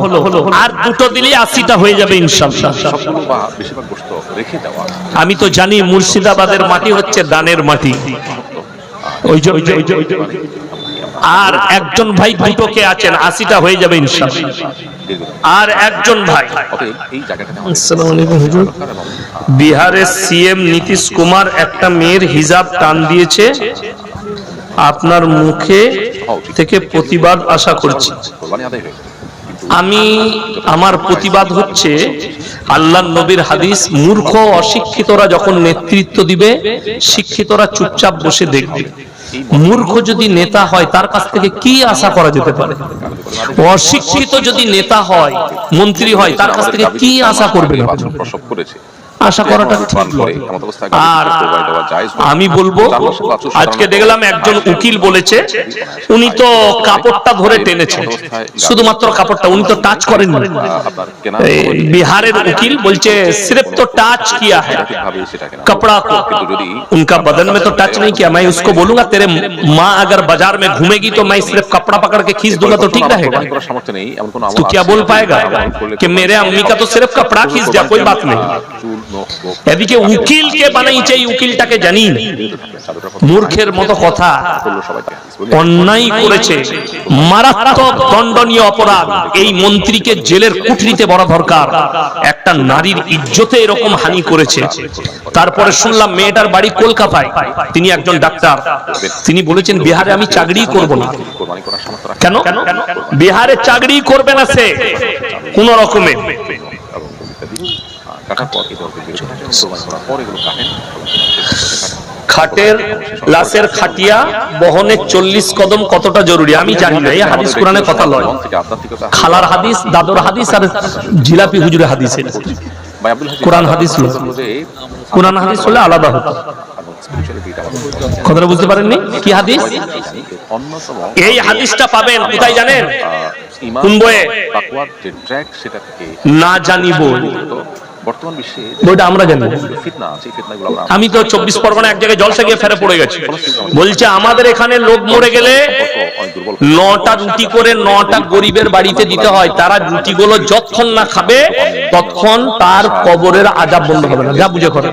আর দুটো দিলে 80টা হয়ে যাবে ইনশাআল্লাহ। সবগুলো বা বেশিরভাগ গোশত রেখে দেওয়া। আমি তো জানি মুর্শিদাবাদের মাটি হচ্ছে দানের মাটি। ওই যে আর একজন ভাই দুটোকে আছেন, 80টা হয়ে যাবে ইনশাআল্লাহ। আর একজন ভাই, এই জায়গাটাতে আসসালামু আলাইকুম হুজুর, বিহারের সিএম নীতিশ কুমার একটা মেয়ের হিজাব টান দিয়েছে, আপনার মুখে থেকে প্রতিবাদ আশা করছি। কোরবানি আদায় হয়ে আমি আমার প্রতিবাদ হচ্ছে, আল্লাহর নবীর হাদিস, মূর্খ অশিক্ষিতরা যখন নেতৃত্ব দিবে, শিক্ষিতরা চুপচাপ বসে দেখবে। মূর্খ যদি নেতা হয় তার কাছ থেকে কি আশা করা যেতে পারে? অশিক্ষিত যদি নেতা হয়, মন্ত্রী হয়, তার কাছ থেকে কি আশা করবেন? প্রসব করেছে, আশা করাটা ঠিক নয়। আর আমি বলবো, আজকে দেখলাম একজন উকিল বলেছে, উনি তো কাপড়টা ধরে টেনেছে, শুধুমাত্র কাপড়টা, উনি তো টাচ করেননি। বিহারের উকিল বলছে सिर्फ तो टच किया है कपड़ा को, उनका बदन में तो टच नहीं किया। मैं उसको बोलूंगा तेरे माँ अगर बाजार में घूमेगी तो मैं सिर्फ कपड़ा पकड़ के खींच दूंगा तो ठीक रहेगा? तू क्या बोल पाएगा कि मेरे अम्मी का तो सिर्फ कपड़ा खींच दिया, कोई बात नहीं। এদিকে উকিলকে বানাইছে, এই উকিলটাকে জানি মূর্খের মতো কথা, অন্যায় করেছে, মারাত্মক দণ্ডনীয় অপরাধ। এই মন্ত্রীকে জেলের কুঠরিতে বড় দরকার। একটা নারীর ইজ্জতে এরকম হানি করেছে। তারপরে শুনলাম মেয়েটার বাড়ি কলকাতায়, তিনি একজন ডাক্তার, তিনি বলেছেন বিহারে আমি চাকরি করব না। কেন? বিহারে চাকরি করবে না সে কোন রকমে। খাটের লাশের খাটিয়া বহনে 40 কদম কতটা জরুরি আমি জানি না। এই হাদিস কোরআনে কথা লয়, খালার হাদিস, দাদর হাদিস আর জিলাপি হুজুরের হাদিস। কোরআন হাদিস লয়, কোরআন হাদিস হলে আলাদা হতো। কথাটা বুঝতে পারেননি? কি হাদিস? এই হাদিসটা পাবেন কোথায় জানেন? কোন বইয়ে? না জানিব, বর্তমান বিশ্বে বইটা আমরা জানি। ফিতনা আছে, ফিতনাগুলো আমরা, আমি তো 24 পরগনা এক জায়গায় জলসা গিয়ে ফেরে পড়ে গেছি। বলছে আমাদের এখানে লোক মরে গেলে 9টা রুটি করে 9টা গরিবের বাড়িতে দিতে হয়। তারা রুটিগুলো যতক্ষণ না খাবে ততক্ষণ তার কবরের আযাব বন্ধ হবে না। যা বুঝে করে।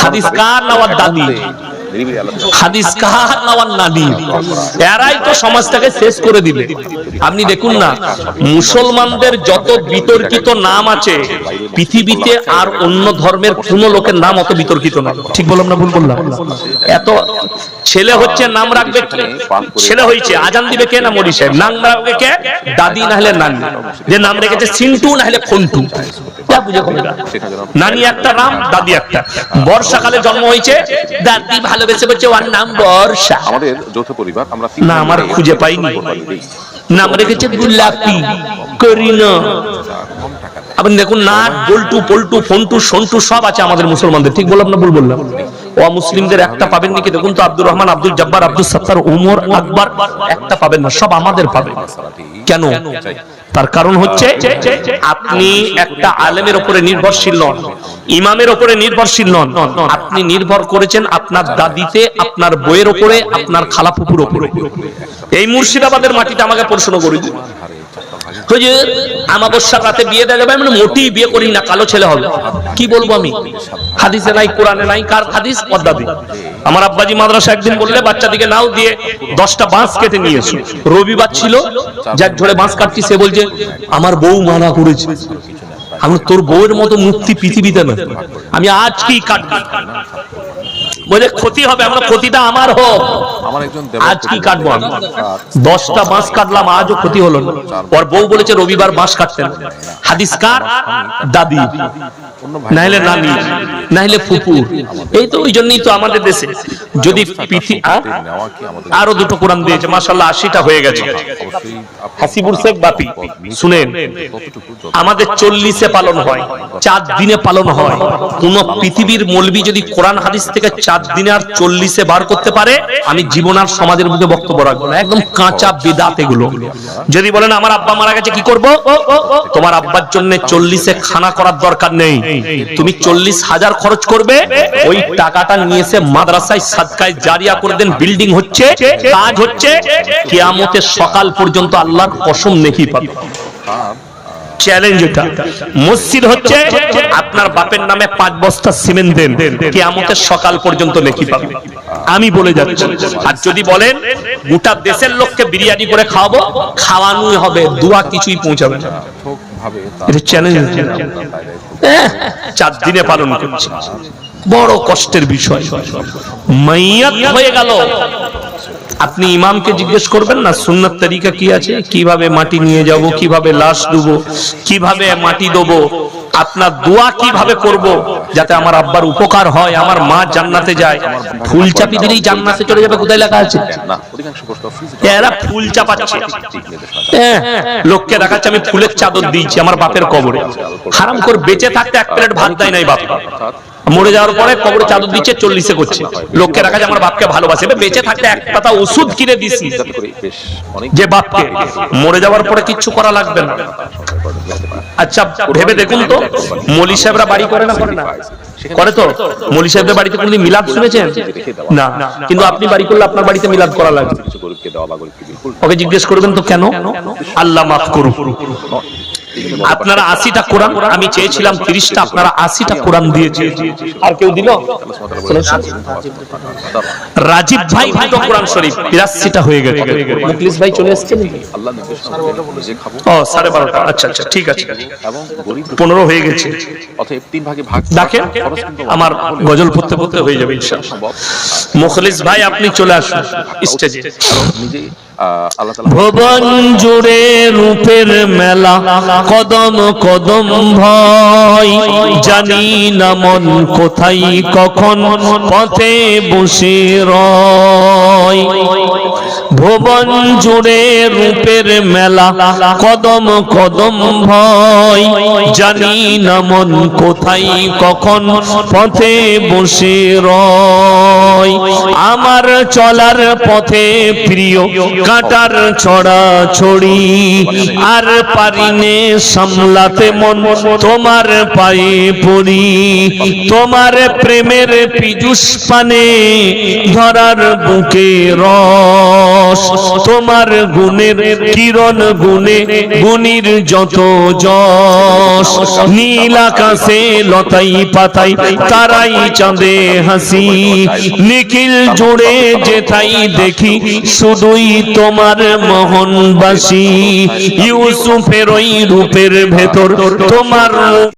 হাদিস কার নেওয়ার দাদি, হাদিস কার নেওয়ার নানি, এরাই তো সমাজটাকে শেষ করে দিবে। আপনি দেখুন না, মুসলমানদের যত বিতর্কিত নাম আছে পৃথিবীতে আর অন্য ধর্মের কোন লোকের নাম অত বিতর্কিত না। ঠিক বললাম না ভুল বললাম? এত ছেলে হচ্ছে নাম রাখবে কে? ছেলে হয়েছে আজান দিবে কে? না মরি সাহেব। নাম রাখবে কে? দাদি না হলে নানি। যে নাম রেখেছে সিন্টু না হলে খন্টু। যা বুঝে করে, নানি একটা নাম, দাদি একটা। বর্ষাকালে জন্ম হয়েছে, দাদি ভালোবেসে বলছে ওর নাম বর্ষা। আমাদের যৌথ পরিবার, আমরা না আমার খুঁজে পাইনি। নাম রেখেছে গোলাপি, করিনা। আপনি দেখুন না, বল্টু পল্টু ফন্টু সন্টু সব আছে আমাদের মুসলমানদের। ঠিক বললাম না ভুল বললাম? অমুসলিমদের একটা পাবেন নাকি? দেখুন তো, আব্দুর রহমান, আব্দুল জব্বার, আব্দুল সত্তার, উমর, আকবর, একটা পাবেন না, সব আমাদের পাবেন। কেন? তার কারণ হচ্ছে আপনি একটা আলেমের উপরে নির্ভরশীল নন, ইমামের উপরে নির্ভরশীল নন। আপনি নির্ভর করেছেন আপনার দাদিতে, আপনার বইয়ের উপরে, আপনার খালাফুপুর উপরে। এই মুর্শিদাবাদের মাটিতে আমাকে প্রশ্ন করে দিন, হুজুর আমাবস্যার রাতে বিয়ে দেওয়া যাবে? আমি মোটেই বিয়ে করি না, কালো ছেলে হবে। কি বলবো আমি? হাদিসে নাই, কোরআনে নাই। কার হাদিস? পদ্মাদি। আমার আব্বাজি মাদ্রাসা একদিন বললে বাচ্চাদিকে নাও দিয়ে 10টা বাঁশ কেটে নিয়ে এসো। রবিবার ছিল, যার ঝড়ে বাঁশ কাটছি, সে বলছে আমার বউ মানা করেছে। আমি তোর বউয়ের মতো মুক্তি পৃথিবীতে না, আমি আজকেই কাটবো। বলে ক্ষতি হবে, আমরা ক্ষতিটা আমার হোক, আজ কি কাটবো আমি? 10টা বাঁশ কাটলাম, আজও ক্ষতি হলো না। ওর বউ বলেছে রবিবার বাঁশ কাটতেন। হাদিস কার? দাদি। অন্য ভাই নাইলে নানি, নাইলে ফুপু। এই তো ওই জন্যই তো আমাদের দেশে যদি নেওয়া কি আমাদের আরো দুটো কোরআন দিয়েছে, মাশাআল্লাহ 80টা হয়ে গেছে। অবশ্যই হাসিবুর শেখ বাপি শুনেন, আমাদের 40-এ পালন হয়, 4 দিনে পালন হয়। কোন পৃথিবীর মৌলবি যদি কোরআন হাদিস থেকে 4 দিনে আর 40-এ বার করতে পারে, আমি জীবন আর সমাজের মধ্যে বক্তব্য রাখবো না। একদম কাঁচা বিদআত এগুলো। যদি বলেন আমার আব্বা মারা গেছে কি করব, তোমার আব্বার জন্য 40-এ খানা করার দরকার নেই, তুমি 40,000 খরচ করবে, ওই টাকাটা নিয়ে এসে মাদ্রাসায় সাদকায়ে জারিয়া করে দেন। বিল্ডিং হচ্ছে, কাজ হচ্ছে, কিয়ামতের সকাল পর্যন্ত আল্লাহর কসম নেকি পাবে। চ্যালেঞ্জ এটা। মসজিদ হচ্ছে, আপনার বাপের নামে 5 বস্তা সিমেন্ট দেন, কিয়ামতের সকাল পর্যন্ত নেকি পাবে। আমি বলে যাচ্ছি। আর যদি বলেন গোটা দেশের লোককে বিরিয়ানি করে খাওয়াবো, খাওয়ানোই হবে, দোয়া কিছুই পৌঁছাবে না। ভাবে এটা চ্যালেঞ্জ। 4 দিনে পালন করছে, বড় কষ্টের বিষয়। মাইয়াত হয়ে গেল, আপনি ইমামকে জিজ্ঞেস করবেন না সুন্নাত তরিকা কি আছে, কিভাবে মাটি নিয়ে যাব, কিভাবে লাশ দেবো, কিভাবে মাটি দেবো, আপনার দোয়া কিভাবে করব যাতে আমার আব্বার উপকার হয়, আমার মা জান্নাতে যায়। ফুল চাপি দিলেই জান্নাতে চলে যাবে, কোথায় লেখা আছে? না, অধিকাংশ প্রশ্ন ফ্রিজে এরা ফুল চাপাচ্ছে, লোককে দেখাচ্ছে আমি ফুলের চাদর দিয়েছি আমার বাপের কবরে। হারাম করে বেঁচে থাকতে 1 প্লেট ভাত দেয় নাই বাপ, মরে যাওয়ার পরে কবরে চাদর দিচ্ছে, 40-এ করছে। লোককে দেখা যায় আমার বাপকে ভালোবাসে, বেঁচে থাকতে 1 পাতা ওষুধ কিনে দিছি যে বাপকে, মরে যাওয়ার পরে কিচ্ছু করা লাগবে না। আচ্ছা ভেবে দেখুন তো, মৌলী সাহেবরা বাড়ি করে না, করে না? করে তো। মৌলী সাহেবদের বাড়িতে কোনদিন মিলাদ শুনেছেন? না। কিন্তু আপনি বাড়ি করলে আপনার বাড়িতে মিলাদ করা লাগবে। ওকে জিজ্ঞেস করবেন তো কেন? আল্লাহ মাফ করুন। আপনারা 80টা কোরআন, আমি চেয়েছিলাম 30টা, আপনারা 80টা কোরআন দিয়েছে। আর কেউ দিল? রাজীব ভাই 2 কোরআন শরীফ, 83টা হয়ে গেছে। মুখলিস ভাই চলে এসেছেন? আল্লাহ নির্দেশ যে খাবো। ও 12:30। আচ্ছা আচ্ছা, ঠিক আছে। এবং গরিব 15 হয়ে গেছে। অতএব 3 ভাগে ভাগ দেখেন আমার গজল পড়তে পড়তে হয়ে যাবে ইনশাআল্লাহ। মুখলিস ভাই আপনি চলে আসুন স্টেজে। নিজে আল্লাহ তাআলা ভুবন জুড়ে রূপের মেলা, কদম কদম ভয়, জানি না মন কোথায় কখন পথে বসে রয়। ভুবন জুড়ে রূপের মেলা, কদম কদম ভয়, জানি না মন কোথায় কখন পথে বসে রয়। আমার চলার পথে প্রিয় কাটার ছড়া ছড়ি, আর পারিনে সামলাতে মন তোমার পায়ে পড়ি। তোমার প্রেমের পীযুষ পানে ধরার বুকে রস, তোমার গুণের কিরণ গুণে গুণীর যত যশ। নীল আকাশে লতাই পাতাই তারাই চাঁদে হাসি, নিখিল জুড়ে যেথাই দেখি শুধুই তোমার মোহনবাসী। ইউসুফের ওই রূপের ভেতর তোমার